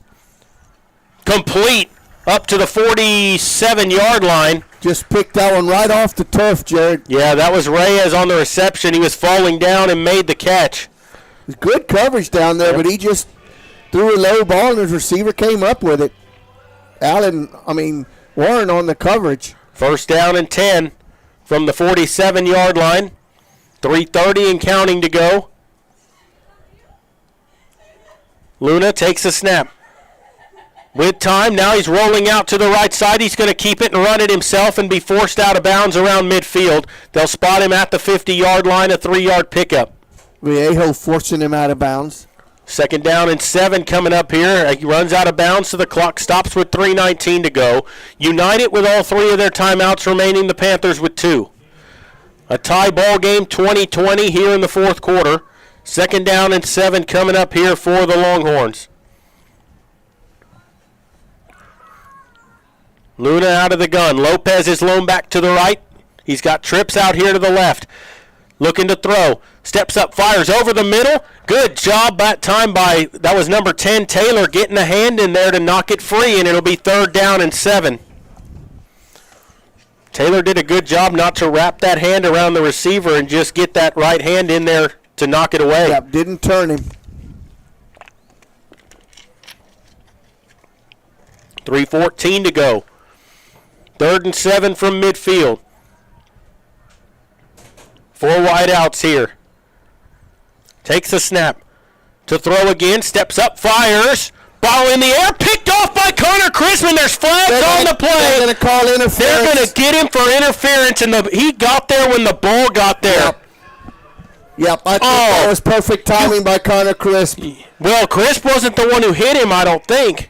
Complete up to the 47-yard line. Just picked that one right off the turf, Jared. Yeah, that was Reyes on the reception. He was falling down and made the catch. Good coverage down there, but he just threw a low ball and his receiver came up with it. Warren on the coverage. 1st down and 10 from the 47-yard line. 3:30 and counting to go. Luna takes a snap. With time, now he's rolling out to the right side. He's going to keep it and run it himself and be forced out of bounds around midfield. They'll spot him at the 50-yard line, a 3-yard pickup. Viejo forcing him out of bounds. 2nd down and 7 coming up here. He runs out of bounds, so the clock stops with 3:19 to go. United with all 3 of their timeouts remaining, the Panthers with 2. A tie ball game, 20-20 here in the 4th quarter. 2nd down and 7 coming up here for the Longhorns. Luna out of the gun. Lopez is loaned back to the right. He's got trips out here to the left. Looking to throw. Steps up, fires over the middle. Good job that time by, that was number 10, Taylor, getting a hand in there to knock it free, and it'll be 3rd down and 7. Taylor did a good job not to wrap that hand around the receiver and just get that right hand in there to knock it away. Yep, didn't turn him. 3:14 to go. 3rd and 7 from midfield. 4 wideouts here. Takes a snap. To throw again. Steps up. Fires. Ball in the air. Picked off by Connor Chrisman. There's flags on the play. They're going to call interference. They're going to get him for interference, and he got there when the ball got there. Yep, I think that was perfect timing by Connor Crisp. Well, Crisp wasn't the one who hit him, I don't think.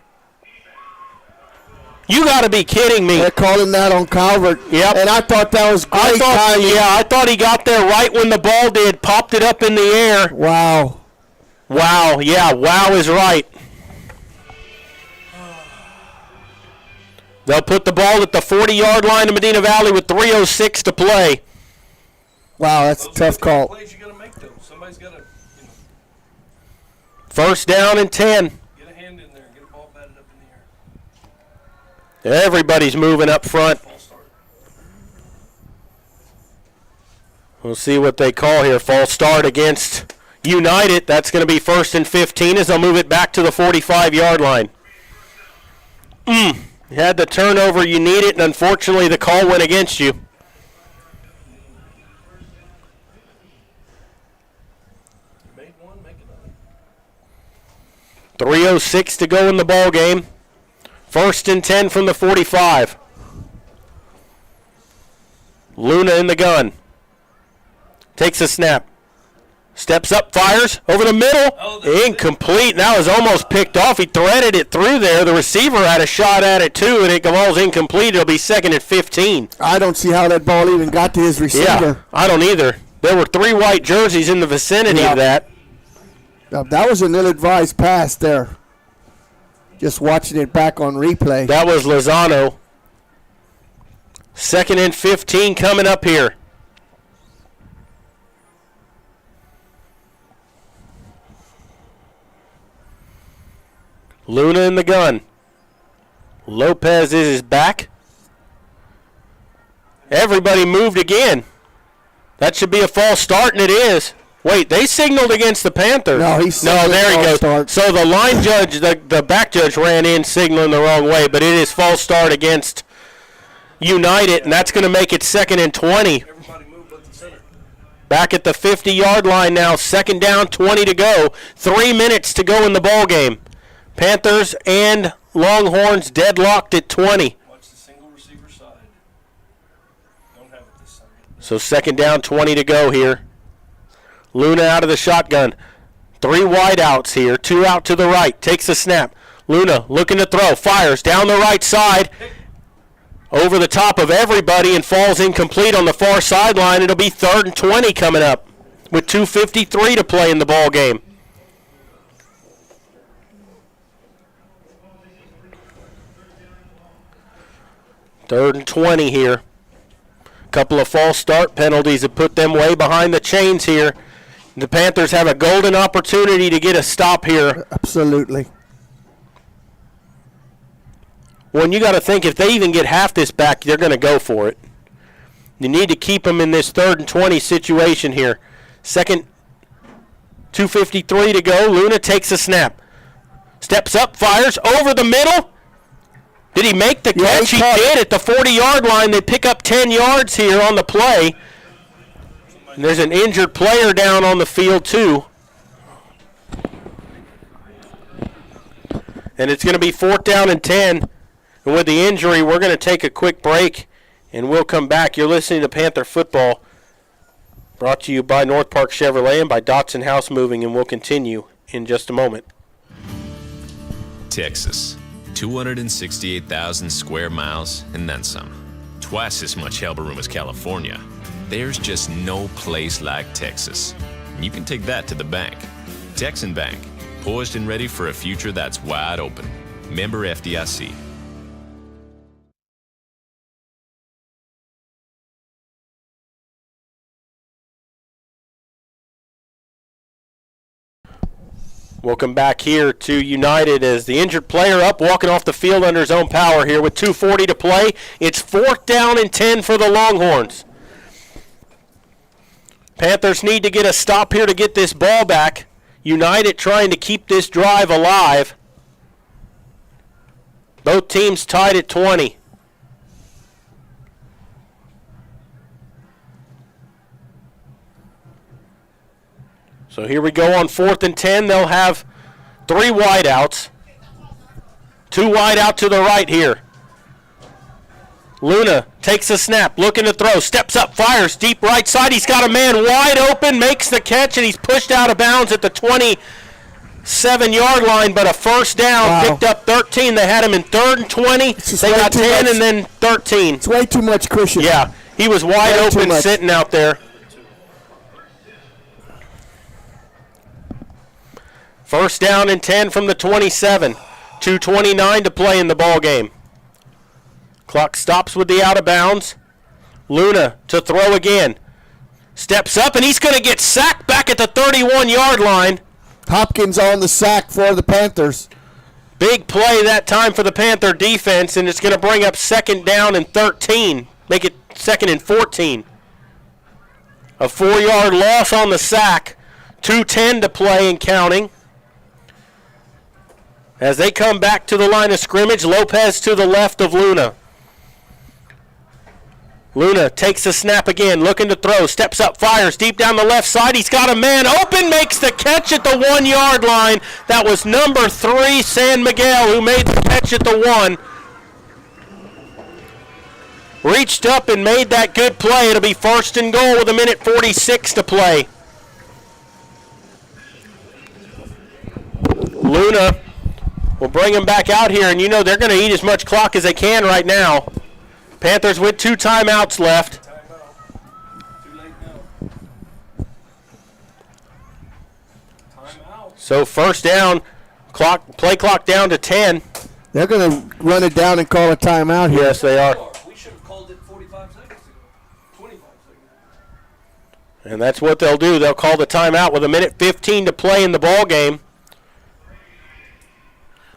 You got to be kidding me. They're calling that on Calvert. Yep. And I thought that was great timing. Yeah, I thought he got there right when the ball did, popped it up in the air. Wow. Wow, yeah, wow is right. They'll put the ball at the 40-yard line of Medina Valley with 3:06 to play. Wow, that's a tough call. Plays you got to make those. Somebody's got to, 1st down and 10. get a hand in there, get a ball batted up in the air. Everybody's moving up front. We'll see what they call here. False start against United. That's going to be 1st and 15 as they'll move it back to the 45-yard line. You had the turnover, you need it, and unfortunately the call went against you. Made one, make another. 3:06 to go in the ball game. 1st and 10 from the 45. Luna in the gun. Takes a snap. Steps up, fires over the middle. Incomplete. That was almost picked off. He threaded it through there. The receiver had a shot at it too, and it was incomplete. It'll be 2nd and 15. I don't see how that ball even got to his receiver. Yeah, I don't either. There were 3 white jerseys in the vicinity of that. Now, that was an ill-advised pass there. Just watching it back on replay. That was Lozano. 2nd and 15 coming up here. Luna in the gun. Lopez is back. Everybody moved again. That should be a false start, and it is. Wait, they signaled against the Panthers. No, there he goes. Start. So the line judge, the back judge ran in signaling the wrong way, but it is false start against United, and that's going to make it 2nd and 20. Back at the 50-yard line now, 2nd down, 20 to go. 3 minutes to go in the ball game. Panthers and Longhorns deadlocked at 20. So 2nd down, 20 to go here. Luna out of the shotgun. 3 wideouts here. 2 out to the right. Takes the snap. Luna looking to throw. Fires down the right side. Over the top of everybody and falls incomplete on the far sideline. It'll be 3rd and 20 coming up with 2:53 to play in the ball game. Third and 20 here. Couple of false start penalties have put them way behind the chains here. The Panthers have a golden opportunity to get a stop here. Absolutely. When you got to think if they even get half this back, they're going to go for it. You need to keep them in this 3rd and 20 situation here. 2:53 to go. Luna takes a snap. Steps up, fires over the middle. Did he make the catch? He did at the 40-yard line. They pick up 10 yards here on the play. And there's an injured player down on the field, too. And it's going to be 4th down and 10. And with the injury, we're going to take a quick break, and we'll come back. You're listening to Panther Football, brought to you by North Park Chevrolet and by Dotson House Moving, and we'll continue in just a moment. Texas, 268,000 square miles and then some. Twice as much elbow room as California. There's just no place like Texas. And you can take that to the bank. Texan Bank, poised and ready for a future that's wide open. Member FDIC. Welcome back here to United as the injured player up, walking off the field under his own power here with 2:40 to play. It's 4th down and 10 for the Longhorns. Panthers need to get a stop here to get this ball back. United trying to keep this drive alive. Both teams tied at 20. So here we go on 4th and 10. They'll have 3 wideouts. 2 wide out to the right here. Luna takes a snap, looking to throw, steps up, fires, deep right side. He's got a man wide open, makes the catch, and he's pushed out of bounds at the 27-yard line, but a 1st down, Wow. Picked up 13. They had him in 3rd and 20. They got 10 much. and then 13. It's way too much cushion. Yeah, he was wide open sitting out there. 1st down and 10 from the 27. 2:29 to play in the ball game. Clock stops with the out of bounds. Luna to throw again. Steps up, and he's going to get sacked back at the 31-yard line. Hopkins on the sack for the Panthers. Big play that time for the Panther defense, and it's going to bring up 2nd down and 13. Make it 2nd and 14. A 4-yard loss on the sack. 2:10 to play and counting. As they come back to the line of scrimmage, Lopez to the left of Luna. Luna takes the snap again, looking to throw, steps up, fires deep down the left side. He's got a man open, makes the catch at the 1-yard line. That was number 3, San Miguel, who made the catch at the 1. Reached up and made that good play. It'll be 1st and goal with 1:46 to play. Luna will bring him back out here, and you know they're going to eat as much clock as they can right now. Panthers with 2 timeouts left. So 1st down, play clock down to 10. They're going to run it down and call a timeout here. Yes, they are. We should have called it 45 seconds ago. 25 seconds. And that's what they'll do. They'll call the timeout with 1:15 to play in the ball game.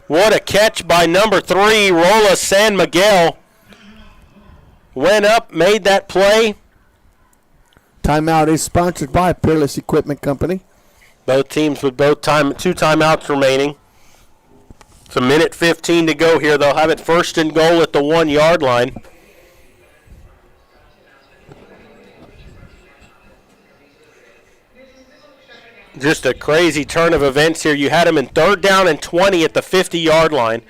What a catch by number 3, Rola San Miguel. went up, made that play. Timeout is sponsored by Peerless Equipment Company. Both teams with two timeouts remaining. It's a minute 15 to go here. They'll have it first and goal at the 1-yard line. Just a crazy turn of events here. You had them in 3rd down and 20 at the 50-yard line.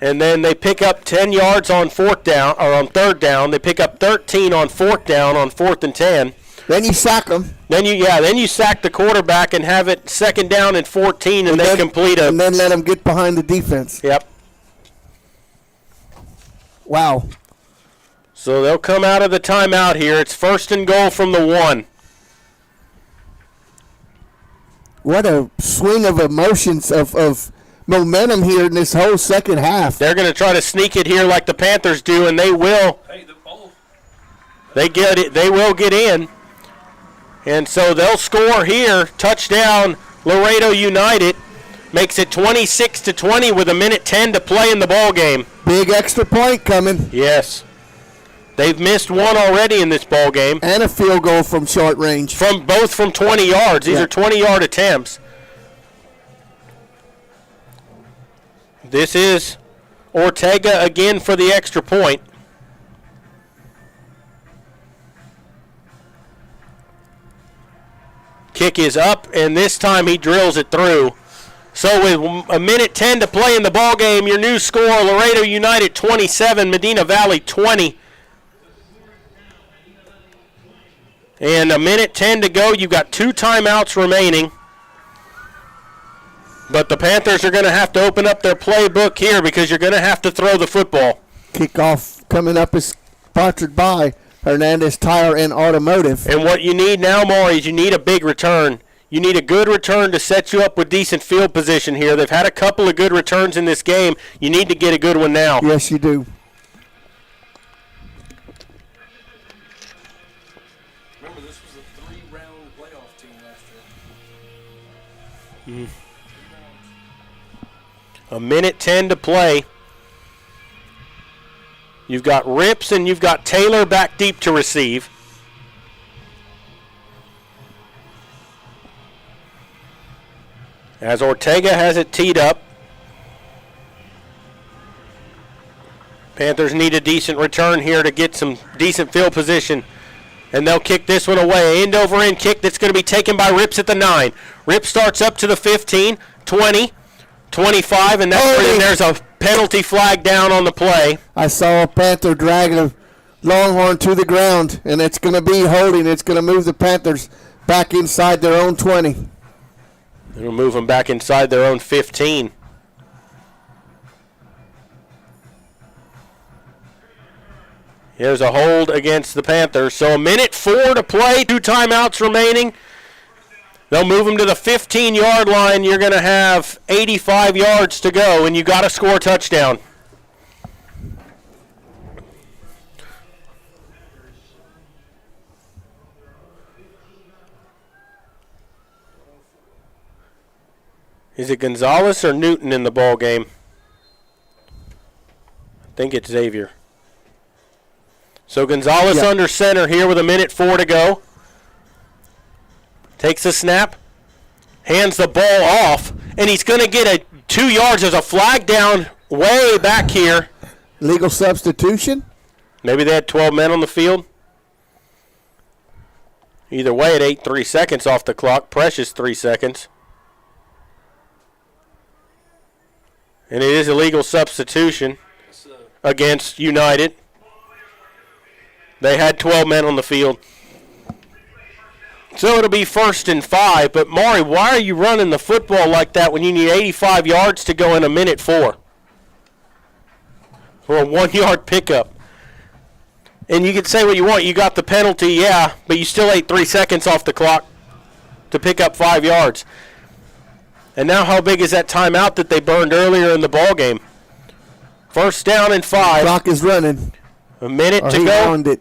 And then they pick up 10 yards on 3rd down. They pick up 13 on 4th down on 4th and 10. Then you sack them. Then you sack the quarterback and have it 2nd down and 14, and they complete and then let them get behind the defense. Yep. Wow. So they'll come out of the timeout here. It's first and goal from the 1. What a swing of emotions of momentum here in this whole second half. They're going to try to sneak it here like the Panthers do, and they will. They get it. They will get in. And so they'll score here. Touchdown, Laredo United. Makes it 26-20 with a minute 10 to play in the ball game. Big extra point coming. Yes. They've missed one already in this ball game. And a field goal from short range. Both from 20 yards. These are 20-yard attempts. This is Ortega again for the extra point. Kick is up, and this time he drills it through. So with a minute 10 to play in the ball game, your new score, Laredo United 27, Medina Valley 20. And a minute 10 to go. You've got 2 timeouts remaining. But the Panthers are going to have to open up their playbook here because you're going to have to throw the football. Kickoff coming up is sponsored by Hernandez Tire and Automotive. And what you need now, Maury, is you need a big return. You need a good return to set you up with decent field position here. They've had a couple of good returns in this game. You need to get a good one now. Yes, you do. Remember, this was a 3-round playoff team last year. A minute 10 to play. You've got Rips and you've got Taylor back deep to receive. As Ortega has it teed up. Panthers need a decent return here to get some decent field position. And they'll kick this one away. End over end kick that's going to be taken by Rips at the 9. Rips starts up to the 15, 20, 25, and that's where there's a penalty flag down on the play. I saw a Panther dragging a Longhorn to the ground, and it's going to be holding. It's going to move the Panthers back inside their own 20. It'll move them back inside their own 15. Here's a hold against the Panthers. So a minute 4 to play, 2 timeouts remaining. They'll move them to the 15-yard line. You're going to have 85 yards to go, and you got to score a touchdown. Is it Gonzalez or Newton in the ball game? I think it's Xavier. So Gonzalez under center here with a minute 4 to go. Takes the snap, hands the ball off, and he's going to get a 2 yards. There's a flag down way back here. Legal substitution? Maybe they had 12 men on the field. Either way, it ate 3 seconds off the clock. Precious 3 seconds. And it is a legal substitution against United. They had 12 men on the field. So it'll be 1st and 5. But, Maury, why are you running the football like that when you need 85 yards to go in a minute 4? For a 1-yard pickup. And you can say what you want. You got the penalty, yeah, but you still ate 3 seconds off the clock to pick up 5 yards. And now how big is that timeout that they burned earlier in the ball game? 1st down and 5. Clock is running. A minute to go.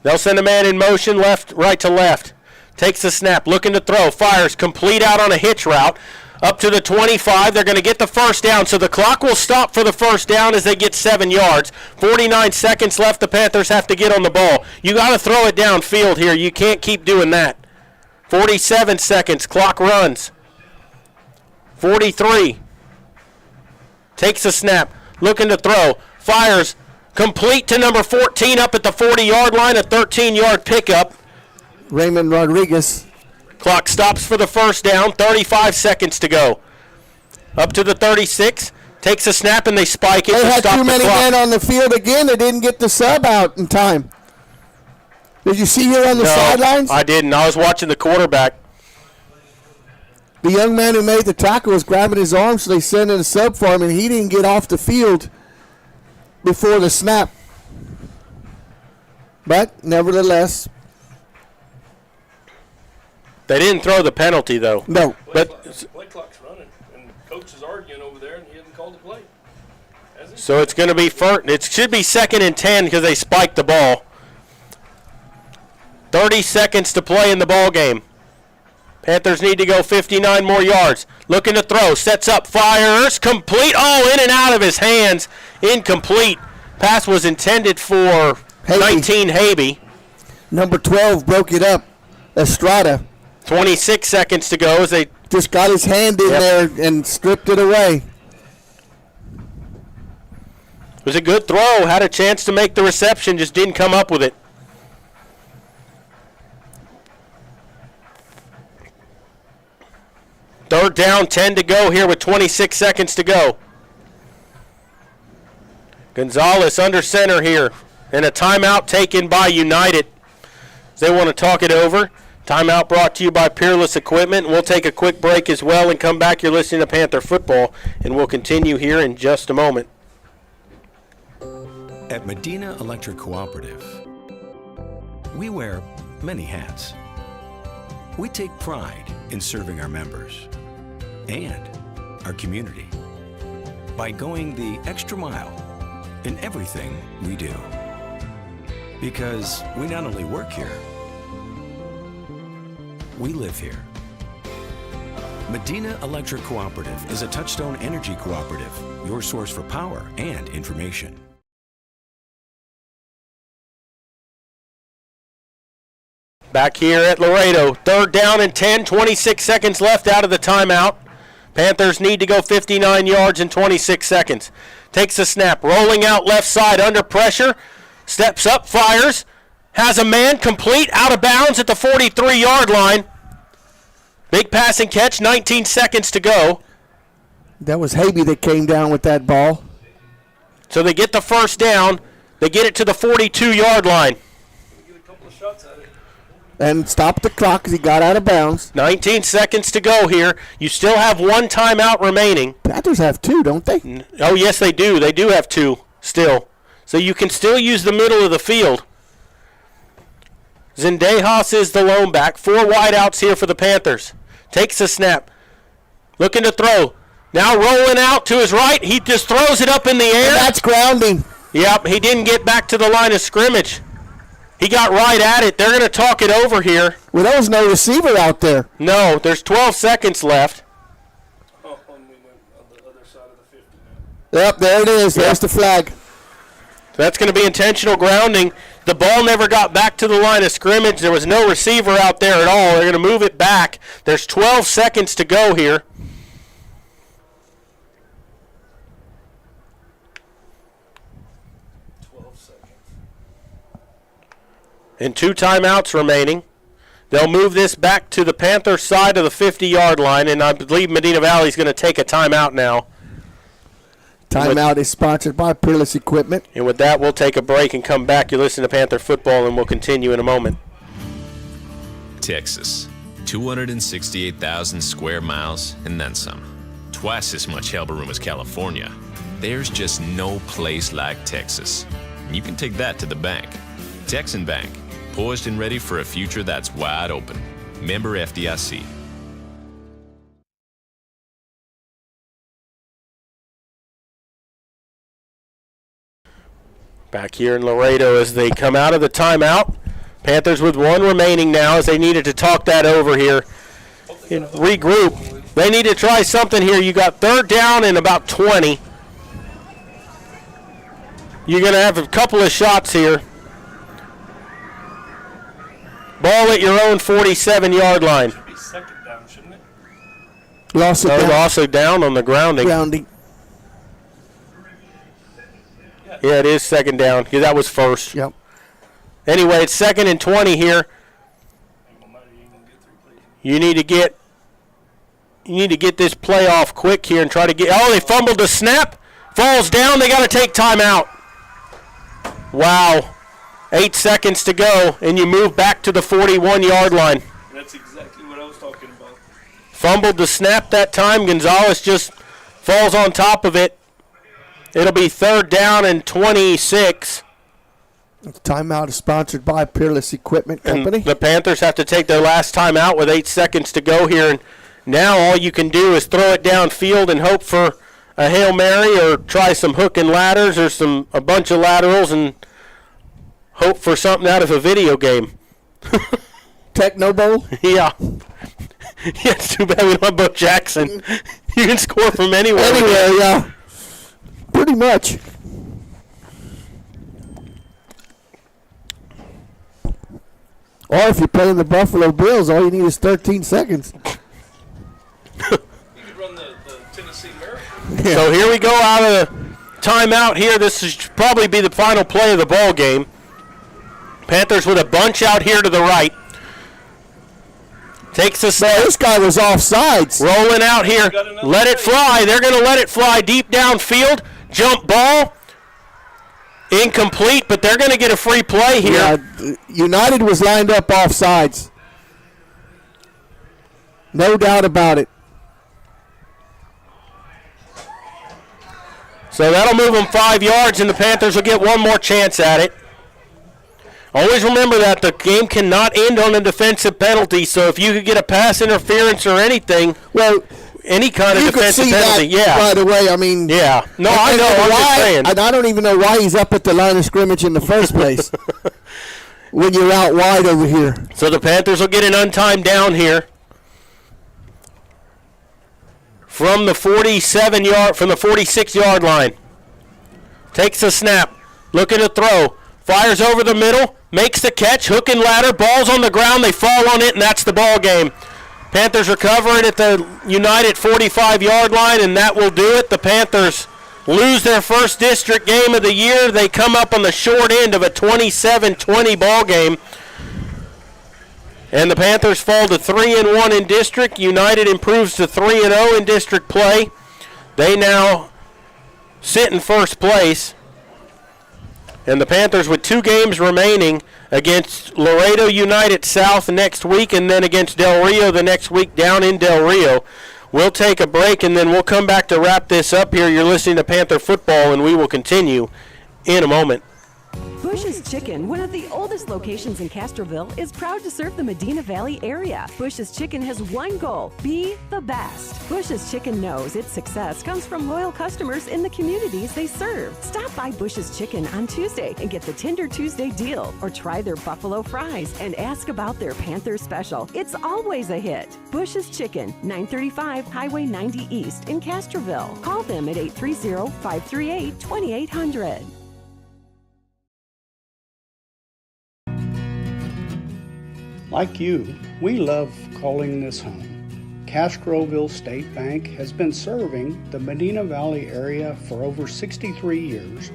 They'll send a man in motion, right to left. Takes the snap, looking to throw, fires, complete out on a hitch route. Up to the 25. They're going to get the first down, so the clock will stop for the first down as they get 7 yards. 49 seconds left. The Panthers have to get on the ball. You got to throw it downfield here. You can't keep doing that. 47 seconds. Clock runs. 43. Takes a snap. Looking to throw. Fires. Complete to number 14 up at the 40-yard line. A 13-yard pickup. Raymond Rodriguez. Clock stops for the first down. 35 seconds to go. Up to the 36. Takes a snap and they spike it. They had stop too many clock. men on the field again. They didn't get the sub out in time. Did you see here on the sidelines? I didn't. I was watching the quarterback. The young man who made the tackle was grabbing his arm, so they sent in a sub for him, and he didn't get off the field before the snap. But, nevertheless, they didn't throw the penalty, though. No. But play clock's running, and coach is arguing over there, and he hasn't called the play. so it's going to be first. It should be 2nd and 10 because they spiked the ball. 30 seconds to play in the ball game. Panthers need to go 59 more yards. Looking to throw. Sets up. Fires. Complete. Oh, in and out of his hands. Incomplete. Pass was intended for 19 Habe. Number 12 broke it up. Estrada. 26 seconds to go as they just got his hand in there and stripped it away. It was a good throw. Had a chance to make the reception. Just didn't come up with it. Third down, 10 to go here with 26 seconds to go. Gonzalez under center here. And a timeout taken by United. They want to talk it over. Timeout brought to you by Peerless Equipment. We'll take a quick break as well and come back. You're listening to Panther Football, and we'll continue here in just a moment. At Medina Electric Cooperative, we wear many hats. We take pride in serving our members and our community by going the extra mile in everything we do. Because we not only work here, we live here. Medina Electric Cooperative is a Touchstone Energy Cooperative, your source for power and information. Back here at Laredo, third down and 10, 26 seconds left out of the timeout. Panthers need to go 59 yards in 26 seconds. Takes a snap, rolling out left side under pressure, steps up, fires, has a man complete out of bounds at the 43-yard line. Big passing catch, 19 seconds to go. That was Habe that came down with that ball. So they get the first down. They get it to the 42-yard line. And stop the clock because he got out of bounds. 19 seconds to go here. You still have one timeout remaining. Panthers have two, don't they? Oh, yes, they do. They do have two still. So you can still use the middle of the field. Zendejas is the lone back. 4 wideouts here for the Panthers. Takes a snap. Looking to throw. Now rolling out to his right. He just throws it up in the air. And that's grounding. Yep, he didn't get back to the line of scrimmage. He got right at it. They're going to talk it over here. Well, there was no receiver out there. No, there's 12 seconds left. Oh, and we went on the other side of the 50 Yep, there it is. There's the flag. That's going to be intentional grounding. The ball never got back to the line of scrimmage. There was no receiver out there at all. They're going to move it back. There's 12 seconds to go here. And 2 timeouts remaining. They'll move this back to the Panther side of the 50-yard line, and I believe Medina Valley is going to take a timeout now. Timeout is sponsored by Peerless Equipment. And with that, we'll take a break and come back. You listen to Panther Football, and we'll continue in a moment. Texas, 268,000 square miles and then some. Twice as much elbow room as California. There's just no place like Texas. And you can take that to the bank. Texan Bank, poised and ready for a future that's wide open. Member FDIC. Back here in Laredo as they come out of the timeout. Panthers with 1 remaining now as they needed to talk that over here and regroup. They need to try something here. You got third down and about 20. You're going to have a couple of shots here. Ball at your own 47-yard line. Should be second down, shouldn't it? Also down on the grounding. Yeah, it is second down. Yeah, that was first. Yep. Anyway, it's 2nd and 20 here. You need to get this play off quick here and try to get. Oh, they fumbled the snap. Falls down. They got to take timeout. Wow. 8 seconds to go, and you move back to the 41-yard line. That's exactly what I was talking about. Fumbled the snap that time. Gonzalez just falls on top of it. It'll be 3rd down and 26. Timeout is sponsored by Peerless Equipment Company. And the Panthers have to take their last timeout with 8 seconds to go here. And now all you can do is throw it downfield and hope for a Hail Mary or try some hook and ladders or a bunch of laterals and hope for something out of a video game. Techno Bowl? Yeah. Yeah, it's too bad we don't have Bo Jackson. You can score from anywhere. Anywhere, yeah. Pretty much. Or if you're playing the Buffalo Bills, all you need is 13 seconds. You could run the Tennessee Marathon. Yeah. So here we go out of the timeout here. This should probably be the final play of the ball game. Panthers with a bunch out here to the right. Takes a snap. This guy was offsides. Rolling out here. Let it fly. They're going to let it fly deep downfield. Jump ball. Incomplete, but they're going to get a free play here. Yeah, United was lined up offsides. No doubt about it. So that'll move them 5 yards, and the Panthers will get one more chance at it. Always remember that the game cannot end on a defensive penalty, so if you could get a pass interference or anything, well, any kind of defensive penalty, yeah. Right away, I mean, yeah. No, I know. I'm just saying. And I don't even know why he's up at the line of scrimmage in the first place when you're out wide over here. So the Panthers will get an untimed down here from the 46-yard line. Takes a snap, looking to throw, fires over the middle, makes the catch, hook and ladder, ball's on the ground, they fall on it, and that's the ball game. Panthers recovering at the United 45-yard line, and that will do it. The Panthers lose their first district game of the year. They come up on the short end of a 27-20 ball game. And the Panthers fall to 3-1 in district. United improves to 3-0 in district play. They now sit in first place. And the Panthers with 2 games remaining against Laredo United South next week and then against Del Rio the next week down in Del Rio. We'll take a break and then we'll come back to wrap this up here. You're listening to Panther Football, and we will continue in a moment. Bush's Chicken, one of the oldest locations in Castroville, is proud to serve the Medina Valley area. Bush's Chicken has one goal: be the best. Bush's Chicken knows its success comes from loyal customers in the communities they serve. Stop by Bush's Chicken on Tuesday and get the Tender Tuesday deal, or try their buffalo fries and ask about their Panther special. It's always a hit. Bush's Chicken, 935 Highway 90 East in Castroville. Call them at 830-538-2800. Like you, we love calling this home. Castroville State Bank has been serving the Medina Valley area for over 63 years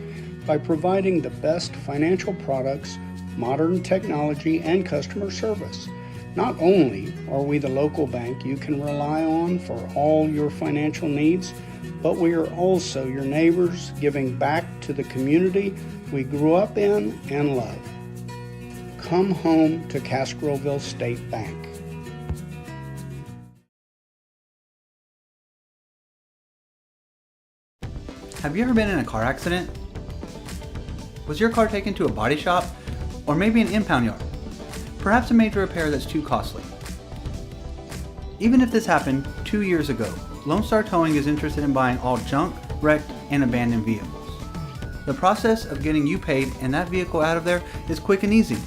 by providing the best financial products, modern technology, and customer service. Not only are we the local bank you can rely on for all your financial needs, but we are also your neighbors, giving back to the community we grew up in and love. Come home to Castroville State Bank. Have you ever been in a car accident? Was your car taken to a body shop or maybe an impound yard? Perhaps a major repair that's too costly. Even if this happened 2 years ago, Lone Star Towing is interested in buying all junk, wrecked, and abandoned vehicles. The process of getting you paid and that vehicle out of there is quick and easy.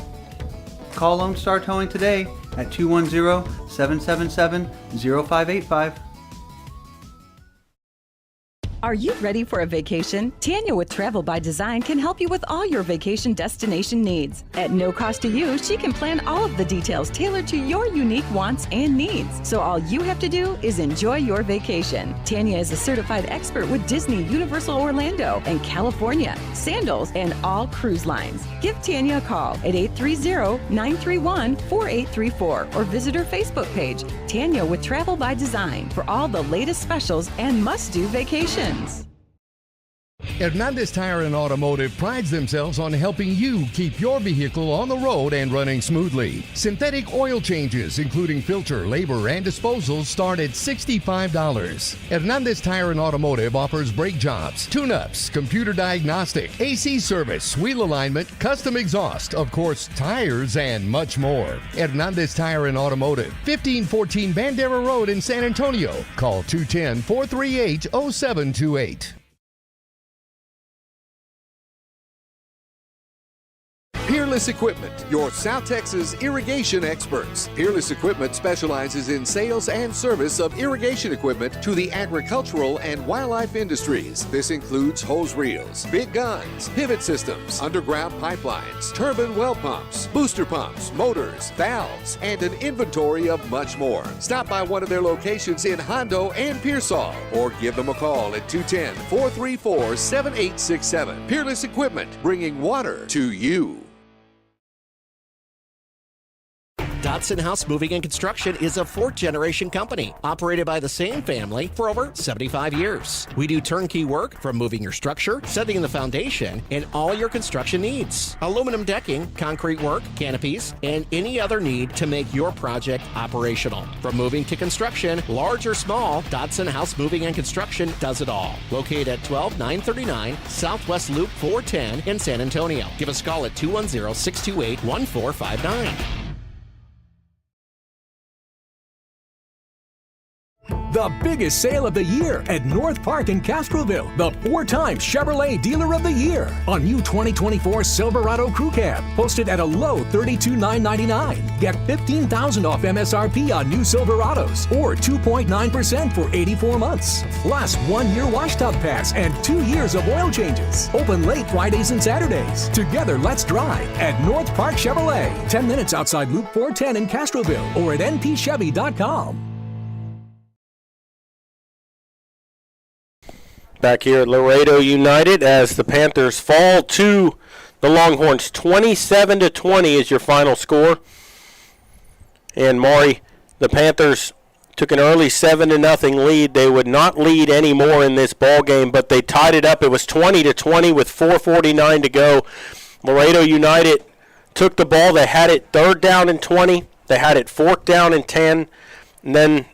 Call Lone Star Towing today at 210-777-0585 Are you ready for a vacation? Tanya with Travel by Design can help you with all your vacation destination needs. At no cost to you, she can plan all of the details tailored to your unique wants and needs. So all you have to do is enjoy your vacation. Tanya is a certified expert with Disney, Universal Orlando, and California, Sandals, and all cruise lines. Give Tanya a call at 830-931-4834 or visit her Facebook page, Tanya with Travel by Design, for all the latest specials and must-do vacations. Hernandez Tire and Automotive prides themselves on helping you keep your vehicle on the road and running smoothly. Synthetic oil changes, including filter, labor, and disposals, start at $65. Hernandez Tire and Automotive offers brake jobs, tune-ups, computer diagnostic, AC service, wheel alignment, custom exhaust, of course, tires, and much more. Hernandez Tire and Automotive, 1514 Bandera Road in San Antonio. Call 210-438-0728. Peerless Equipment, your South Texas irrigation experts. Peerless Equipment specializes in sales and service of irrigation equipment to the agricultural and wildlife industries. This includes hose reels, big guns, pivot systems, underground pipelines, turbine well pumps, booster pumps, motors, valves, and an inventory of much more. Stop by one of their locations in Hondo and Pearsall, or give them a call at 210-434-7867. Peerless Equipment, bringing water to you. Dodson House Moving and Construction is a fourth-generation company operated by the same family for over 75 years. We do turnkey work from moving your structure, setting the foundation, and all your construction needs. Aluminum decking, concrete work, canopies, and any other need to make your project operational. From moving to construction, large or small, Dodson House Moving and Construction does it all. Located at 12939 Southwest Loop 410 in San Antonio. Give us a call at 210-628-1459. The biggest sale of the year at North Park in Castroville. The 4-time Chevrolet Dealer of the Year on new 2024 Silverado Crew Cab. Posted at a low $32,999. Get $15,000 off MSRP on new Silverados or 2.9% for 84 months. Plus 1-year wash tub pass and 2 years of oil changes. Open late Fridays and Saturdays. Together, let's drive at North Park Chevrolet. 10 minutes outside Loop 410 in Castroville or at npchevy.com. Back here at Laredo United as the Panthers fall to the Longhorns. 27-20 is your final score. And Maury, the Panthers took an early 7-0 lead. They would not lead anymore in this ball game, but they tied it up. It was 20-20 with 4:49 to go. Laredo United took the ball. They had it 3rd down and 20. They had it 4th down and 10. And then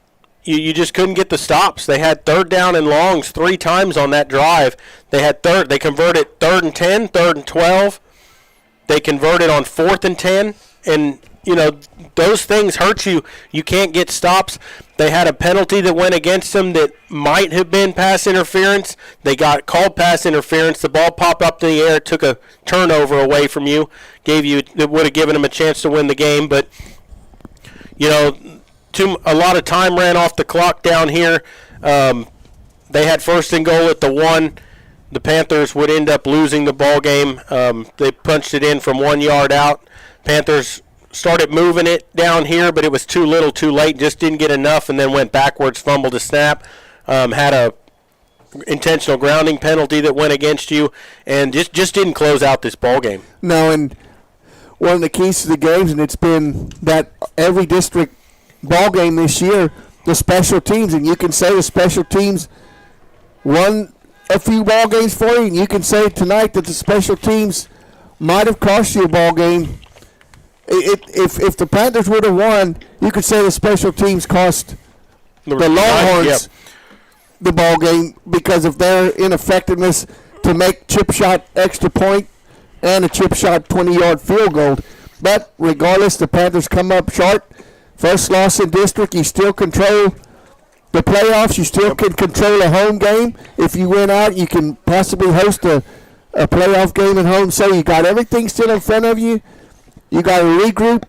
you just couldn't get the stops. They had 3rd down and longs 3 times on that drive. They converted 3rd and 10, 3rd and 12. They converted on 4th and 10. And, those things hurt you. You can't get stops. They had a penalty that went against them that might have been pass interference. They got called pass interference. The ball popped up in the air, took a turnover away from you. It would have given them a chance to win the game. But, a lot of time ran off the clock down here. They had 1st and goal at the 1. The Panthers would end up losing the ball game. They punched it in from 1 yard out. Panthers started moving it down here, but it was too little, too late. Just didn't get enough, and then went backwards, fumbled a snap. Had a intentional grounding penalty that went against you, and just didn't close out this ball game. No, and one of the keys to the games, and it's been that every district ball game this year, the special teams, and you can say the special teams won a few ball games for you, and you can say tonight that the special teams might have cost you a ball game. If the Panthers would have won, you could say the special teams cost the Longhorns the ball game because of their ineffectiveness to make chip shot extra point and a chip shot 20-yard field goal. But regardless, the Panthers come up short. First loss in district, you still control the playoffs. You still can control a home game. If you win out, you can possibly host a playoff game at home. So you got everything still in front of you. You got to regroup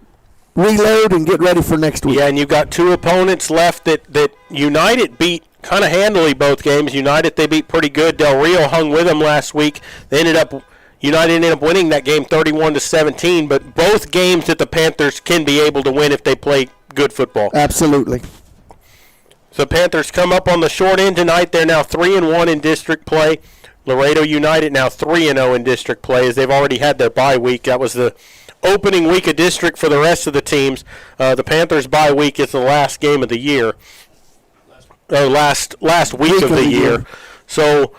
reload and get ready for next week. Yeah, and you've got two opponents left that United beat kind of handily both games. United, they beat pretty good. Del Rio hung with them last week. United ended up winning that game 31-17, but both games that the Panthers can be able to win if they play good football. Absolutely. So Panthers come up on the short end tonight. They're now 3-1 in district play. Laredo United now 3-0 in district play as they've already had their bye week. That was the opening week of district for the rest of the teams. The Panthers' bye week is the last game of the year. Last week of the year. So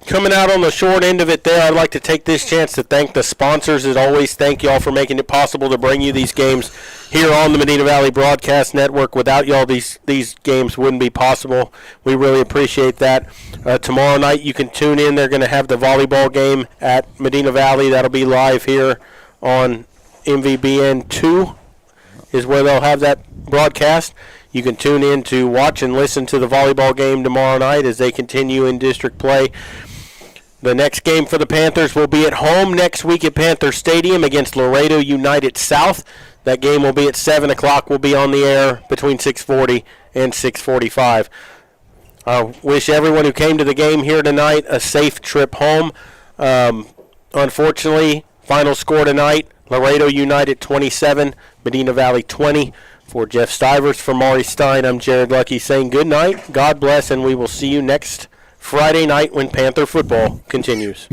coming out on the short end of it there, I'd like to take this chance to thank the sponsors. As always, thank y'all for making it possible to bring you these games here on the Medina Valley Broadcast Network. Without y'all, these games wouldn't be possible. We really appreciate that. Tomorrow night, you can tune in. They're going to have the volleyball game at Medina Valley. That'll be live here on MVBN 2 is where they'll have that broadcast. You can tune in to watch and listen to the volleyball game tomorrow night as they continue in district play. The next game for the Panthers will be at home next week at Panther Stadium against Laredo United South. That game will be at 7 o'clock. We'll be on the air between 6:40 and 6:45. I wish everyone who came to the game here tonight a safe trip home. Unfortunately, final score tonight, Laredo United 27, Medina Valley 20. For Jeff Stivers, for Maury Stein, I'm Jared Lucky saying good night, God bless, and we will see you next Friday night when Panther football continues.